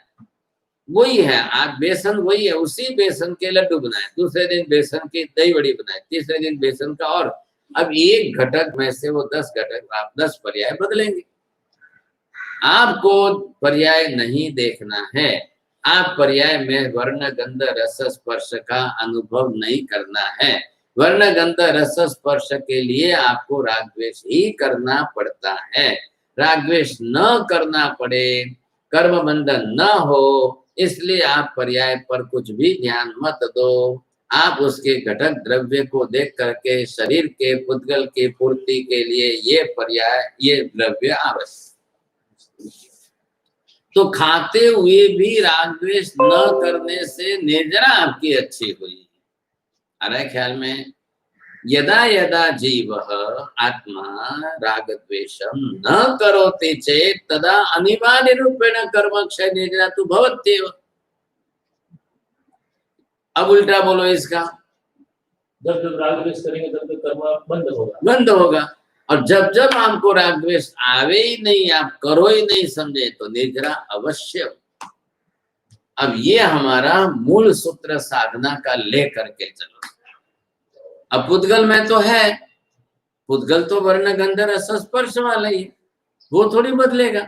वही है। आज बेसन वही है, उसी बेसन के लड्डू बनाए, दूसरे दिन बेसन की दही बड़ी बनाए, तीसरे दिन बेसन का। और अब एक घटक में से वो 10 घटक, आप 10 पर्याय बदलेंगे। आपको पर्याय नहीं देखना है, आप पर्याय में वर्ण गंध रस स्पर्श का अनुभव नहीं करना है। वर्ण गंध रस स्पर्श के लिए आपको रागद्वेष ही करना पड़ता है। रागद्वेष न करना पड़े, कर्म बंधन न हो, इसलिए आप पर्याय पर कुछ भी ध्यान मत दो। आप उसके घटक द्रव्य को देख करके शरीर के पुद्गल की पूर्ति के लिए ये पर्याय, ये द्रव्य आवश्यक। तो खाते हुए भी रागद्वेष न करने से निर्जरा आपकी अच्छी हुई। अरे ख्याल में, यदा यदा जीव आत्मा रागद्वेषम न करोति चेत तदा अनिवार्य रूपेण कर्म क्षय निर्जरा तु भवत्येव। अब उल्टा बोलो इसका, जब जब रागद्वेष करेंगे तब तक कर्म बंद होगा, बंद होगा। और जब जब आपको रागद्वेष आवे ही नहीं, आप करो ही नहीं समझे, तो निर्जरा अवश्य। अब ये हमारा मूल सूत्र साधना का ले करके चलो। अब पुद्गल में तो है, पुद्गल तो वर्ण गंध रस स्पर्श वाला ही, वो थोड़ी बदलेगा।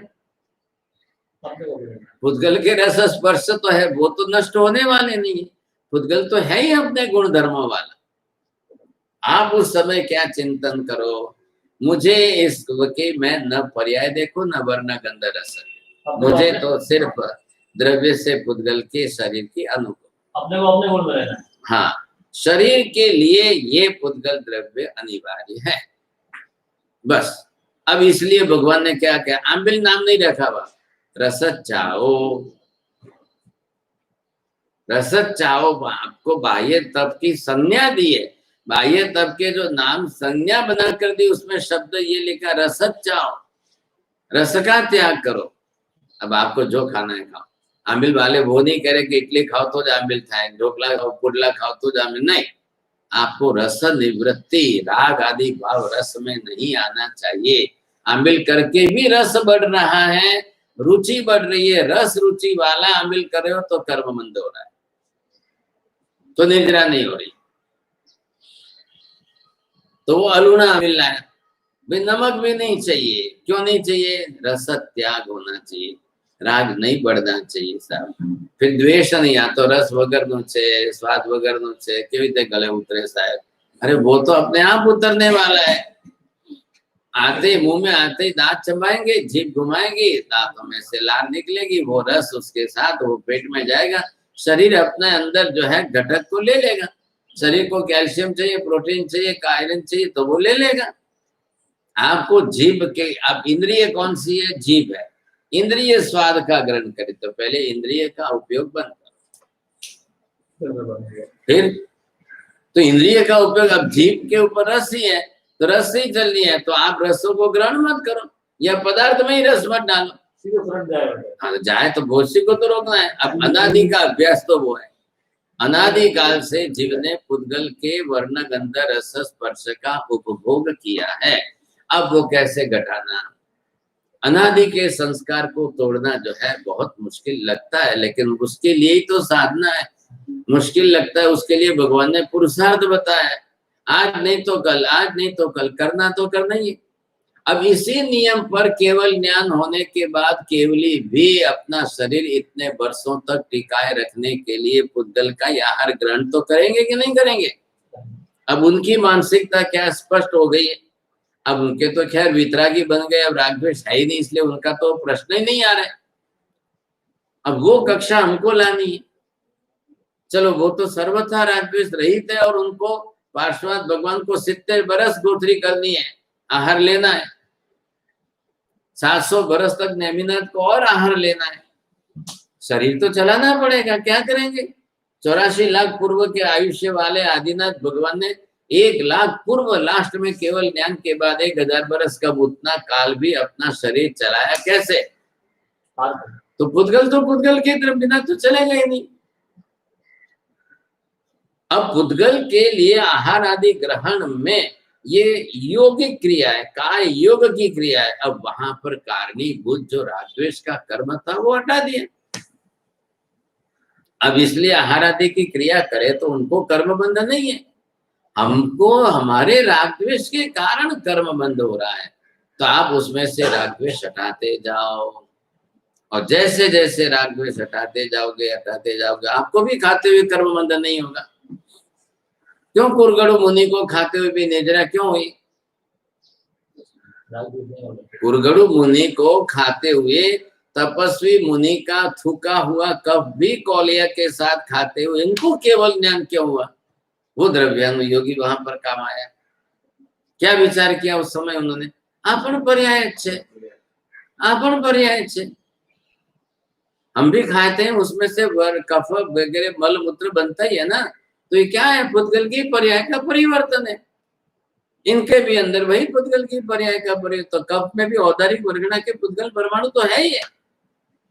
पुद्गल के रस स्पर्श तो है, वो तो नष्ट होने वाले नहीं है। पुद्गल तो है ही अपने गुण धर्मों वाला। आप उस समय क्या चिंतन करो मुझे इसके मैं न पर्याय देखो न वर्ण गंध रस, मुझे तो सिर्फ द्रव्य से पुद्गल के शरीर की अनुभव, अपने को अपने गुण में रहना है। हाँ, शरीर के लिए ये पुद्गल द्रव्य अनिवार्य है, बस। अब इसलिए भगवान ने क्या किया, आंबिल नाम नहीं रखा हुआ, रसद चाहो, रसद चाहो, आपको बाह्य तप की संज्ञा दी है, बाह्य तप के जो नाम संज्ञा बना कर दी, उसमें शब्द ये लिखा रसद चाहो, रस का त्याग करो। अब आपको जो खाना है खाओ, आंबिल वाले वो नहीं कह रहे कि इडली खाओ तो आंबिल खाए, ढोकला खाओ, पुडला खाओ तो आंबिल, नहीं, आपको रस निवृत्ति, राग आदि भाव रस में नहीं आना चाहिए। आंबिल करके भी रस बढ़ रहा है, रुचि बढ़ रही है, रस रुचि वाला आंबिल कर रहे हो तो कर्म मंद हो रहा है, तो निद्रा नहीं हो रही, तो वो अलूना आंबिल लाया, भाई नमक भी नहीं चाहिए, क्यों नहीं चाहिए, रस त्याग होना चाहिए, राग नहीं बढ़ना चाहिए साहब, फिर द्वेष नहीं, आ तो रस वगैरह छे, स्वाद वगैरह छे, केवी रीते गले उतरे साहब, अरे वो तो अपने आप उतरने वाला है, आते मुंह में आते ही दांत चबाएंगे, जीभ घुमाएंगे, दांतों में से लार निकलेगी, वो रस उसके साथ वो पेट में जाएगा, शरीर अपने अंदर जो है घटक को ले लेगा, शरीर को कैल्शियम चाहिए, प्रोटीन चाहिए, आयरन चाहिए, तो वो ले लेगा। आपको जीभ के, अब इंद्रिय कौन सी है, जीभ है, इंद्रिय स्वाद का ग्रहण करे तो पहले इंद्रिय का उपयोग बंद करो, फिर तो इंद्रिय का उपयोग, अब जीभ के ऊपर रस ही है तो रस ही चलनी है, तो आप रसों को ग्रहण मत करो, या पदार्थ में ही रस मत डालो, हाँ जाए तो भोजसी को तो रोकना है। अब अनादि का अभ्यास तो वो है, अनादि काल से जीव ने पुद्गल के वर्ण गंध रस स्पर्श का उपभोग किया है, अब वो कैसे घटाना, अनादि के संस्कार को तोड़ना जो है बहुत मुश्किल लगता है, लेकिन उसके लिए ही तो साधना है, मुश्किल लगता है, उसके लिए भगवान ने पुरुषार्थ बताया है, आज नहीं तो कल, आज नहीं तो कल, करना तो करना ही है। अब इसी नियम पर केवल ज्ञान होने के बाद केवली भी अपना शरीर इतने वर्षों तक टिकाए रखने के लिए पुद्गल का आहार ग्रहण तो करेंगे कि नहीं करेंगे। अब उनकी मानसिकता क्या स्पष्ट हो गई है, अब उनके तो खैर वितरागी बन गए, अब रागद्वेष है ही नहीं, इसलिए उनका तो प्रश्न ही नहीं आ रहा है। अब वो कक्षा हमको लानी है, चलो वो तो सर्वथा रागद्वेष रहित है और उनको पार्श्वनाथ भगवान को 70 बरस गोत्री करनी है, आहार लेना है, 700 बरस तक नेमिनाथ को और आहार लेना है, शरीर तो चलाना पड़ेगा, क्या करेंगे। 84 लाख पूर्व के आयुष्य वाले आदिनाथ भगवान ने 1 लाख पूर्व लास्ट में केवल ज्ञान के बाद 1000 बरस का उतना काल भी अपना शरीर चलाया कैसे, तो पुद्गल के तरफ बिना तो चलेगा ही नहीं। अब पुद्गल के लिए आहार आदि ग्रहण में ये योगिक क्रिया है, काय योग की क्रिया है, अब वहां पर कारणीभूत जो रागद्वेष का कर्म था वो हटा दिया। अब इसलिए आहार आदि की क्रिया करे तो उनको कर्म बंध नहीं है, हमको हमारे रागद्वेष के कारण कर्म बंद हो रहा है, तो आप उसमें से रागद्वेष हटाते जाओ, और जैसे जैसे रागद्वेष हटाते जाओगे आपको भी खाते हुए कर्म बंध नहीं होगा। क्यों कुरगड़ु मुनि को खाते हुए भी निद्रा क्यों हुई, कुरगड़ु मुनि को खाते हुए तपस्वी मुनि का थूका हुआ कफ भी कौलिया के साथ खाते हुए इनको केवल ज्ञान क्यों हुआ, वो द्रव्यानुयोगी वहां पर काम आया। क्या विचार किया उस समय उन्होंने, आपन पर्याय छे, आपन पर्याय छे, हम भी खाते हैं, उसमें से कफ वगैरह मल मूत्र बनता ही है ना, तो ये क्या है, पुद्गल की पर्याय का परिवर्तन है, इनके भी अंदर वही पुद्गल की पर्याय का परिवर्तन, तो कफ में भी औदारिक वर्गना के पुद्गल परमाणु तो है ही है।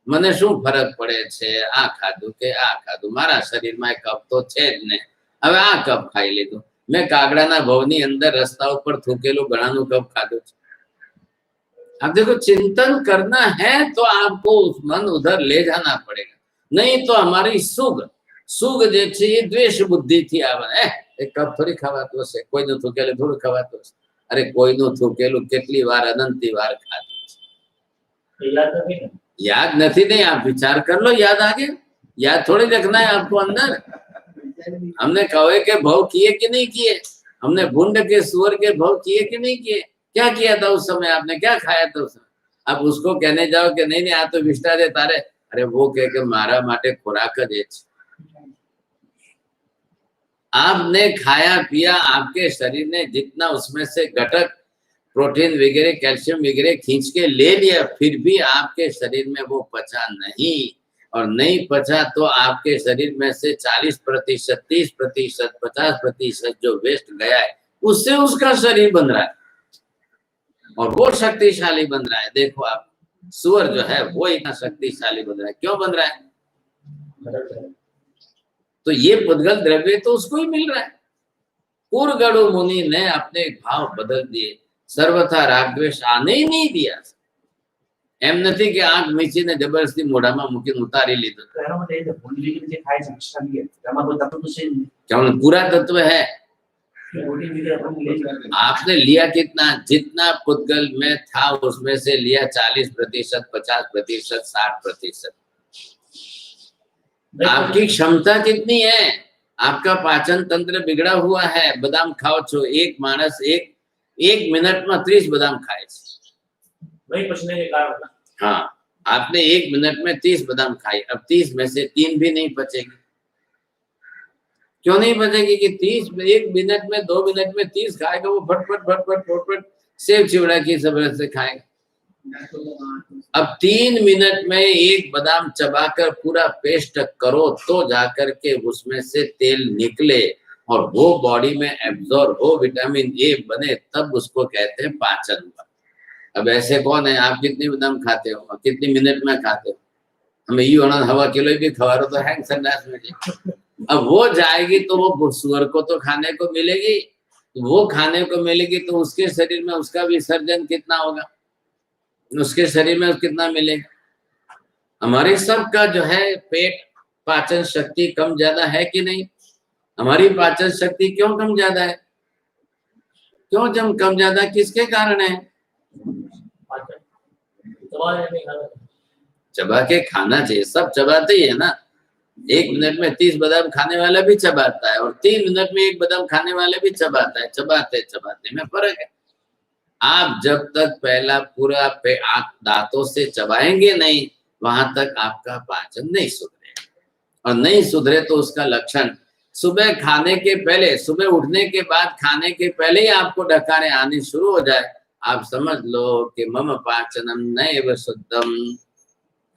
मने शू फरक पड़े छे, आ खाधु के आ खाधु, मारा शरीर में कफ तो छे ज ने, हवे आ कप खाई लीधुं, मैं कागड़ाना भवनी अंदर रस्ता पर थूकेलू घणानु कप खाधु। अब देखो चिंतन करना है तो आपको मन उधर ले जाना पड़ेगा, नहीं तो हमारी सुग जे द्वेष बुद्धि थी आवे, एक कप थोड़ी खवातो छे, कोईनु थूकेलू थोड़ू खवातो छे, अरे कोईनु थूकेलू કેટલી વાર अनंती વાર खाधું, याद नहीं, आप विचार कर लो, याद आ गया, याद थोड़ी रखना है आपको अंदर। हमने कौवे के भव किए कि नहीं किए, हमने भूंड के सुअर के भव किए कि नहीं किए, क्या किया था उस समय, आपने क्या खाया था उस समय? अब उसको कहने जाओ कि नहीं नहीं आ तो विष्टा दे तारे, अरे वो कह के मारा माटे खुराक दे। आपने खाया पिया, आपके शरीर ने जितना उसमें से घटक प्रोटीन वगैरह कैल्शियम वगैरह खींच के ले लिया, फिर भी आपके शरीर में वो पचा नहीं, और नहीं पचा तो आपके शरीर में से 40%, 30%, 50% जो वेस्ट गया है उससे उसका शरीर बन रहा है और वो शक्तिशाली बन रहा है। देखो आप, सुअर जो है वो इतना शक्तिशाली बन रहा है, क्यों बन रहा है? तो ये पुद्गल द्रव्य तो उसको ही मिल रहा है। कुरगड़ु मुनि ने अपने भाव बदल दिए, सर्वथा राग द्वेष आने ही नहीं दिया। एम नहीं कि आंख मीची ने जबरदस्ती मोढ़ाમાં મૂકીને ઉતારી લીધો, क्या पूरा तत्व है? आपने लिया कितना? जितना पुद्गल में था उसमें से लिया 40%, 50%, 60%। आपकी क्षमता कितनी है? आपका पाचन तंत्र बिगड़ा हुआ है। बादाम खाओ छो, एक मानस एक मिनट में 30 बादाम खाए, वही पचने के कारण। हाँ, आपने 1 मिनट में 30 बादाम खाई, अब 30 में से 3 भी नहीं पचेगी। क्यों नहीं बचेगी? कि 30 1 मिनट में 2 मिनट में 30 खाएगा, वो फटफट सेव चिवड़ा की सब से खाएगा। अब 3 मिनट में एक बादाम चबाकर पूरा पेस्ट करो तो जाकर के उसमें से तेल निकले और वो बॉडी में एब्जॉर्ब हो, विटामिन ए बने, तब उसको कहते हैं पाचन। अब ऐसे कौन है? आप कितनी बादाम खाते हो और कितनी मिनट में खाते हो? हमें ये होना हवा किलो भी खवा तो हैंग संडास में। अब वो जाएगी तो वो सुअर को तो खाने को मिलेगी, वो खाने को मिलेगी तो उसके शरीर में उसका विसर्जन कितना होगा, उसके शरीर में कितना मिलेगा? हमारे सबका जो है पेट पाचन शक्ति कम ज्यादा है कि नहीं? हमारी पाचन शक्ति क्यों कम ज्यादा है? क्यों जम कम ज्यादा किसके कारण है? चबा के खाना चाहिए, सब चबाते ही है ना। 1 मिनट में 30 बादाम खाने वाला भी चबाता है और 3 मिनट में 1 बादाम खाने वाला भी चबाता है। चबाते में फर्क है। आप जब तक पहला पूरा दांतों से चबाएंगे नहीं, वहां तक आपका पाचन नहीं सुधरेगा। और नहीं सुधरे तो उसका लक्षण सुबह खाने के पहले, सुबह उठने के बाद खाने के पहले ही आपको डकारें आनी शुरू हो जाए, आप समझ लो कि मम पाचनम नैव शुद्धम,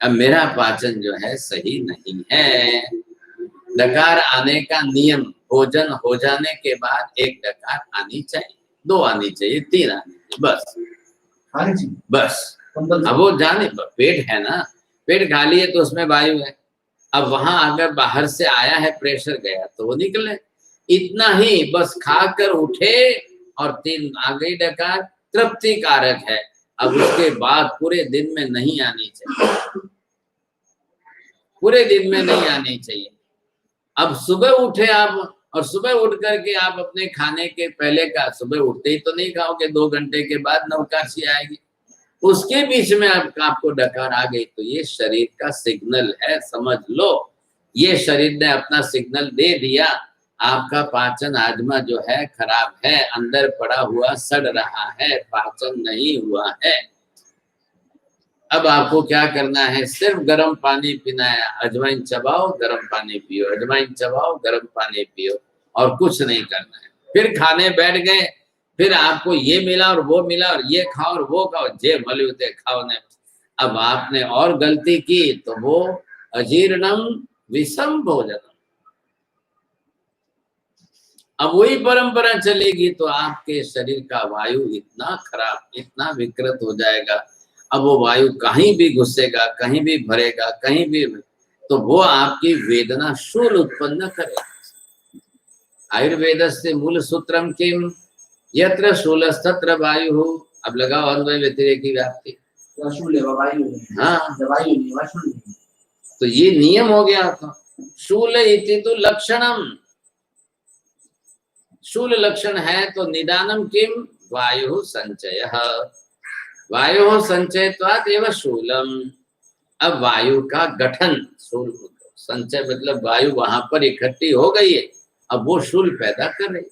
अब मेरा पाचन जो है सही नहीं है। डकार आने का नियम, भोजन हो जाने के बाद 1 डकार आनी चाहिए, 2 आनी चाहिए, 3 आनी चाहिए, बस। अब वो जाने पेट है ना, पेट खाली है तो उसमें वायु है। अब वहां अगर बाहर से आया है, प्रेशर गया तो वो निकले, इतना ही बस। खाकर उठे और 3 आ गई डकार, तृप्ति कारक है। अब उसके बाद पूरे दिन में नहीं आनी चाहिए, पूरे दिन में नहीं आनी चाहिए। अब सुबह उठे आप, और सुबह उठ करके आप अपने खाने के पहले का, सुबह उठते ही तो नहीं खाओगे, 2 घंटे के बाद नवकाशी आएगी, उसके बीच में आपको डकार आ गई, तो ये शरीर का सिग्नल है, समझ लो। ये शरीर ने अपना सिग्नल दे दिया, आपका पाचन आजमा जो है खराब है, अंदर पड़ा हुआ सड़ रहा है, पाचन नहीं हुआ है। अब आपको क्या करना है? सिर्फ गर्म पानी पीना है। अजवाइन चबाओ, गर्म पानी पियो, अजवाइन चबाओ, गर्म पानी पियो, और कुछ नहीं करना है। फिर खाने बैठ गए, फिर आपको ये मिला और वो मिला और ये खाओ और वो खाओ, जे मलुते खाओ ने। अब आपने और गलती की तो वो अजीर्णम विषम भोजनम। अब वही परंपरा चलेगी तो आपके शरीर का वायु इतना खराब, इतना विकृत हो जाएगा। अब वो वायु कहीं भी घुसेगा, कहीं भी भरेगा, कहीं भी, तो वो आपकी वेदना शूल उत्पन्न करेगा। आयुर्वेदस्य मूल सूत्रम किम यत्र शूलस्तत्र वायु। अब लगाओ अन्वय व्यतिरेकी व्याप्ति। हाँ, तो ये नियम हो गया था। शूल इति तो लक्षणम, शूल लक्षण है तो निदानम किम वायु संचय, वायु संचयत्वात् एव शूलम। अब वायु का गठन, शूल संचय मतलब वायु वहां पर इकट्ठी हो गई है, अब वो शूल पैदा कर रही है।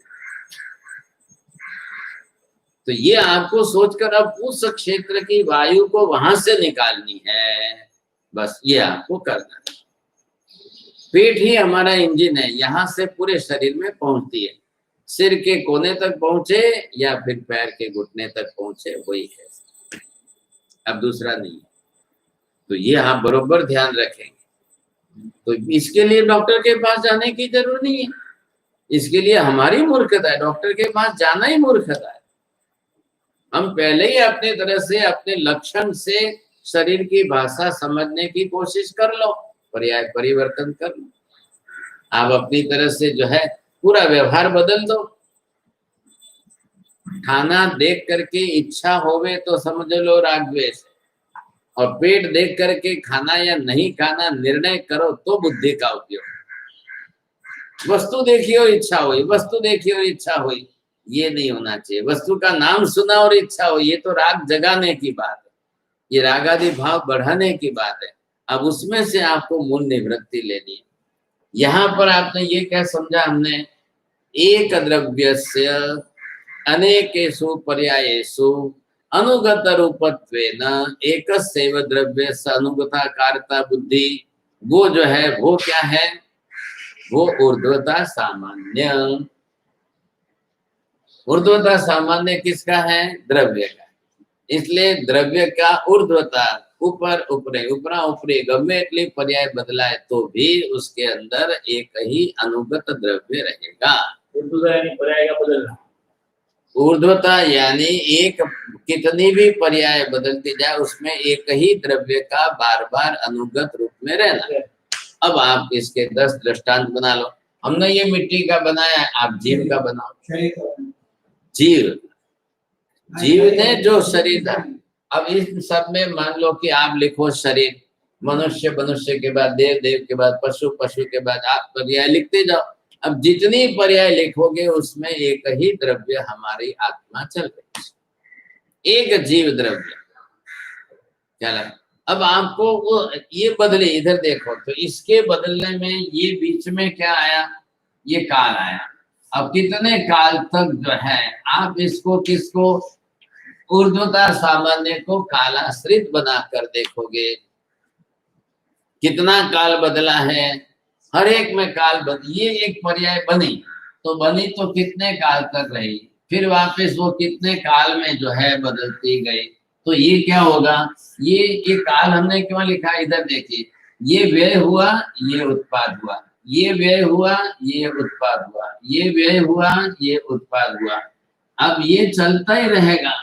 तो ये आपको सोचकर अब उस क्षेत्र की वायु को वहां से निकालनी है, बस ये आपको करना है। पेट ही हमारा इंजन है, यहाँ से पूरे शरीर में पहुंचती है, सिर के कोने तक पहुंचे या फिर पैर के घुटने तक पहुंचे, वही है, अब दूसरा नहीं है। तो ये आप बरोबर ध्यान रखेंगे। तो इसके लिए डॉक्टर के पास जाने की जरूरत नहीं है, इसके लिए हमारी मूर्खता है, डॉक्टर के पास जाना ही मूर्खता है। हम पहले ही अपने तरह से अपने लक्षण से शरीर की भाषा समझने की कोशिश कर लो, पर्याय परिवर्तन कर लो। आप अपनी तरह से जो है पूरा व्यवहार बदल दो। खाना देख करके इच्छा होवे तो समझ लो राग द्वेष, और पेट देख करके खाना या नहीं खाना निर्णय करो तो बुद्धि का उपयोग। वस्तु देखी और इच्छा हुई, वस्तु देखी और इच्छा हुई, ये नहीं होना चाहिए। वस्तु का नाम सुना और इच्छा हुई, ये तो राग जगाने की बात है, ये राग आदि भाव बढ़ाने की बात है। अब उसमें से आपको मूल निवृत्ति लेनी है। यहाँ पर आपने ये क्या समझा, हमने एक द्रव्यस्य अनेकेषु पर्यायेषु अनुगत रूपत्वेन एकस्यैव द्रव्यस्य अनुगताकारता बुद्धि, वो जो है वो क्या है, वो ऊर्ध्वता सामान्य। ऊर्ध्वता सामान्य किसका है, द्रव्य का। इसलिए द्रव्य का ऊर्ध्वता ऊपर ऊपरे उपरा ऊपरी गमे એટલી पर्याय बदलाए तो भी उसके अंदर एक ही अनुगत द्रव्य रहेगा। पर्याय का बदलना, ऊर्ध्वता यानी एक कितनी भी पर्याय बदलती जाए उसमें एक ही द्रव्य का बार बार अनुगत रूप में रहना। अब आप इसके 10 दृष्टांत बना लो। हमने ये मिट्टी का बनाया, आप जीव का बनाओ। जीव ने जो शरीर था, अब इस सब में मान लो कि आप लिखो शरीर, मनुष्य, मनुष्य के बाद देव, देव के बाद पशु, पशु के बाद आप पर्याय लिखते जाओ। अब जितनी पर्याय लिखोगे उसमें एक ही द्रव्य हमारी आत्मा चल रही है, एक जीव द्रव्य। क्या लगा? अब आपको वो ये बदले, इधर देखो तो इसके बदलने में ये बीच में क्या आया, ये काल आया। अब कितने काल तक जो है आप इसको किसको, ऊर्ध्वता सामान्य को कालाश्रित बनाकर देखोगे, कितना काल बदला है, हर एक में काल ये एक पर्याय बनी तो कितने काल तक रही, फिर वापस वो कितने काल में जो है बदलती गई। तो ये क्या होगा, ये काल हमने क्यों लिखा, इधर देखिए, ये व्यय हुआ, ये उत्पाद हुआ, ये व्यय हुआ, ये उत्पाद हुआ, ये व्यय हुआ, ये उत्पाद हुआ। अब ये चलता ही रहेगा।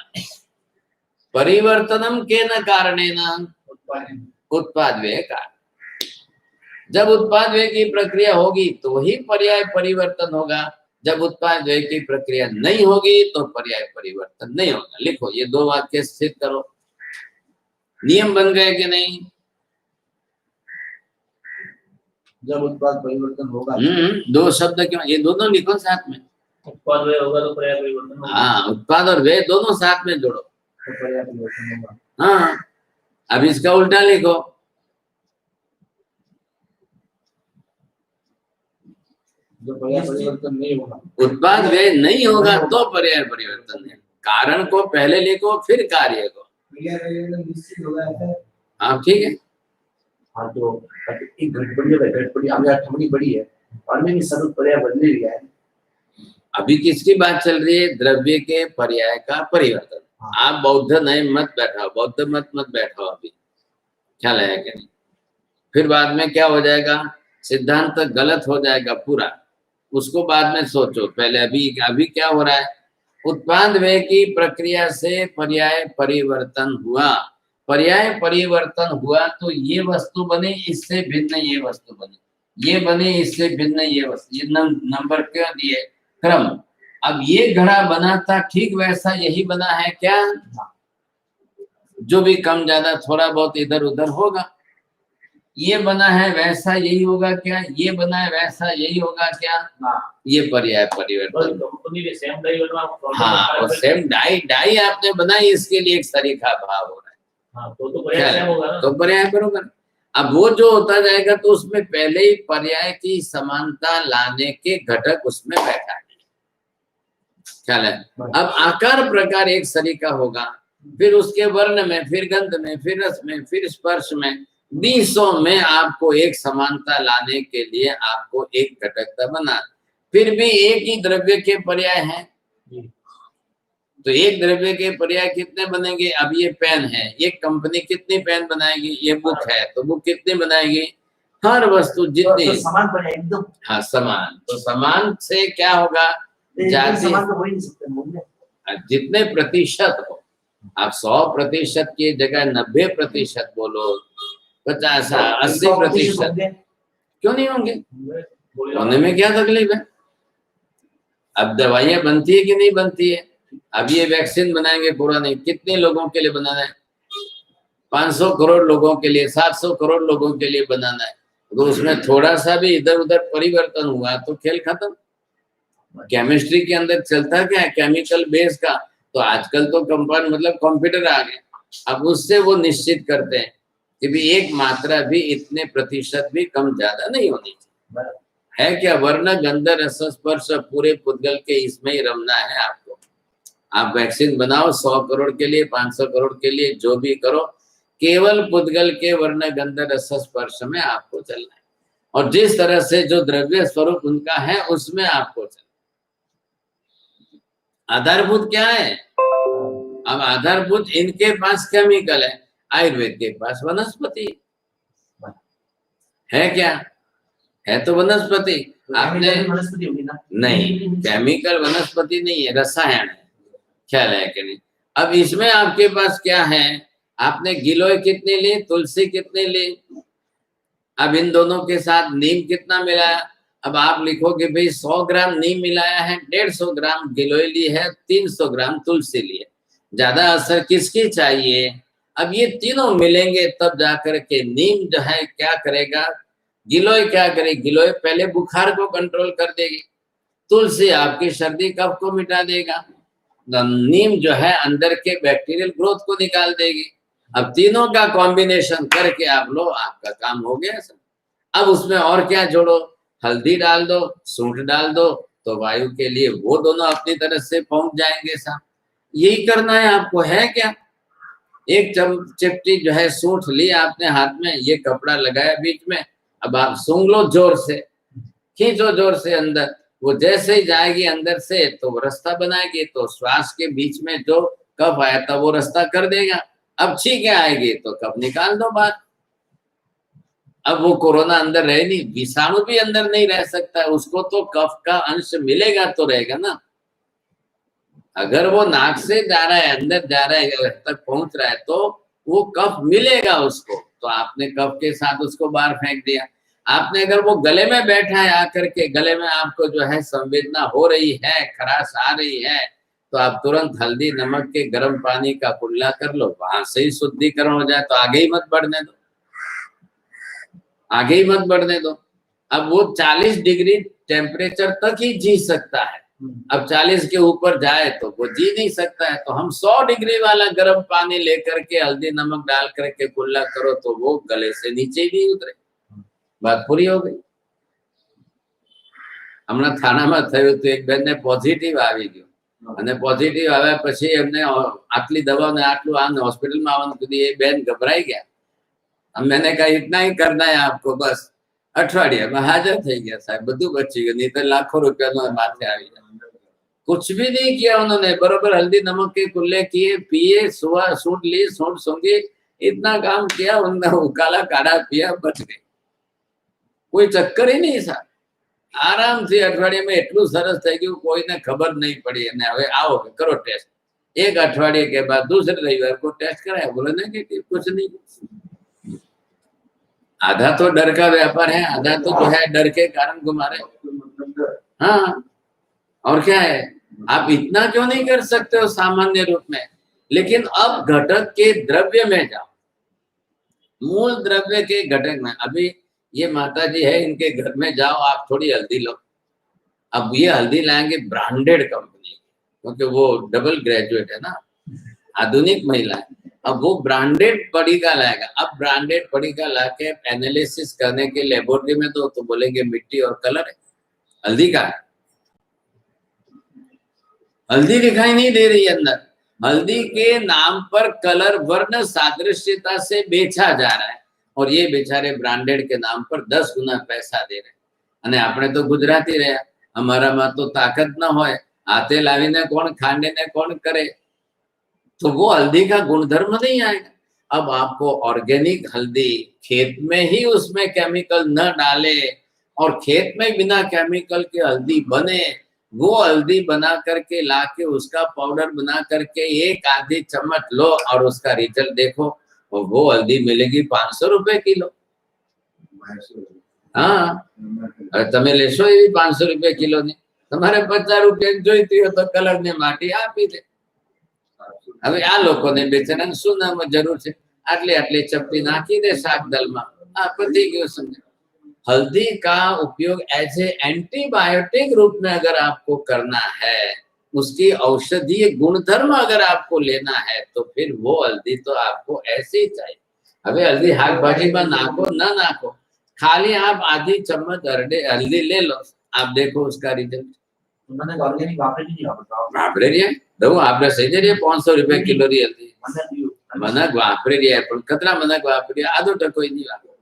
परिवर्तनम केन कारणेन, उत्पाद व्यय कारण। जब उत्पाद व्यय की प्रक्रिया होगी तो ही पर्याय परिवर्तन होगा, जब उत्पाद व्यय की प्रक्रिया नहीं होगी तो पर्याय परिवर्तन नहीं होगा। लिखो ये 2 वाक्य स्थित करो, नियम बन गए कि नहीं। जब उत्पाद परिवर्तन होगा, 2 शब्द क्यों, ये दोनों लिखो साथ में। उत्पाद व्यय होगा तो पर्याय परिवर्तन होगा। हाँ, उत्पाद और व्यय दोनों साथ में जोड़ो तो पर्याय परिवर्तन होगा। हाँ, अब इसका उल्टा लिखो, जो पर्याय परिवर्तन नहीं होगा, उत्पाद व्यय नहीं होगा तो पर्याय परिवर्तन है। कारण को पहले लिखो फिर कार्य को। पर्याय परिवर्तन निश्चित होगा। हाँ ठीक है। हाँ तो एक गड़बड़ी है, गड़बड़ी अब यार थोड़ी बड़ी है और मैंने सब पर्याय बदले लिया है। अभी किसकी बात चल रही है, द्रव्य के पर्याय का परिवर्तन। आप बौद्ध नहीं मत बैठाओ, बौद्ध मत बैठाओ, अभी ख्याल है कि नहीं। फिर बाद में क्या हो जाएगा, सिद्धांत गलत हो जाएगा पूरा, उसको बाद में सोचो। पहले अभी क्या हो रहा है, उत्पाद व्यय की प्रक्रिया से पर्याय परिवर्तन हुआ, पर्याय परिवर्तन हुआ तो ये वस्तु बनी, इससे भिन्न ये वस्तु बनी, ये बनी, इससे भिन्न ये वस्तु। ये नंबर क्यों दिए, क्रम। अब ये घड़ा बना था ठीक वैसा यही बना है क्या, जो भी कम ज्यादा थोड़ा बहुत इधर उधर होगा। ये बना है वैसा यही होगा क्या, ये बना है वैसा यही होगा क्या, ये पर्याय परिवर्तन। हाँ, और सेम डाई आपने बनाई, इसके लिए एक सरीखा भाव हो रहा है। तो पर्याय होगा ना, तो पर्याय बरोबर। अब वो जो होता जाएगा तो उसमें पहले ही पर्याय की समानता लाने के घटक उसमें बैठा है। ख्याल है। अब आकार प्रकार एक सरीका होगा, फिर उसके वर्ण में, फिर गंध में, फिर रस में, फिर स्पर्श में, दिशों में आपको एक समानता लाने के लिए आपको एक घटकता बना। फिर भी एक ही द्रव्य के पर्याय हैं, तो एक द्रव्य के पर्याय कितने बनेंगे? अब ये पेन है, ये कंपनी कितनी पेन बनाएगी? ये बुक है, तो बुक कितनी बनाएगी? हर वस्तु जितनी तो समान पर्याय एकदम। हाँ समान, तो समान से क्या होगा? जाति समान तो हो ही नहीं सकते मूल्य। जितने प्रतिशत हो, आप 100% की जगह 90% बोलो, 50 80%, क्यों नहीं होंगे? होने में क्या तकलीफ है? अब दवाइयां बनती है कि नहीं बनती है? अब ये वैक्सीन बनाएंगे पूरा नहीं, कितने लोगों के लिए बनाना है? 500 करोड़ लोगों के लिए, 700 करोड़ लोगों के लिए बनाना है, तो उसमें थोड़ा सा भी इधर उधर परिवर्तन हुआ तो खेल खत्म। केमिस्ट्री के अंदर चलता क्या है? केमिकल बेस का। तो आजकल तो कंपाउंड मतलब कंप्यूटर आ गए, अब उससे वो निश्चित करते हैं कि भी एक मात्रा भी इतने प्रतिशत भी कम ज्यादा नहीं होनी चाहिए। है क्या? वर्ण गंध रस स्पर्श पूरे पुद्गल के इसमें ही रमना है आपको। आप वैक्सीन बनाओ 100 करोड़ के लिए, 500 करोड़ के लिए, जो भी करो, केवल पुद्गल के वर्ण गंध रस स्पर्श में आपको चलना है, और जिस तरह से जो द्रव्य स्वरूप उनका है उसमें आपको चलना। आधारभूत क्या है? अब आधारभूत इनके पास केमिकल है, आयुर्वेद के पास वनस्पति है। क्या है? तो वनस्पति। आपने वनस्पति होगी ना? नहीं, केमिकल वनस्पति नहीं है, रसायन है। ख्याल है कि नहीं? अब इसमें आपके पास क्या है? आपने गिलोय कितने ली, तुलसी कितने ली, अब इन दोनों के साथ नीम कितना मिलाया? अब आप लिखोगे भाई 100 ग्राम नीम मिलाया है, 150 ग्राम गिलोय ली है, 300 ग्राम तुलसी ली है, ज्यादा असर किसकी चाहिए? अब ये तीनों मिलेंगे तब जाकर के नीम जो है क्या करेगा? गिलोय क्या करेगी? गिलोय पहले बुखार को कंट्रोल कर देगी, तुलसी आपकी सर्दी कफ को मिटा देगा, नीम जो है अंदर के बैक्टीरियल ग्रोथ को निकाल देगी। अब तीनों का कॉम्बिनेशन करके आप लो, आपका काम हो गया सब। अब उसमें और क्या जोड़ो? हल्दी डाल दो, सूंठ डाल दो, तो वायु के लिए वो दोनों अपनी तरफ से पहुंच जाएंगे साहब। यही करना है आपको, है क्या? एक चिपटी जो है सूंठ ली आपने हाथ में, ये कपड़ा लगाया बीच में, अब आप सूंघ लो जोर से, खींचो जोर से अंदर, वो जैसे ही जाएगी अंदर से तो वो रास्ता बनाएगी, तो श्वास के बीच में जो कफ आया था वो रास्ता कर देगा। अब छींके आएगी तो कफ निकाल दो बाहर। अब वो कोरोना अंदर रहे नहीं, विषाणु भी अंदर नहीं रह सकता है, उसको तो कफ का अंश मिलेगा तो रहेगा ना। अगर वो नाक से जा रहा है, अंदर जा रहा है, तक पहुंच रहा है, तो वो कफ मिलेगा उसको, तो आपने कफ के साथ उसको बाहर फेंक दिया। आपने अगर वो गले में बैठा है आकर के, गले में आपको जो है संवेदना हो रही है, खराश आ रही है, तो आप तुरंत हल्दी नमक के गर्म पानी का कुल्ला कर लो, वहां से ही शुद्धिकरण हो जाए। तो आगे ही मत बढ़ने दो, आगे ही मत बढ़ने दो। अब वो 40 डिग्री टेम्परेचर तक ही जी सकता है, अब 40 के ऊपर जाए तो वो जी नहीं सकता है। तो हम 100 डिग्री वाला गर्म पानी लेकर के हल्दी नमक डाल करके कुल्ला करो तो वो गले से नीचे ही नहीं उतरे, बात पूरी हो गई। હમણાં થાનામાં થયું તો એક બેન ને પોઝિટિવ આવી ગયું, અને પોઝિટિવ આવ્યા પછી એમને આટલી દવા ને આટલું આ હોસ્પિટલમાં આવવાનું કીધું, એ બેન ગભરાઈ ગયા। मैंने कहा इतना ही करना है आपको, बस अठवाडिया में हाजर થઈ ગયા साहब, બધું બચી ગયું, नहीं तो लाखों रुपया माथे આવી જાય। कुछ भी नहीं किया उन्होंने, बराबर हल्दी नमक के कुल्ले किए, पिए, सुबह सूंढ ली, सूंढ सूंघी, इतना काम किया, उन्होंने काला काढ़ा पिया, बच गए। कोई चक्कर ही नहीं था, आराम से अठवाडिया में एटलू सरस થઈ ગયું, કોઈને ખબર नहीं पड़ी। અને હવે आओ करो टेस्ट, एक अठवाडिये के बाद दूसरे रविवार को टेस्ट कराया, बोले नेगेटिव, कुछ नहीं। आधा तो डर का व्यापार है, आधा तो जो है डर के कारण घुमा रहे। हाँ, और क्या है? आप इतना क्यों नहीं कर सकते हो सामान्य रूप में? लेकिन अब घटक के द्रव्य में जाओ, मूल द्रव्य के घटक में। अभी ये माता जी है, इनके घर में जाओ आप, थोड़ी हल्दी लो। अब ये हल्दी लाएंगे ब्रांडेड कंपनी, क्योंकि वो डबल ग्रेजुएट है ना, आधुनिक महिला है। अब वो ब्रांडेड पड़ीका लाएगा। अब ब्रांडेड पड़ीका लाके एनालिसिस करने के लेबोरेटरी में तो बोलेंगे मिट्टी और कलर है, हल्दी का है। हल्दी दिखाई नहीं दे रही अंदर। हल्दी के नाम पर कलर वर्ण सादृश्यता से बेचा जा रहा है और ये बेचारे ब्रांडेड के नाम पर 10 गुना पैसा दे रहे हैं। અને આપણે તો ગુજરાતી રહ્યા, અમારામાં તો તાકાત ન હોય, હાથે લાવીને કોણ ખાંડીને કોણ કરે, तो वो हल्दी का गुणधर्म नहीं आएगा। अब आपको ऑर्गेनिक हल्दी खेत में ही उसमें केमिकल न डाले और खेत में बिना केमिकल के हल्दी बने, वो हल्दी बना करके लाके उसका पाउडर बना करके एक आधी चम्मच लो और उसका रिजल्ट देखो, और वो हल्दी मिलेगी 500 रुपए किलो। हाँ, अरे તમે લેશો એવી 500 રૂપિયા કિલો ની, તમારે 50 રૂપિયા જોઈતી હોય તો કલર ને માટી આપી દે। હવે આ લોકોને બેચારાને શું નામ જરૂર છે, આટલી આટલી ચપટી નાખી દે શાક દાલમાં, આ પતી ગયો સમજે। हल्दी का उपयोग एज ए एंटीबायोटिक रूप में अगर आपको करना है, उसकी औषधीय गुणधर्म अगर आपको लेना है, तो फिर वो हल्दी तो आपको ऐसे ही चाहिए। अबे हल्दी हाथ भाजी में नाखो ना नाखो, खाली आप आधी चम्मच हल्दी ले लो, आप देखो उसका रिजल्ट। મને ઓર્ગેનિક વાપરે નહીં વાપરતા વાપરે રહ્યા દઉં આપણે સહી જ 500 રૂપિયા કિલો રી હલ્દી मनक वापरी રહ્યા પણ કતરા मनक वापरी आधो टको ही नहीं वापरे।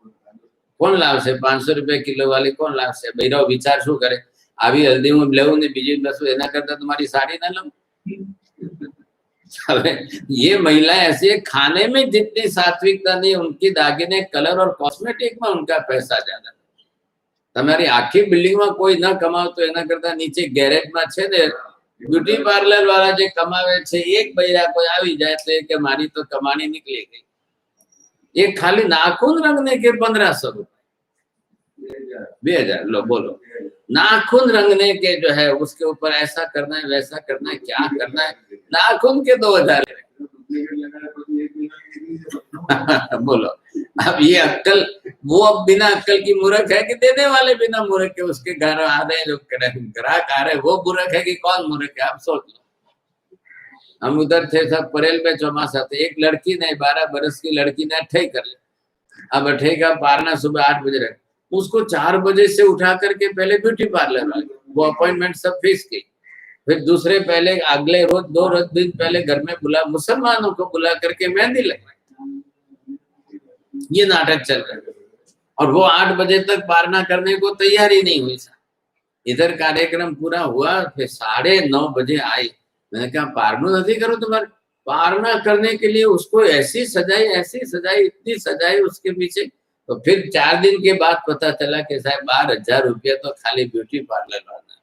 કોણ લાવશે 500 રૂપિયા કિલો વાળી, કોણ લાવશે? બૈરો વિચાર શું કરે, આવી હલ્દી હું લેવું ને બીજી લસું, એના કરતા તમારી સાડી ना लूं। ये महिला ऐसी है, खाने में जितनी सात्विकता नहीं, उनकी दागिने कलर और कॉस्मेटिक में उनका पैसा ज्यादा। તમારી આખી બિલ્ડિંગમાં કોઈ ન કમાવ તો એના કરતા નીચે ગેરેજમાં છે ને બ્યુટી પાર્લર વાળા જે કમાવે છે, એક બૈરા કોઈ આવી જાય તો કે મારી તો કમાણી નીકળી ગઈ। एक खाली नाखून रंगने के 1500 रुपए, 2000 लो बोलो। नाखून रंगने के जो है उसके ऊपर ऐसा करना है वैसा करना है, क्या करना है, नाखून के 2000 बोलो। अब ये अक्कल, वो अब बिना अक्कल की मूर्ख है कि देने वाले बिना मूर्ख के उसके घर आ रहे हैं, जो ग्राहक आ रहे हैं वो मूर्ख है कि कौन मूर्ख है, आप सोच लो। हम उधर थे सब परेल में चौमासा थे, एक लड़की ने 12 बरस की लड़की ने अठई कर ली। अब अठई का पारना सुबह 8 बजे रहे, उसको 4 बजे से उठा करके पहले ब्यूटी पार्लर वाले, वो अपॉइंटमेंट सब फिक्स की, फिर दूसरे पहले अगले रोज 2 रोज दिन पहले घर में बुला, मुसलमानों को बुला करके मेहंदी लगवाई। ये नाटक चल रहा है और वो 8 बजे तक पारना करने को तैयार ही नहीं हुई। इधर कार्यक्रम पूरा हुआ, फिर 9:30 बजे आई। मैंने कहा पारनो नहीं करो तुम्हारे, पारना करने के लिए उसको ऐसी सजाई इतनी सजाई उसके पीछे। तो फिर 4 दिन के बाद पता चला कि साहब 12,000 रुपया तो खाली ब्यूटी पार्लर वाला,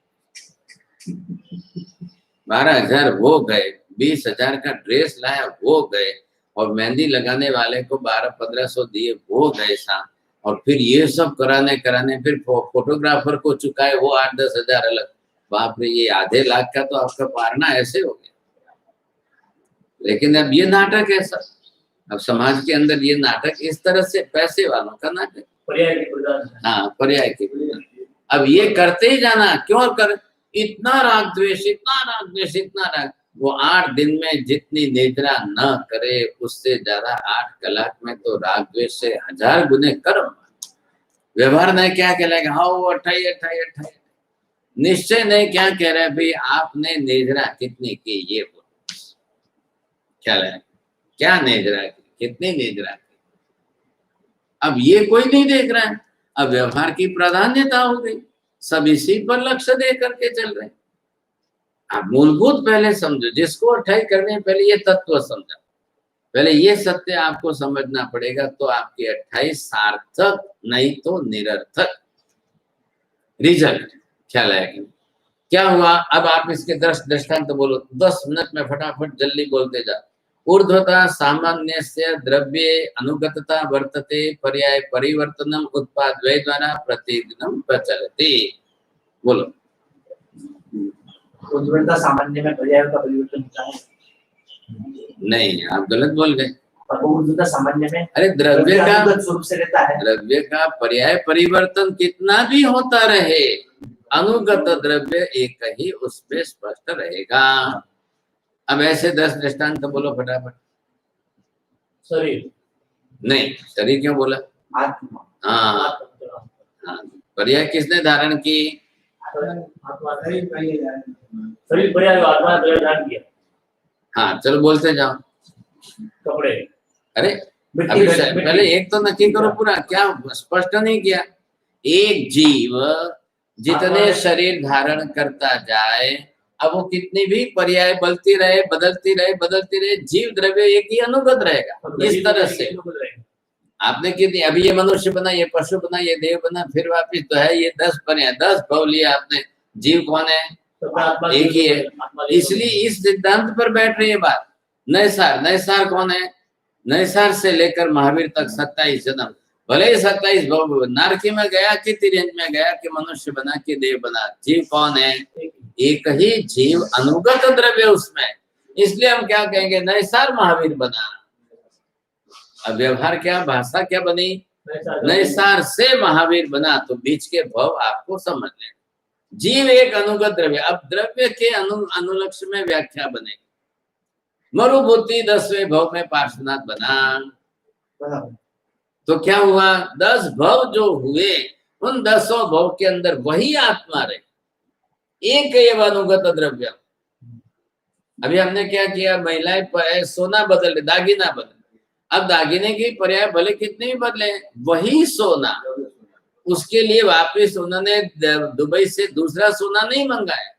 12,000 वो गए, 20,000 का ड्रेस लाया वो गए, और मेहंदी लगाने वाले को 1200-1500 दिए वो गए शाम, और फिर ये सब कराने फिर फोटोग्राफर को चुकाए वो 8-10 हजार अलग। बाप रे, ये आधे लाख का तो आपका पारना ऐसे हो गया। लेकिन अब ये नाटक है सर, अब समाज के अंदर ये नाटक इस तरह से पैसे वालों का नाटक, पर्याय की प्रधान। हाँ पर्याय की प्रधान। अब ये करते ही जाना, क्यों कर, इतना राग द्वेष, इतना राग। वो 8 दिन में जितनी निद्रा न करे उससे ज्यादा 8 कलाक में तो राग द्वेष से 1000 गुने कर्म। व्यवहार नहीं क्या कहलाएगा, हाँ वो 28। निश्चय नहीं क्या कह रहे भाई, आपने निद्रा कितनी की ये बोलो, क्या है, क्या निद्रा की, कितनी निद्रा की। अब ये कोई नहीं देख रहा है, अब व्यवहार की प्राधान्यता हो गई, सब इसी पर लक्ष्य दे करके चल रहे हैं। आप मूलभूत पहले समझो, जिसको 28 करने पहले ये तत्व समझा, पहले ये सत्य आपको समझना पड़ेगा, तो आपकी 28 सार्थक नहीं तो निरर्थक। रिजल्ट ख्याल आएगा। क्या हुआ, अब आप इसके दृष्टांत तो बोलो, 10 मिनट में फटाफट जल्दी बोलते जा। ऊर्ध्वता सामान्यस्य द्रव्ये अनुगतता वर्तते, पर्याय परिवर्तनम उत्पाद्वय द्वारा प्रतिदिनम प्रचलति। बोलो। ऊर्ध्वता सामान्य में पर्याय का परिवर्तन होता है? नहीं, आप गलत बोल गए। ऊर्ध्वता सामान्य में, अरे द्रव्य का स्वरूप से रहता है, द्रव्य का पर्याय परिवर्तन कितना भी होता रहे, अनुगत द्रव्य एक ही उसमें स्पष्ट रहेगा। अब ऐसे 10 दृष्टांत बोलो फटाफट। शरीर नहीं, शरीर क्यों बोला? आत्मा। हाँ, पर्याय किसने धारण की? आत्मा शरीर पर्याय आत्मा ने ध्यान किया। हाँ चलो बोलते जाओ। कपड़े अरे अभी पहले एक तो नक्की करो पूरा, क्या स्पष्ट नहीं किया। एक जीव जितने शरीर धारण करता जाए, अब वो कितनी भी पर्याय बदलती रहे, जीव द्रव्य एक ही अनुगत रहेगा। इस तरह से आपने कितनी, अभी ये मनुष्य बना, ये पशु बना, ये देव बना, फिर वापिस तो है ये 10 पर्याय, 10 भाव लिया आपने। जीव कौन है? एक ही है। इसलिए इस सिद्धांत पर बैठ रही है बात। नैसार कौन है? नैसार से लेकर महावीर तक 27 जन्म, भले ही 27 भव, नारकी में गया कि तिरंज में गया कि मनुष्य बना कि देव बना, जीव कौन है? एक ही जीव, अनुगत द्रव्य उसमें। इसलिए हम क्या कहेंगे? नैसार महावीर बना। अब व्यवहार क्या, भाषा क्या बनी? नैसार से महावीर बना। तो बीच के भाव आपको समझ लें। जीव एक अनुगत द्रव्य। अब द्रव्य के अनुलक्ष्य में व्याख्या बनेगी। मरुभूति 10वें भव में पार्श्वनाथ बना, तो क्या हुआ? 10 भव जो हुए, उन 10 भव के अंदर वही आत्मा रहे, एक एवं अनुगत द्रव्य। अभी हमने क्या किया? महिलाएं सोना बदल रहे, दागिना बदल। अब दागिने की पर्याय भले कितने भी बदले, वही सोना, उसके लिए वापिस उन्होंने दुबई से दूसरा सोना नहीं मंगाया,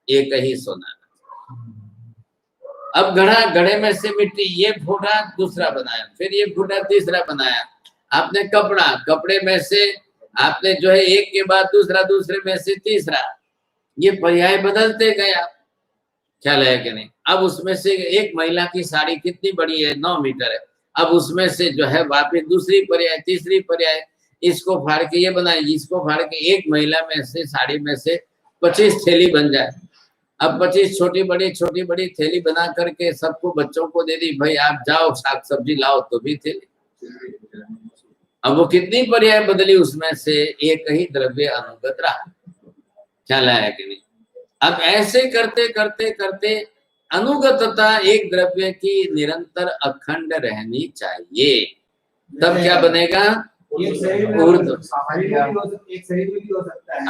एक ही सोना। अब घड़े में से मिट्टी, ये फूटा दूसरा बनाया, फिर ये फूटा तीसरा बनाया। आपने कपड़े में से आपने जो है एक के बाद दूसरा, दूसरे में से तीसरा, ये पर्याय बदलते गया। ख्याल है कि नहीं? अब उसमें से एक महिला की साड़ी कितनी बड़ी है? 9 मीटर है। अब उसमें से जो है वापिस दूसरी पर्याय, तीसरी पर्याय, इसको फाड़ के ये बनाए, इसको फाड़ के एक महिला में से, साड़ी में से 25 थैली बन जाए। अब 25 छोटी बड़ी थैली बना करके सबको, बच्चों को दे दी, भाई आप जाओ साग सब्जी लाओ, तो भी थैली। अब वो कितनी पर्याय बदली, उसमें से एक ही द्रव्य अनुगत रहा। ख्याल आया कि नहीं? अब ऐसे करते करते करते अनुगतता एक द्रव्य की निरंतर अखंड रहनी चाहिए, तब क्या बनेगा?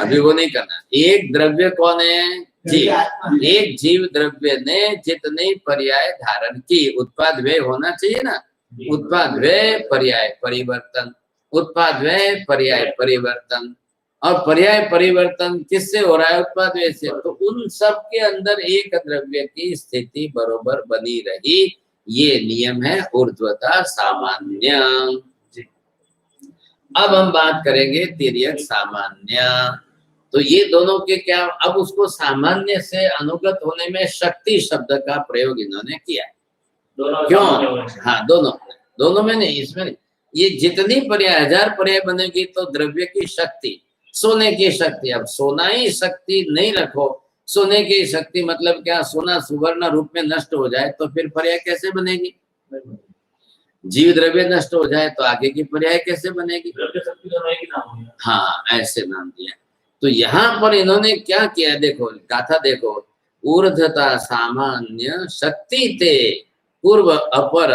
अभी वो नहीं करना। एक द्रव्य कौन है? जीव। एक जीव द्रव्य ने जितने पर्याय धारण की, उत्पाद व्यय होना चाहिए ना, उत्पाद व्यय पर्याय परिवर्तन, उत्पाद व्यय पर्याय परिवर्तन, और पर्याय परिवर्तन किससे हो रहा है? उत्पाद व्यय से। तो उन सब के अंदर एक द्रव्य की स्थिति बरोबर बनी रही, ये नियम है ऊर्ध्वता सामान्य। अब हम बात करेंगे तिर्यक सामान्य। तो ये दोनों के क्या, अब उसको सामान्य से अनुगत होने में शक्ति शब्द का प्रयोग इन्होंने किया। क्यों? हाँ, दोनों में नहीं, इसमें नहीं। ये जितनी पर्याय, 1000 पर्याय बनेगी तो द्रव्य की शक्ति, सोने की शक्ति। अब सोना ही शक्ति नहीं रखो, सोने की शक्ति मतलब क्या? सोना सुवर्ण रूप में नष्ट हो जाए तो फिर पर्याय कैसे बनेगी? जीव द्रव्य नष्ट हो जाए तो आगे की पर्याय कैसे बनेगी? हाँ, ऐसे नाम दिया। तो यहाँ पर इन्होंने क्या किया? देखो गाथा देखो, ऊर्ध्वता सामान्य शक्ति ते पूर्व अपर।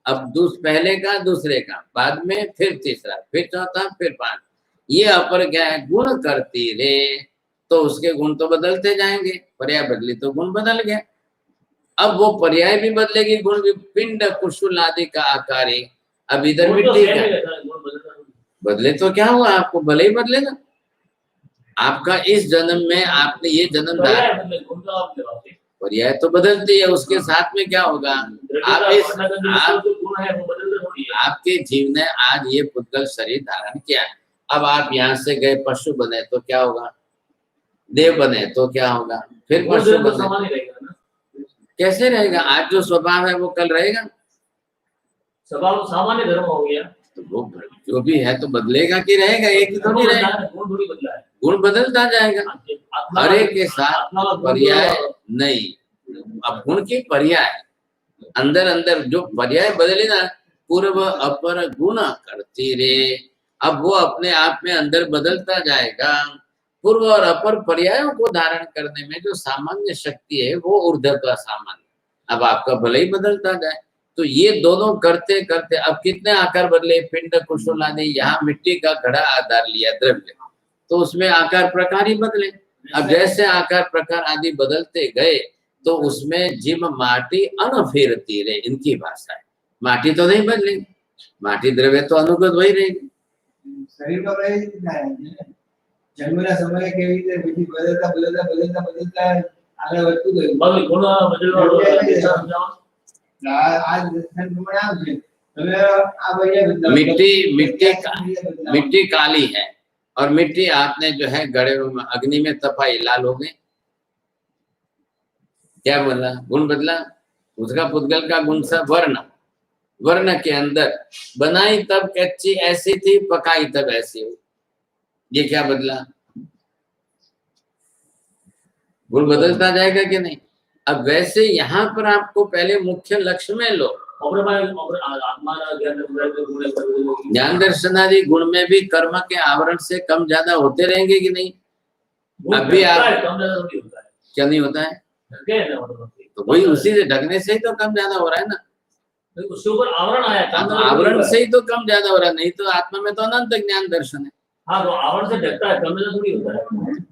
अब पहले का, दूसरे का, बाद में फिर तीसरा, फिर चौथा, फिर 5। ये अपर क्या है? गुण करती रे, तो उसके गुण तो बदलते जाएंगे। पर्याय बदली तो गुण बदल गए। अब वो पर्याय भी बदलेगी, गुण भी। पिंड कुशुल आदि का आकार है। अब इधर मिट्टी का बदले तो क्या हुआ? आपको भले ही बदले ना। आपका इस जन्म में आपने ये जन्म पर्याय तो बदलती है, उसके साथ में क्या होगा? आपके जीव ने आज ये पुद्गल शरीर धारण किया। अब आप यहाँ से गए, पशु बने तो क्या होगा? देव बने तो क्या होगा? फिर पशु बने, कैसे रहेगा? आज जो स्वभाव है वो कल रहेगा? स्वभाव सामान्य धर्म हो गया, तो वो जो भी है तो बदलेगा कि रहेगा? एक ही तो नहीं रहेगा, गुण बदलता जाएगा। हर एक के साथ पर्याय नहीं। अब गुण की पर्याय अंदर जो पर्याय बदले ना, पूर्व अपर गुण करती रे, अब वो अपने आप में अंदर बदलता जाएगा। पूर्व और अपर पर्यायों को धारण करने में जो सामान्य शक्ति है वो ऊर्ध्वता सामान्य। अब आपका भले ही बदलता जाए। तो ये दोनों करते करते अब कितने आकार बदले? पिंड कुशुल आदि। यहाँ मिट्टी का घड़ा आधार लिया द्रव्य, तो उसमें आकार प्रकार ही बदले। अब जैसे आकार प्रकार आदि बदलते गए तो उसमें जिम माटी अनफेरती रहे, इनकी भाषा है। माटी तो नहीं बदलेगी, माटी द्रव्य तो अनुगत वही रहेगी। शरीर का प्रयोग कितना है जन्मना समय के लिए विधि बदलता बदलता बदलता बदलता आगे बढ़તું ગયું બાકી ગુણ બદલવા आज दर्शन प्रमाण છે હવે આ ભૈया मिट्टी काली है और मिट्टी आपने जो है गड़े अग्नि में तपाई, लाल हो गई। क्या बोला? गुण बदला। उसका पुद्गल का गुण सा वर्ण, वर्ण के अंदर बनाई तब कच्ची ऐसी थी, पकाई तब ऐसी हो। ये क्या बदला? गुण बदलता जाएगा कि नहीं? अब वैसे यहाँ पर आपको पहले मुख्य लक्ष्य में लो। ज्ञान दर्शनादि गुण में भी कर्म के आवरण से कम ज्यादा होते रहेंगे कि नहीं? अभी आप क्या नहीं होता है? तो वही उसी से ढकने से ही तो कम ज्यादा हो रहा है ना, उसके ऊपर आवरण आया, आवरण से ही तो कम ज्यादा हो रहा है। नहीं तो आत्मा में तो अनंत ज्ञान दर्शन है। हाँ, तो आवरण से ढकता है, कम ज्यादा थोड़ी होता है।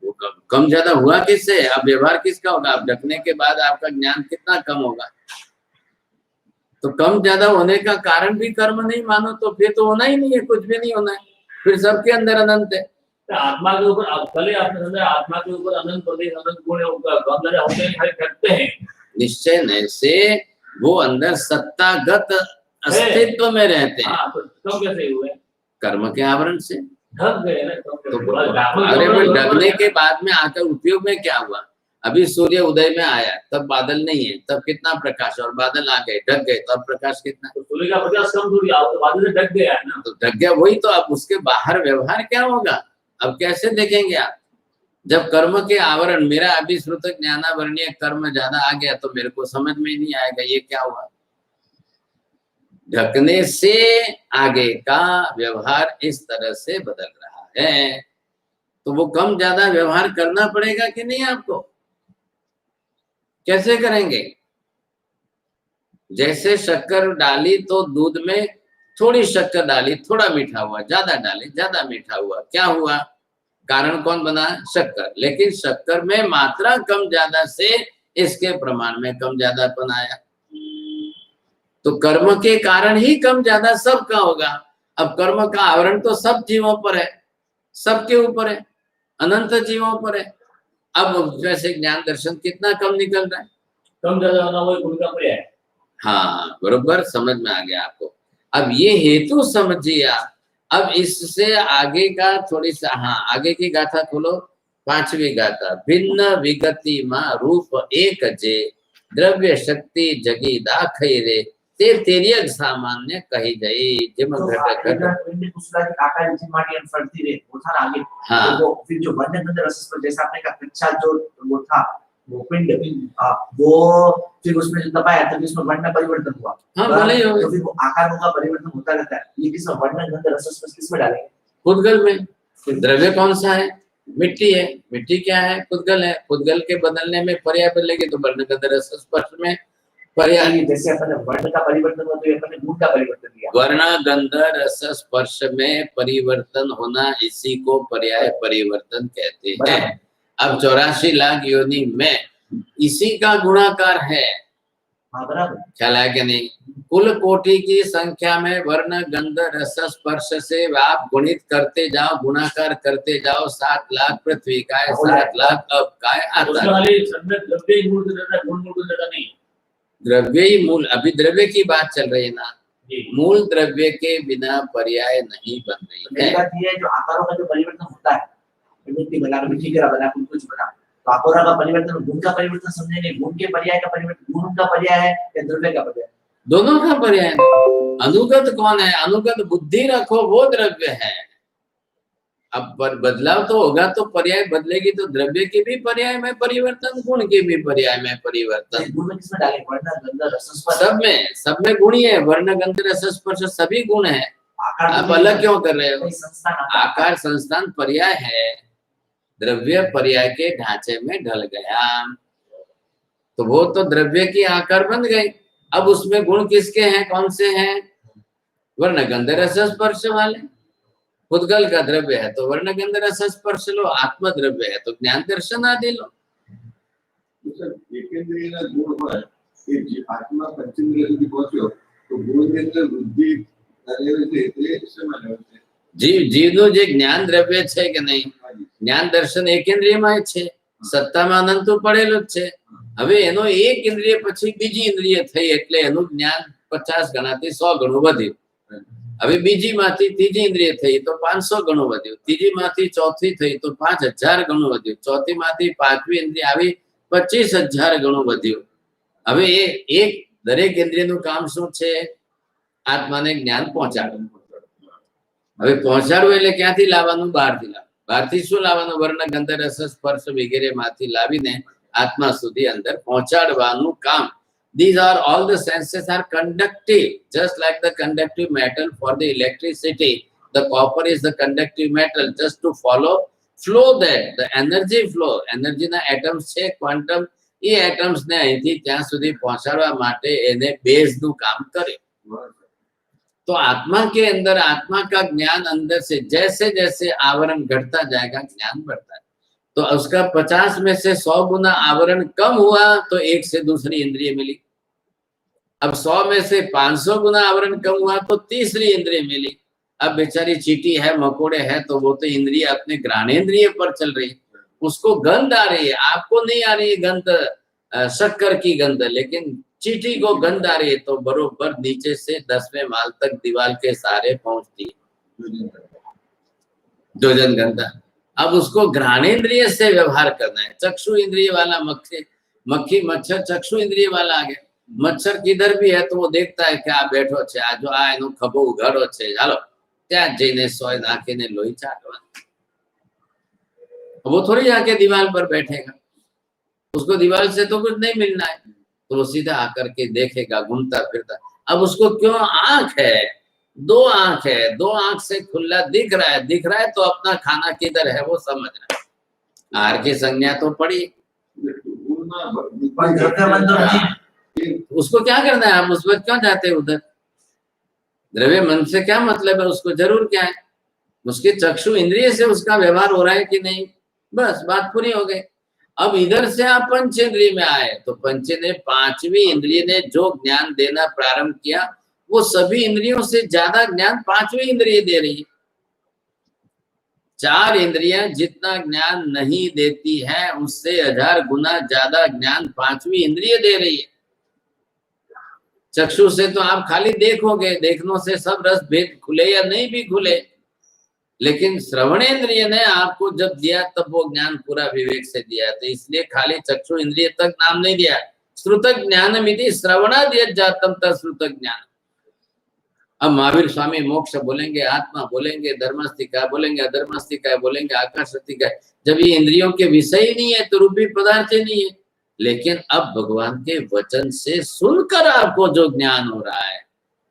वो कम ज्यादा हुआ किससे? अब व्यवहार किसका होगा? अब ढकने के बाद आपका ज्ञान कितना कम होगा? तो कम ज्यादा होने का कारण भी कर्म नहीं मानो तो फिर तो होना ही नहीं है, कुछ भी नहीं होना है, फिर सबके अंदर अनंत है। आत्मा के ऊपर अब भले आपने समझा आत्मा के ऊपर अनंत प्रदेश अनंत गुण होते हैं, ढकते हैं। निश्चय नहीं से वो अंदर सत्तागत अस्तित्व में रहते हैं। तो कैसे हुए? कर्म के आवरण से ढक गए ना। तो अरे भाई ढकने के बाद में आकर उपयोग में क्या हुआ? अभी सूर्य उदय में आया तब बादल नहीं है, तब कितना प्रकाश, और बादल आ गए ढक गए तब प्रकाश कितना? तो सूर्य का प्रकाश कम थोड़ी, तो बादल से ढक गया है ना, तो ढक गया वही तो। अब उसके बाहर व्यवहार क्या होगा? अब कैसे देखेंगे आप? जब कर्म के आवरण, मेरा अभी श्रुत ज्ञानावरणीय कर्म ज्यादा आ गया तो मेरे को समझ में नहीं आएगा ये क्या हुआ। ढकने से आगे का व्यवहार इस तरह से बदल रहा है, तो वो कम ज्यादा व्यवहार करना पड़ेगा कि नहीं आपको? कैसे करेंगे? जैसे शक्कर डाली तो दूध में थोड़ी शक्कर डाली, थोड़ा मीठा हुआ, ज्यादा डाली ज्यादा मीठा हुआ, क्या हुआ? कारण कौन बना? शक्कर। लेकिन शक्कर में मात्रा कम ज्यादा से इसके प्रमाण में कम ज्यादापन आया। तो कर्म के कारण ही कम ज्यादा सबका होगा। अब कर्म का आवरण तो सब जीवों पर है, सबके ऊपर है, अनंत जीवों पर है। अब वैसे ज्ञान दर्शन कितना कम निकल रहा है? कम ज्यादा होना वही गुण का पर्याय है। हाँ, बरोबर समझ में आ गया आपको। अब ये हेतु समझिए आप। अब इससे आगे का थोड़ी सा, हाँ आगे की गाथा खोलो, 5वीं गाथा। भिन्न विगति मां रूप एक जे, द्रव्य शक्ति जगी दाखई रे, ते तेरियक सामान्य कही गई। जिम घट घट आकार जिम माटी फरती रहे वो था आगे। हाँ। तो वो फिर जो वर्ण अंदर रस पर जैसा आपने कहा कच्चा जो वो था वो पिंड, वो फिर उसमें जो दबाया तब उसमें वर्ण परिवर्तन हुआ। हाँ, भले ही तो फिर वो आकारों का परिवर्तन होता रहता है। ये किसमें वर्ण अंदर रस किसमें डालेंगे? पुद्गल में। द्रव्य कौन सा है? मिट्टी है। मिट्टी क्या है? पुद्गल है। पुद्गल के बदलने में पर्याय बदलेगी तो वर्ण गंध रस स्पर्श में पर्याय। जैसे अपन वर्ण का परिवर्तन हुआ तो अपन ने गुण का परिवर्तन किया। वर्ण गंध रस स्पर्श में परिवर्तन होना, इसी को पर्याय परिवर्तन कहते हैं। अब 84 लाख योनि में इसी का गुणाकार है। हाँ बराबर, ख्याल है कि नहीं? कुल कोटि की संख्या में वर्ण गंध रस स्पर्श से आप गुणित करते जाओ, गुणाकार करते जाओ। 7 लाख पृथ्वी का है, 7 लाख अब का आता है। द्रव्य ही मूल, अभी द्रव्य की बात चल रही है ना, मूल द्रव्य के बिना पर्याय नहीं बन रही है। जो आकारों का जो परिवर्तन होता है, मिट्टी बना, मिट्टी का बना, कुछ बना, तो आकारों का परिवर्तन, गुण का परिवर्तन समझेंगे। गुण के पर्याय का परिवर्तन, गुण का पर्याय है या द्रव्य का पर्याय? दोनों का पर्याय। अनुगत कौन है? अनुगत बुद्धि रखो, वो द्रव्य है। अब बदलाव तो होगा तो पर्याय बदलेगी, तो द्रव्य के भी पर्याय में परिवर्तन, गुण के भी पर्याय में परिवर्तन। गुण में किसमें डालें? वर्ण गंध रस स्पर्श सब में गुण ही है। वर्ण गंध रस स्पर्श सभी गुण है। आप अलग क्यों कर रहे हो? आकार संस्थान पर्याय है, द्रव्य पर्याय के ढांचे में ढल गया तो वो तो द्रव्य की आकार बन गई। अब उसमें गुण किसके हैं? कौन से हैं? वर्ण गंध रस स्पर्श वाले। पुद्गल का द्रव्य है तो वर्ण गंध रस स्पर्श लो, आत्म द्रव्य है तो ज्ञान दर्शन आदि लो। एकेंद्रियના ગુણ હોય એ આત્મા પંચેન્દ્રિય સુધી પહોંચ્યો તો ગુણની અંદર વૃદ્ધિ કરે છે તે સમાન છે। જીવનું જે જ્ઞાન દ્રવ્ય છે કે નહીં, જ્ઞાન દર્શન એકેન્દ્રિયમાં છે, સત્તામાં અનંત પડેલું જ છે। હવે એનો એક ઇન્દ્રિય પછી બીજી ઇન્દ્રિય થઈ એટલે એનું જ્ઞાન 50 ગણાથી 100 ગણું વધ્યું। હવે બીજી માંથી ત્રીજી ઇન્દ્રિય થઈ તો 500 ગણું વધ્યું, ત્રીજી માંથી ચોથી થઈ તો 5000 ગણું વધ્યું, ચોથી માંથી પાંચમી ઇન્દ્રિય આવી 25000 ગણું વધ્યું। હવે એ એક દરેક ઇન્દ્રિયનું કામ શું છે? આત્માને જ્ઞાન પહોંચાડવું। હવે પહોંચાડવું એટલે ક્યાંથી લાવવાનું? બહારથી લાવવાનું। બહારથી શું લાવવાનું? વર્ણ ગંધ રસ સ્પર્શ વગેરે માંથી લાવીને આત્મા સુધી અંદર પહોંચાડવાનું કામ। These are all the senses are conductive, just like the conductive metal for the electricity. The copper is the conductive metal, just to flow that the energy flow. Energy na atoms છે quantum, એ atoms ને અહીંથી ત્યાં સુધી પહોંચાડવા માટે એને બેઝ નું કામ કરે। तो आत्मा के अंदर आत्मा का ज्ञान अंदर से जैसे जैसे आवरण घटता जाएगा ज्ञान बढ़ता है। तो उसका 50 में से 100 गुना आवरण कम हुआ तो एक से दूसरी इंद्रिय मिली। अब 100 में से 500 गुना आवरण कम हुआ तो तीसरी इंद्रिय मिली। अब बेचारी चींटी है, मकोड़े है, तो वो तो इंद्रिय अपने घ्राणेन्द्रिय पर चल रही है, उसको गंध आ रही है। आपको नहीं आ रही है गंध, शक्कर की गंध, लेकिन चींटी को गंध आ रही है तो बरोबर नीचे से 10वें माल तक दीवार के सहारे पहुंचती है जोजन गंधा। अब उसको घ्राणेन्द्रिय से व्यवहार करना है। चक्षु इंद्रिय वाला मक्खी मच्छर चक्षु इंद्रिय वाला आ गया। मच्छर किधर भी है तो वो देखता है कि आ बैठो छे, आ जो आ एनो खभो उघाड़ो छे, चालो त्या जईने सोय नाखीने लोही चाटवानुं। वो थोड़ी आके दीवार पर बैठेगा, उसको दीवार से तो कुछ नहीं मिलना है, तो वो सीधा आकर के देखेगा घूमता फिरता। अब उसको क्यों आंख है, 2 आंख है, 2 आंख से खुला दिख रहा है तो अपना खाना किधर है वो समझ रहा है। आहार की संज्ञा तो पड़ी, उसको क्या करना है? आप उस वक्त क्यों जाते हैं उधर? द्रव्य मन से क्या मतलब है? उसको जरूर क्या है? उसके चक्षु इंद्रिय से उसका व्यवहार हो रहा है कि नहीं, बस बात पूरी हो गई। अब इधर से आप पंचेंद्रिय में आए तो पंचेंद्रिय 5वीं इंद्रिय ने जो ज्ञान देना प्रारंभ किया वो सभी इंद्रियों से ज्यादा ज्ञान 5वीं इंद्रिय दे रही है। 4 इंद्रियां जितना ज्ञान नहीं देती है उससे 1000 गुना ज्यादा ज्ञान 5वीं इंद्रिय दे रही है। चक्षु से तो आप खाली देखोगे, देखने से सब रस भेद खुले या नहीं भी खुले, लेकिन श्रवणेन्द्रिय ने आपको जब दिया तब वो ज्ञान पूरा विवेक से दिया। तो इसलिए खाली चक्षु इंद्रिय तक नाम नहीं दिया। श्रुतक ज्ञानमिति श्रवणाद्यत जातम तश्रुतक ज्ञान। अब महावीर स्वामी मोक्ष बोलेंगे, आत्मा बोलेंगे, धर्मास्तिका बोलेंगे, अधर्मास्तिका बोलेंगे, आकाशास्तिका। जब ये इंद्रियों के विषय ही नहीं है तो रूपी पदार्थ ही नहीं है। लेकिन अब भगवान के वचन से सुनकर आपको जो ज्ञान हो रहा है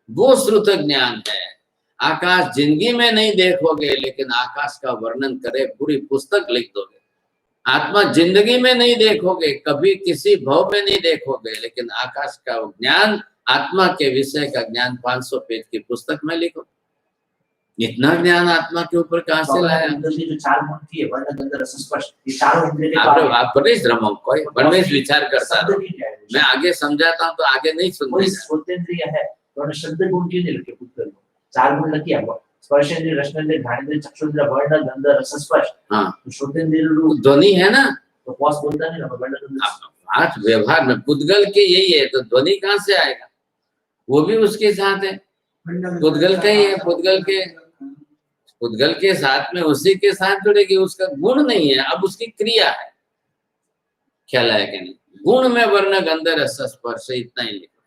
वो श्रुतक ज्ञान है। आकाश जिंदगी में नहीं देखोगे लेकिन आकाश का वर्णन करे पूरी पुस्तक लिख दोगे। आत्मा जिंदगी में नहीं देखोगे, कभी किसी भाव में नहीं देखोगे, लेकिन आकाश का ज्ञान, आत्मा के विषय का ज्ञान 500 पेज की पुस्तक में लिखो। इतना ज्ञान आत्मा के ऊपर कहां से लाया? जो 4 गुण थी वर्ण गंध रस स्पर्श, ये चारों इंद्रिय के आप परमेश ब्रह्म कोई परमेश विचार करता रहो। मैं आगे समझाता हूं तो आगे नहीं सुनते। श्रोतेंद्रिय है तो शब्द गुण क्यों नहीं लिखे पुस्तक में? 4 गुण लखी है, स्पर्शेंद्रिय, रसनेंद्रिय, घ्राणेंद्रिय, चक्षुंद्रिय, वर्ण गंध रस स्पर्श। हाँ, तो श्रोतेंद्रिय ध्वनि है ना, तो पॉज बोलता नहीं ना वर्ण गंध। आज व्यवहार में पुद्गल के यही है, तो ध्वनि कहां से आएगा? वो भी उसके साथ है, पुद्गल का ही है। पुद्गल के साथ में उसी के साथ जुड़ेगी, उसका गुण नहीं है, अब उसकी क्रिया है। ख्याल है कि नहीं? गुण में वर्ण गंध रस स्पर्श, इतना ही लिखो।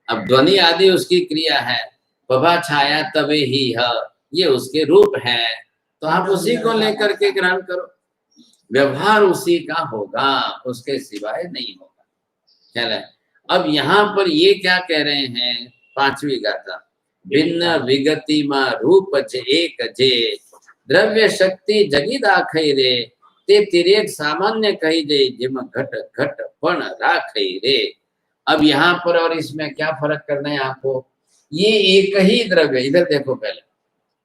अब ध्वनि आदि उसकी क्रिया है। प्रभा छाया तवे ही है, ये उसके रूप है, तो आप उसी को लेकर के ग्रहण करो। व्यवहार उसी का होगा, उसके सिवाय नहीं होगा। ख्याल है? अब यहाँ पर ये क्या कह रहे हैं? 5वीं गाथा, भिन्न विगति मा रूप जे एक जे, द्रव्य शक्ति जगी दाखई रे, ते तिरेक सामान्य कही जे, जिम घट घट पण राखई रे। अब यहाँ पर और इसमें क्या फर्क करना है आपको? ये एक ही द्रव्य, इधर देखो पहले,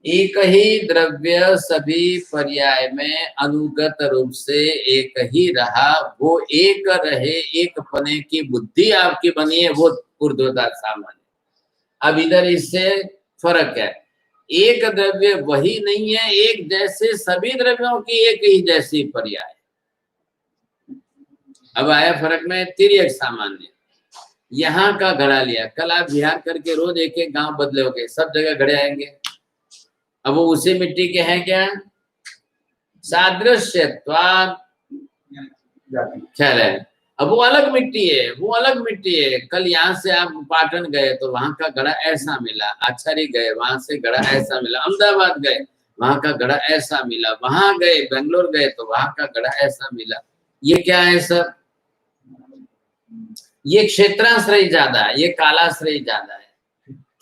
एक ही द्रव्य सभी पर्याय में अनुगत रूप से एक ही रहा, वो एक रहे, एक पने की बुद्धि आपकी बनी है, वो ऊर्ध्वता सामान्य। अब इधर इससे फर्क है, एक द्रव्य वही नहीं है, एक जैसे सभी द्रव्यों की एक ही जैसी पर्याय। अब आया फर्क में तिर्यक सामान्य। यहाँ का घड़ा लिया, कल आप बिहार करके रोज एक एक गांव बदलोगे, सब जगह घड़े आएंगे। अब वो उसी मिट्टी के हैं क्या? सादृश्यत्वात् ख्याल है। अब वो अलग मिट्टी है, वो अलग मिट्टी है। कल यहाँ से आप पाटन गए तो वहां का घड़ा ऐसा मिला, आचारी गए वहां से घड़ा ऐसा मिला, अहमदाबाद गए वहां का घड़ा ऐसा मिला, वहां गए बेंगलोर गए तो वहां का घड़ा ऐसा मिला। ये क्या है सर? ये क्षेत्राश्रय ज्यादा है, ये कालाश्रय ज्यादा है।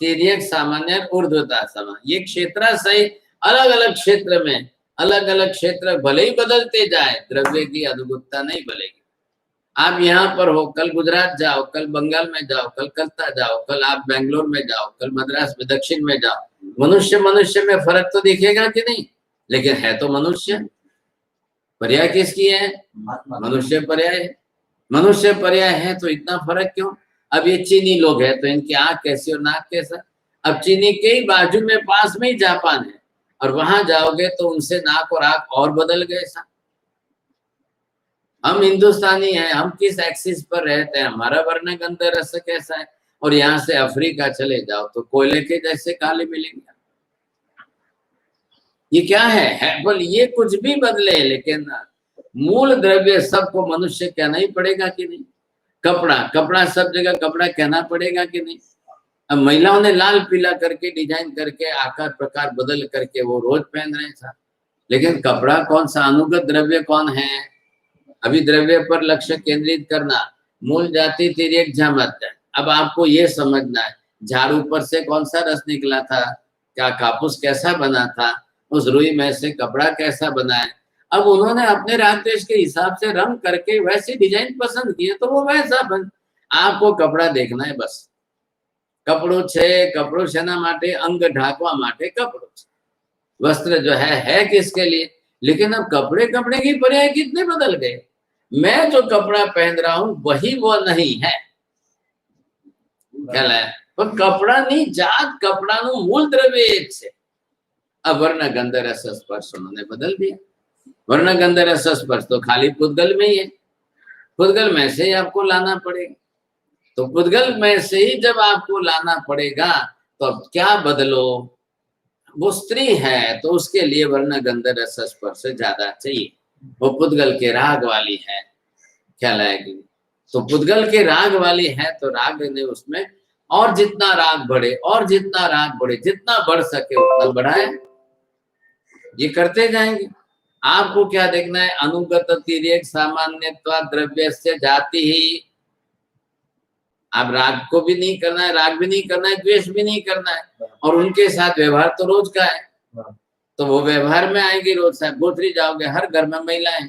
तिर्यक सामान्य, ऊर्ध्वता सामान्य। ये क्षेत्राश्रय अलग अलग क्षेत्र में अलग अलग क्षेत्र भले ही बदलते जाए, द्रव्य की अनुगुणता नहीं बदलेगी। आप यहाँ पर हो, कल गुजरात जाओ, कल बंगाल में जाओ, कल कलकत्ता जाओ, कल आप बेंगलोर में जाओ, कल मद्रास में दक्षिण में जाओ, मनुष्य मनुष्य में फर्क तो दिखेगा कि नहीं? लेकिन है तो मनुष्य। पर्याय किसकी है? मनुष्य पर्याय है। मनुष्य पर्याय है तो इतना फर्क क्यों? अब ये चीनी लोग हैं तो इनकी आंख कैसी और नाक कैसा? अब चीनी के ही बाजू में पास में ही जापान है, और वहां जाओगे तो उनसे नाक और आंख और बदल गए। सा हम हिंदुस्तानी हैं, हम किस एक्सिस पर रहते हैं, हमारा वर्णगंध रस कैसा है? और यहाँ से अफ्रीका चले जाओ तो कोयले के जैसे काले मिलेंगे। ये क्या है? बोल ये कुछ भी बदले, लेकिन मूल द्रव्य सबको मनुष्य कहना ही पड़ेगा कि नहीं? कपड़ा, कपड़ा सब जगह कपड़ा कहना पड़ेगा कि नहीं? अब महिलाओं ने लाल पीला करके डिजाइन करके आकार प्रकार बदल करके वो रोज पहन रहे हैं, लेकिन कपड़ा कौन सा? अनुगत द्रव्य कौन है? अभी द्रव्य पर लक्ष्य केंद्रित करना। मूल जाति तिर्यक झमत है। अब आपको ये समझना है, झाड़ू पर से कौन सा रस निकला था, क्या कापूस कैसा बना था, उस रुई में से कपड़ा कैसा बना है। अब उन्होंने अपने राग देश के हिसाब से रंग करके वैसी डिजाइन पसंद की है तो वो वैसा बन। आपको कपड़ा देखना है बस। कपड़ों छे, कपड़ों सेना माटे, अंग ढाकवा माटे कपड़ों छे। वस्त्र जो है किसके लिए? लेकिन अब कपड़े कपड़े की पर्याय कितने बदल गए। मैं जो कपड़ा पहन रहा हूं वही वो नहीं है। ख्याल है? पर कपड़ा नहीं, जात कपड़ा नु मूल द्रव्य एक से। अब वर्ण गंध रस स्पर्श उन्होंने बदल दिया। वर्ण गंध रस स्पर्श तो खाली पुद्गल में ही है, पुद्गल में से ही आपको लाना पड़ेगा। तो पुद्गल में से ही जब आपको लाना पड़ेगा तो अब क्या बदलो? वो स्त्री है तो उसके लिए वर्ण गंध रस स्पर्श ज्यादा चाहिए, वो पुद्गल के राग वाली है। ख्याल आएगी? तो पुद्गल के राग वाली है तो राग ने उसमें और जितना राग बढ़े और जितना राग बढ़े, जितना बढ़ सके उतना बढ़ाए। ये करते जाएंगे। आपको क्या देखना है? अनुगत तिर्यक सामान्यत्वा द्रव्य से जाति ही। आप राग को भी नहीं करना है, राग भी नहीं करना है, द्वेष भी नहीं करना है, और उनके साथ व्यवहार तो रोज का है। तो वो व्यवहार में आएगी रोज। साहब गोत्री जाओगे, हर घर में महिलाएं,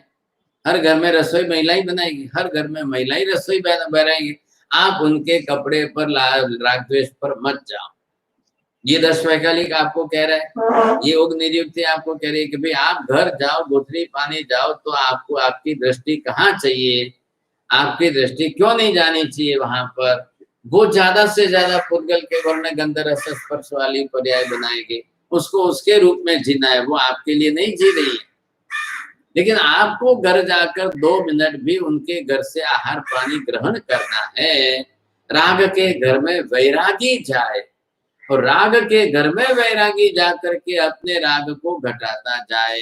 हर घर में रसोई महिला ही बनाएगी, हर घर में महिला ही रसोई बनाएगी। आप उनके कपड़े पर राग द्वेष पर मत जाओ। ये 10 वैकल्पिक आपको कह रहा है, ये योग नियुक्ति आपको कह रही है कि भाई आप घर जाओ, गोत्री पानी जाओ तो आपको आपकी दृष्टि कहाँ चाहिए, आपकी दृष्टि क्यों नहीं जानी चाहिए वहां पर। वो ज्यादा से ज्यादा पुद्गल के वर्ण गंध रस स्पर्श वाली पर्याय बनाएंगे, उसको उसके रूप में जीना है, वो आपके लिए नहीं जी रही है। लेकिन आपको घर जाकर 2 मिनट भी उनके घर से आहार पानी ग्रहण करना है। राग के घर में वैरागी जाए, और राग के घर में वैरागी जाकर के अपने राग को घटाता जाए।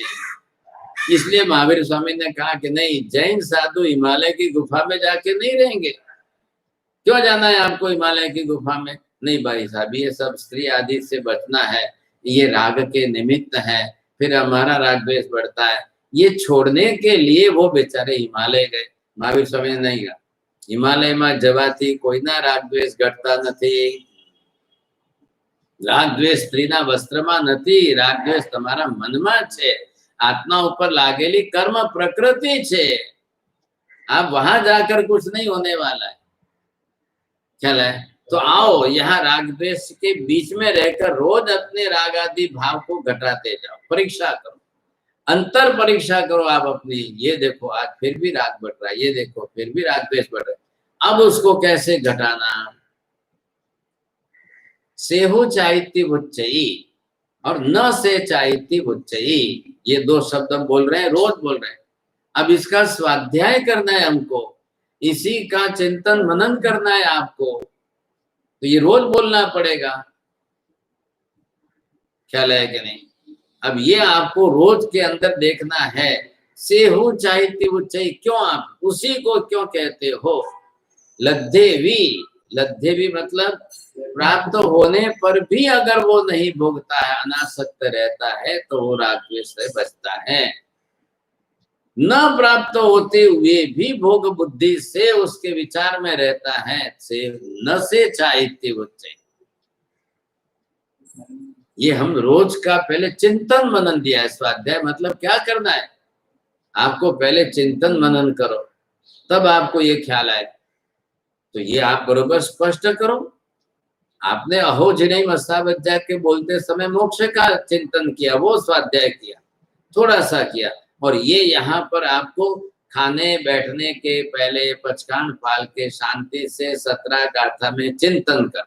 इसलिए महावीर स्वामी ने कहा कि नहीं, जैन साधु हिमालय की गुफा में जाके नहीं रहेंगे। क्यों जाना है आपको हिमालय की गुफा में? नहीं भाई साहब, ये सब स्त्री आदि से बचना है, ये राग के निमित्त है, फिर हमारा राग द्वेष बढ़ता है। ये छोड़ने के लिए वो बेचारे हिमालय गए। महावीर स्वामी ने नहीं कहा हिमालय में जवाती कोई ना राग द्वेष घटता नहीं। राग द्वेष स्त्रीना वस्त्रमा नहीं, राग द्वेष તમારા મનમાં છે, आत्मा ऊपर लागेली कर्म प्रकृति छे। आप वहां जाकर कुछ नहीं होने वाला है। ख्याल है? तो आओ यहाँ राग द्वेष के बीच में रहकर रोज अपने राग आदि भाव को घटाते जाओ, परीक्षा करो, अंतर परीक्षा करो आप अपनी। ये देखो आज फिर भी राग बढ़ रहा है, ये देखो फिर भी राग द्वेष बढ़ रहा है, अब उसको कैसे घटाना। सेहु चाइती उच्चई और न से चाइती उच्चई, ये दो शब्द हम बोल रहे हैं, रोज बोल रहे हैं। अब इसका स्वाध्याय करना है हमको, इसी का चिंतन मनन करना है आपको, तो ये रोज बोलना पड़ेगा। ख्याल है कि नहीं? अब ये आपको रोज के अंदर देखना है। सेहु चाइती उच्चई, क्यों आप उसी को क्यों कहते हो? लद्धेवी मतलब प्राप्त होने पर भी अगर वो नहीं भोगता है, अनासक्त रहता है, तो वो राग द्वेष से बचता है। न प्राप्त होते हुए भी भोग बुद्धि से उसके विचार में रहता है, से न से चाइती उच्चई। ये हम रोज का पहले चिंतन मनन दिया है। स्वाध्याय मतलब क्या करना है? आपको पहले चिंतन मनन करो, तब आपको ये ख्याल आए। तो ये आप बरोबर स्पष्ट करो। आपने अहो जिन्हें मस्तावज्जा के बोलते समय मोक्ष का चिंतन किया, वो स्वाध्याय किया, थोड़ा सा किया। और ये यहाँ पर आपको खाने बैठने के पहले पचकान पाल के शांति से 17 गाथा में चिंतन कर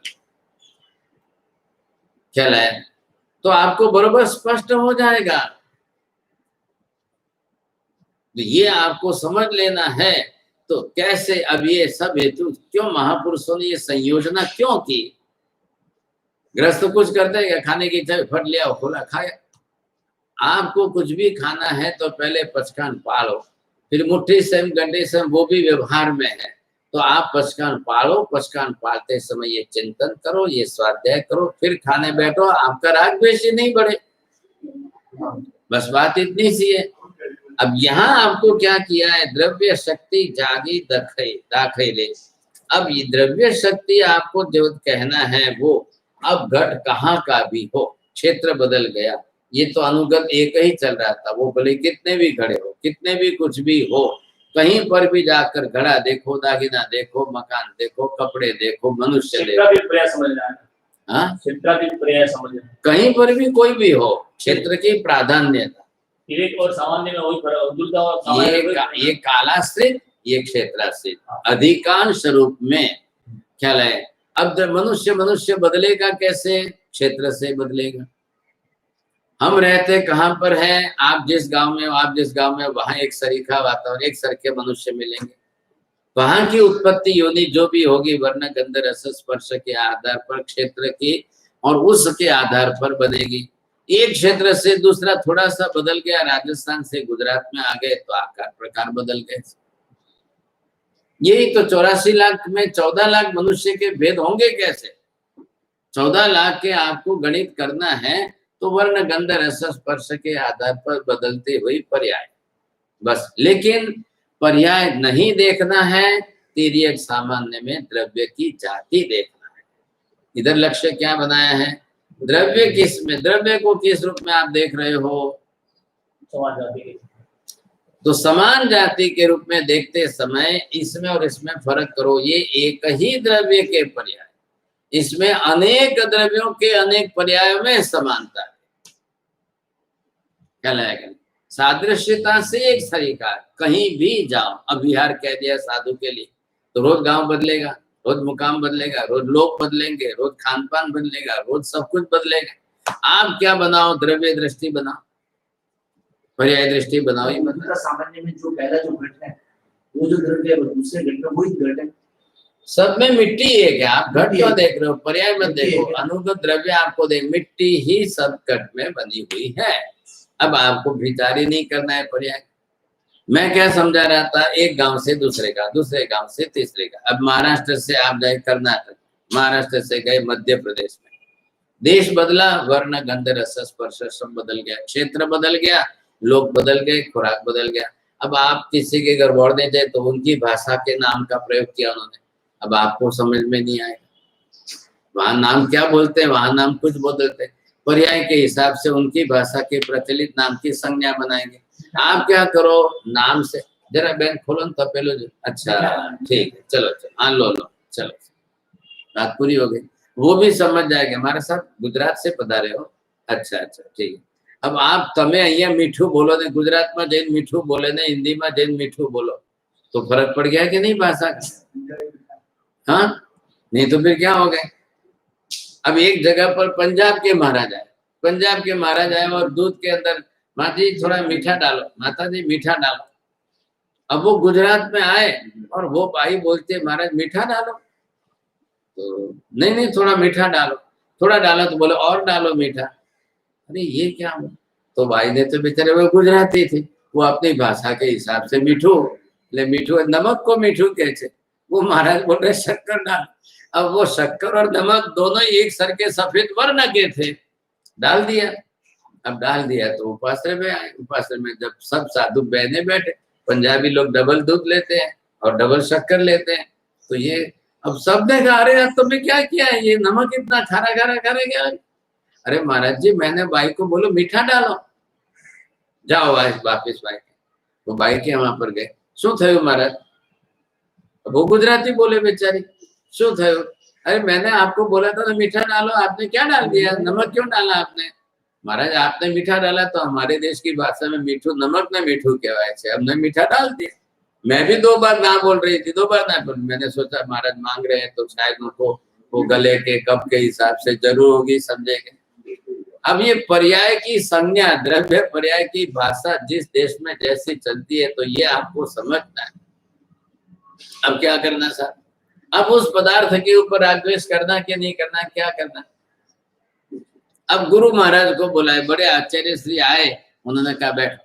ख्याल है, तो आपको बरोबर स्पष्ट हो जाएगा। तो ये आपको समझ लेना है। तो कैसे अब ये सब हेतु क्यों महापुरुषों ने ये संयोजना क्यों की? गृहस्थ कुछ करते हैं, खाने की इच्छा फट लिया खोला खाया। आपको कुछ भी खाना है तो पहले पचकान पालो, फिर मुट्ठी सेम गंडे सेम वो भी व्यवहार में है, तो आप पचकान पालो। पचकान पालते समय ये चिंतन करो, ये स्वाध्याय करो, फिर खाने बैठो, आपका राग द्वेष नहीं बढ़े। बस बात इतनी सी है। अब यहाँ आपको क्या किया है? द्रव्य शक्ति जागी दाखे ले। अब ये द्रव्य शक्ति आपको जो कहना है वो अब घट कहाँ का भी हो, क्षेत्र बदल गया। ये तो अनुगत एक ही चल रहा था, वो भले कितने भी घड़े हो, कितने भी कुछ भी हो, कहीं पर भी जाकर घड़ा देखो, दागिना देखो, मकान देखो, कपड़े देखो, मनुष्य देखो, कहीं पर भी कोई भी हो, क्षेत्र की प्राधान्यता। और सामान्य में वही ये कालाश्रित, ये क्षेत्राश्रित, अधिकांश रूप में ख्याल है। अब मनुष्य बदलेगा कैसे? क्षेत्र से बदलेगा। हम रहते कहाँ पर हैं? आप जिस गांव में वहां एक सरीखा वातावरण, एक सर के मनुष्य मिलेंगे। वहां की उत्पत्ति योनि जो भी होगी वर्ण गंध रस स्पर्श के आधार पर, क्षेत्र की और उसके आधार पर बनेगी। एक क्षेत्र से दूसरा थोड़ा सा बदल गया, राजस्थान से गुजरात में आ गए तो आकार प्रकार बदल गए। यही तो 84 लाख में 14 लाख मनुष्य के भेद होंगे कैसे? 14 लाख के आपको गणित करना है तो वर्ण गंध रस स्पर्श के आधार पर बदलते हुए पर्याय, बस। लेकिन पर्याय नहीं देखना है, तिर्यक सामान्य में द्रव्य की जाति देखना है। इधर लक्ष्य क्या बनाया है? द्रव्य किस में, द्रव्य को किस रूप में आप देख रहे हो? समान जाति। तो समान जाति के रूप में देखते समय इसमें और इसमें फर्क करो। ये एक ही द्रव्य के पर्याय, इसमें अनेक द्रव्यों के अनेक पर्यायों में समानता है। क्या लगेगा? सादृश्यता से एक तरीका, कहीं भी जाओ। अब बिहार कह दिया साधु के लिए, तो रोज गांव बदलेगा, रोज मुकाम बदलेगा, रोज लोग बदलेंगे, रोज खान पान बदलेगा, रोज सब कुछ बदलेगा। आप क्या बनाओ? द्रव्य दृष्टि बनाओ, पर्याय दृष्टि बनाओ ही बनाओ। सामान्य में जो पहला जो घट है वो जो द्रव्य है वो दूसरे घट में वही घट है। सब में मिट्टी एक है, आप घट क्यों देख रहे हो? पर्याय मत देखो। अनुगत द्रव्य आपको देख, मिट्टी ही सब घट में बनी हुई है। अब आपको विचार ही नहीं करना है पर्याय। मैं क्या समझा रहा था? एक गांव से दूसरे गांव, दूसरे गांव से तीसरे गांव। अब महाराष्ट्र से आप गए कर्नाटक, महाराष्ट्र से गए मध्य प्रदेश में, देश बदला, वर्ण गंध रस स्पर्श सब बदल गया, क्षेत्र बदल गया, लोग बदल गए, खुराक बदल गया। अब आप किसी के घर बढ़ने जाए तो उनकी भाषा के नाम का प्रयोग किया उन्होंने, अब आपको समझ में नहीं आएगा। वहां नाम क्या बोलते हैं, वहां नाम कुछ बदलते हैं। पर्याय के हिसाब से उनकी भाषा के प्रचलित नाम की संज्ञा बनाएंगे। आप क्या करो? नाम से जरा बैंक खोलो तपेलो जो। अच्छा ठीक है, चलो हाँ लो चलो। बात पूरी हो गई। वो भी समझ जाएगा हमारे साथ गुजरात से पधारे हो, अच्छा अच्छा ठीक है। अब आप તમે અહીંયા મીઠું બોલો ને ગુજરાતમાં જઈને મીઠું બોલે ને હિન્દીમાં જઈને મીઠું બોલો तो फर्क पड़ गया कि नहीं भाषा का? हाँ, नहीं तो फिर क्या हो गए। अब एक जगह पर पंजाब के महाराज आए और दूध के अंदर माँ जी थोड़ा मीठा डालो, माता जी मीठा डालो। अब वो गुजरात में आए और वो भाई बोलते महाराज मीठा डालो, तो नहीं थोड़ा मीठा डालो, थोड़ा डालो तो बोले और डालो मीठा। अरे ये क्या हुआ? तो भाई ने तो बेचारे वो गुजराती थे, वो अपनी भाषा के हिसाब से मीठू नमक को मीठू कहते, वो महाराज बोल रहे शक्कर डाल। अब वो शक्कर और नमक दोनों एक सर के सफेद वर्ण के थे, डाल दिया। अब डाल दिया तो उपासना में आए। उपासना में जब सब साधु बहने बैठे, पंजाबी लोग डबल दूध लेते हैं और डबल शक्कर लेते हैं, तो ये अब सब ने कहा अरे तुमने क्या किया है, ये नमक इतना खारा क्या? अरे महाराज जी मैंने भाई को बोलो मीठा डालो, जाओ वापिस भाई के। वो भाई के वहां पर गए, शू थयु महाराज? वो गुजराती बोले बेचारी, शू थयु? अरे मैंने आपको बोला था ना मीठा डालो, आपने क्या डाल दिया? नमक क्यों डाला आपने? महाराज आपने मीठा डाला तो हमारे देश की भाषा में मीठू नमक ने मीठू कहवाय छे, हमने मीठा डाल दिया। मैं भी 2 बार ना बोल रही थी, 2 बार ना बोल, मैंने सोचा महाराज मांग रहे हैं तो शायद उनको वो गले के कप के हिसाब से जरूर होगी, समझेंगे। अब ये पर्याय की संज्ञा, द्रव्य पर्याय की भाषा जिस देश में जैसी चलती है, तो ये आपको समझना है। अब क्या करना सर? अब उस पदार्थ के ऊपर रागद्वेष करना कि नहीं करना, क्या करना? अब गुरु महाराज को बुलाए, बड़े आचार्य श्री आए, उन्होंने कहा बैठो।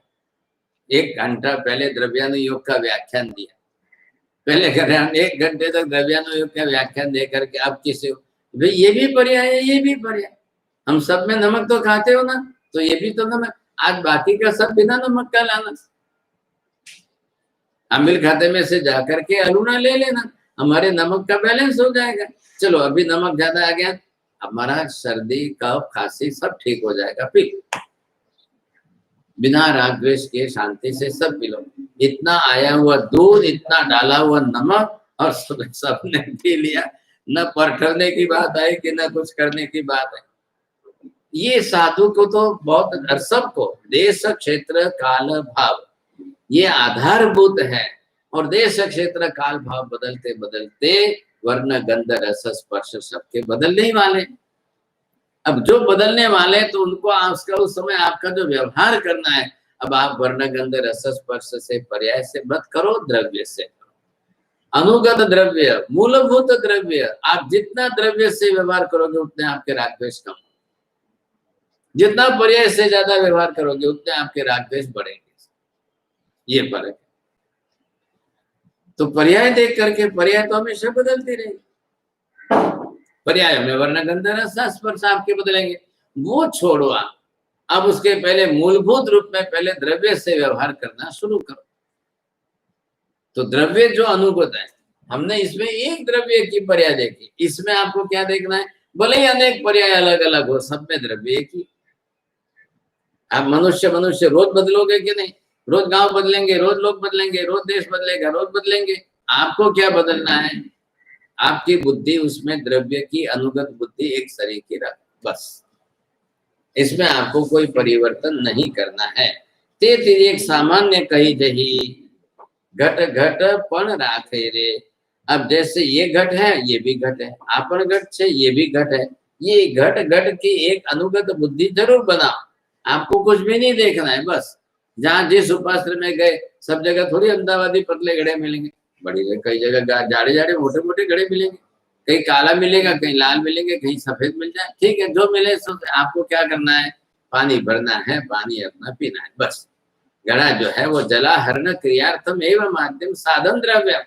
1 घंटा पहले द्रव्यानुयोग का व्याख्यान दिया। पहले 1 घंटे तक द्रव्यानुयोग का व्याख्यान दे करके अब किसी भाई ये भी पर्याय है, ये भी पर्याय, हम सब में नमक तो खाते हो ना, तो ये भी तो नमक, आज बाकी का सब बिना नमक का लाना। अमिल खाते में से जाकर के अलूना ले लेना, हमारे नमक का बैलेंस हो जाएगा। चलो अभी नमक ज्यादा आ गया, हमारा सर्दी कफ खांसी सब ठीक हो जाएगा, पी बिना राग द्वेष के शांति से सब पी लो। इतना आया हुआ दूध, इतना डाला हुआ नमक, और सबने पी लिया। न परखने की बात आई कि न कुछ करने की बात है। ये साधु को तो बहुत, सबको देश क्षेत्र काल भाव ये आधारभूत है, और देश क्षेत्र काल भाव बदलते बदलते वर्ण गंध रस स्पर्श सबके बदलने ही वाले। अब जो बदलने वाले तो उनको उसका उस समय आपका जो व्यवहार करना है, अब आप वर्ण गंध रस स्पर्श से पर्याय से मत करो, द्रव्य से करो। अनुगत द्रव्य, मूलभूत द्रव्य, आप जितना द्रव्य से व्यवहार करोगे उतने आपके राग द्वेष कम, जितना पर्याय से ज्यादा व्यवहार करोगे उतने आपके राग द्वेष बढ़ेंगे। ये फर्क है। तो पर्याय देख करके, पर्याय तो हमेशा बदलती रहेगी, पर्याय में वर्ण गंध रस स्पर्श आपके बदलेंगे, वो छोड़ो आप। अब उसके पहले मूलभूत रूप में पहले द्रव्य से व्यवहार करना शुरू करो। तो द्रव्य जो अनुभूत है, हमने इसमें एक द्रव्य की पर्याय देखी, इसमें आपको क्या देखना है? भले ही अनेक पर्याय अलग अलग हो, सब में द्रव्य एक ही। आप मनुष्य रोज बदलोगे कि नहीं? रोज गांव बदलेंगे, रोज लोग बदलेंगे, रोज देश बदलेगा, रोज बदलेंगे। आपको क्या बदलना है? आपकी बुद्धि उसमें द्रव्य की अनुगत बुद्धि एक सरीकी रख, बस। इसमें आपको कोई परिवर्तन नहीं करना है। ते एक सामान्य कही जही घट घट पण राखे रे। अब जैसे ये घट है, ये भी घट है, आपन घट से ये भी घट है, ये घट घट की एक अनुगत बुद्धि जरूर बनाओ। आपको कुछ भी नहीं देखना है, बस जहाँ जिस उपासना में गए सब जगह थोड़ी अहमदाबादी पतले घड़े मिलेंगे, बड़ी कई जगह जाड़े जाड़े मोटे मोटे घड़े मिलेंगे, कहीं काला मिलेगा, कहीं लाल मिलेंगे, कहीं सफेद मिल जाए, ठीक है, जो मिले सो। आपको क्या करना है? पानी भरना है, पानी अपना पीना है, बस। घड़ा जो है वो जलाहरण क्रियार्थम एवं माध्यम साधन द्रव्य।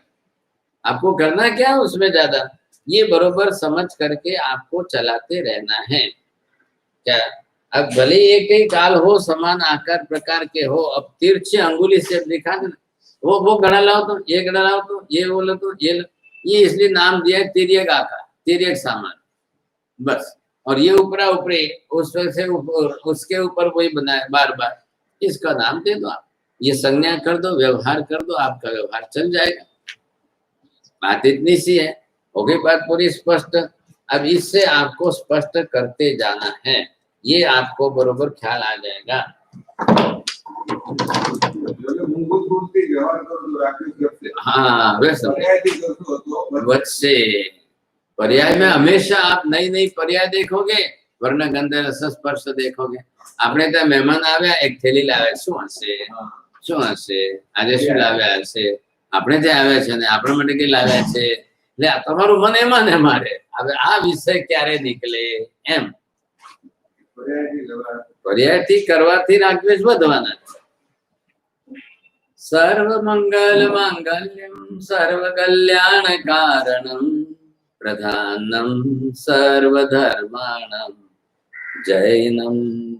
आपको करना क्या है उसमें ज्यादा, ये बरोबर समझ करके आपको चलाते रहना है। क्या अब भले एक ही काल हो, समान आकार प्रकार के हो, अब तिरछी अंगुली से दिखा देना, वो घड़ा लाओ तो ये घड़ा लाओ तो ये बोलो तो ये इसलिए नाम दिया है तिर्यक आकार, तिर्यक सामान, बस। और ये ऊपरा ऊपरी उससे उसके ऊपर वही बनाए बार बार, इसका नाम दे दो आप, ये संज्ञा कर दो, व्यवहार कर दो, आपका व्यवहार चल जाएगा। बात इतनी सी है। हो गई बात पूरी स्पष्ट। अब इससे आपको स्पष्ट करते जाना है, ये आपको बरोबर ख्याल आ जाएगा। मूलभूत गुण के व्यवहार करो तो राकेश जब से हाँ वैसे पर्याय की करते हो तो वच से पर्याय में हमेशा आप नई नई पर्याय देखोगे, वरना गंध रस स्पर्श देखोगे। આપણે ત્યાં મહેમાન આવ્યા, એક થેલી લાવે, શું હશે શું હશે, આજે શું લાવ્યા હશે, આપણે ત્યાં આવ્યા છે ને આપણા માટે કઈ લાવ્યા છે, એટલે આ તમારું મન એમાં ને મારે હવે આ વિષય ક્યારે નીકળે એમ पर्याय की व्यवहार पर्यायથી કરવાથી રાગદ્વેષ વધવાના છે। सर्व मंगल मांगल्यम सर्व कल्याण कारणम प्रधानम सर्वधर्माणाम जैनम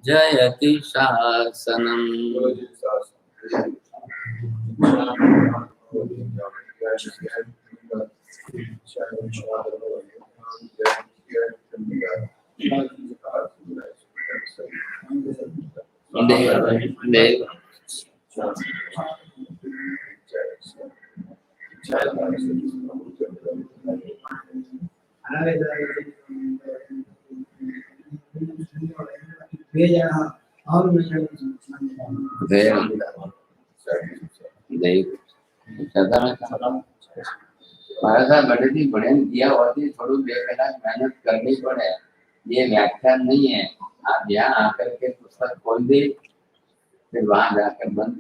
जयति शासनम। देव મારા સાહેબ બડેથી ભણેન दिया होती थोड़ी 2 कलाक मेहनत करनी पड़े, ये व्याख्यान नहीं है। आप यहाँ आकर के पुस्तक खोल दे, फिर वहां जाकर बंद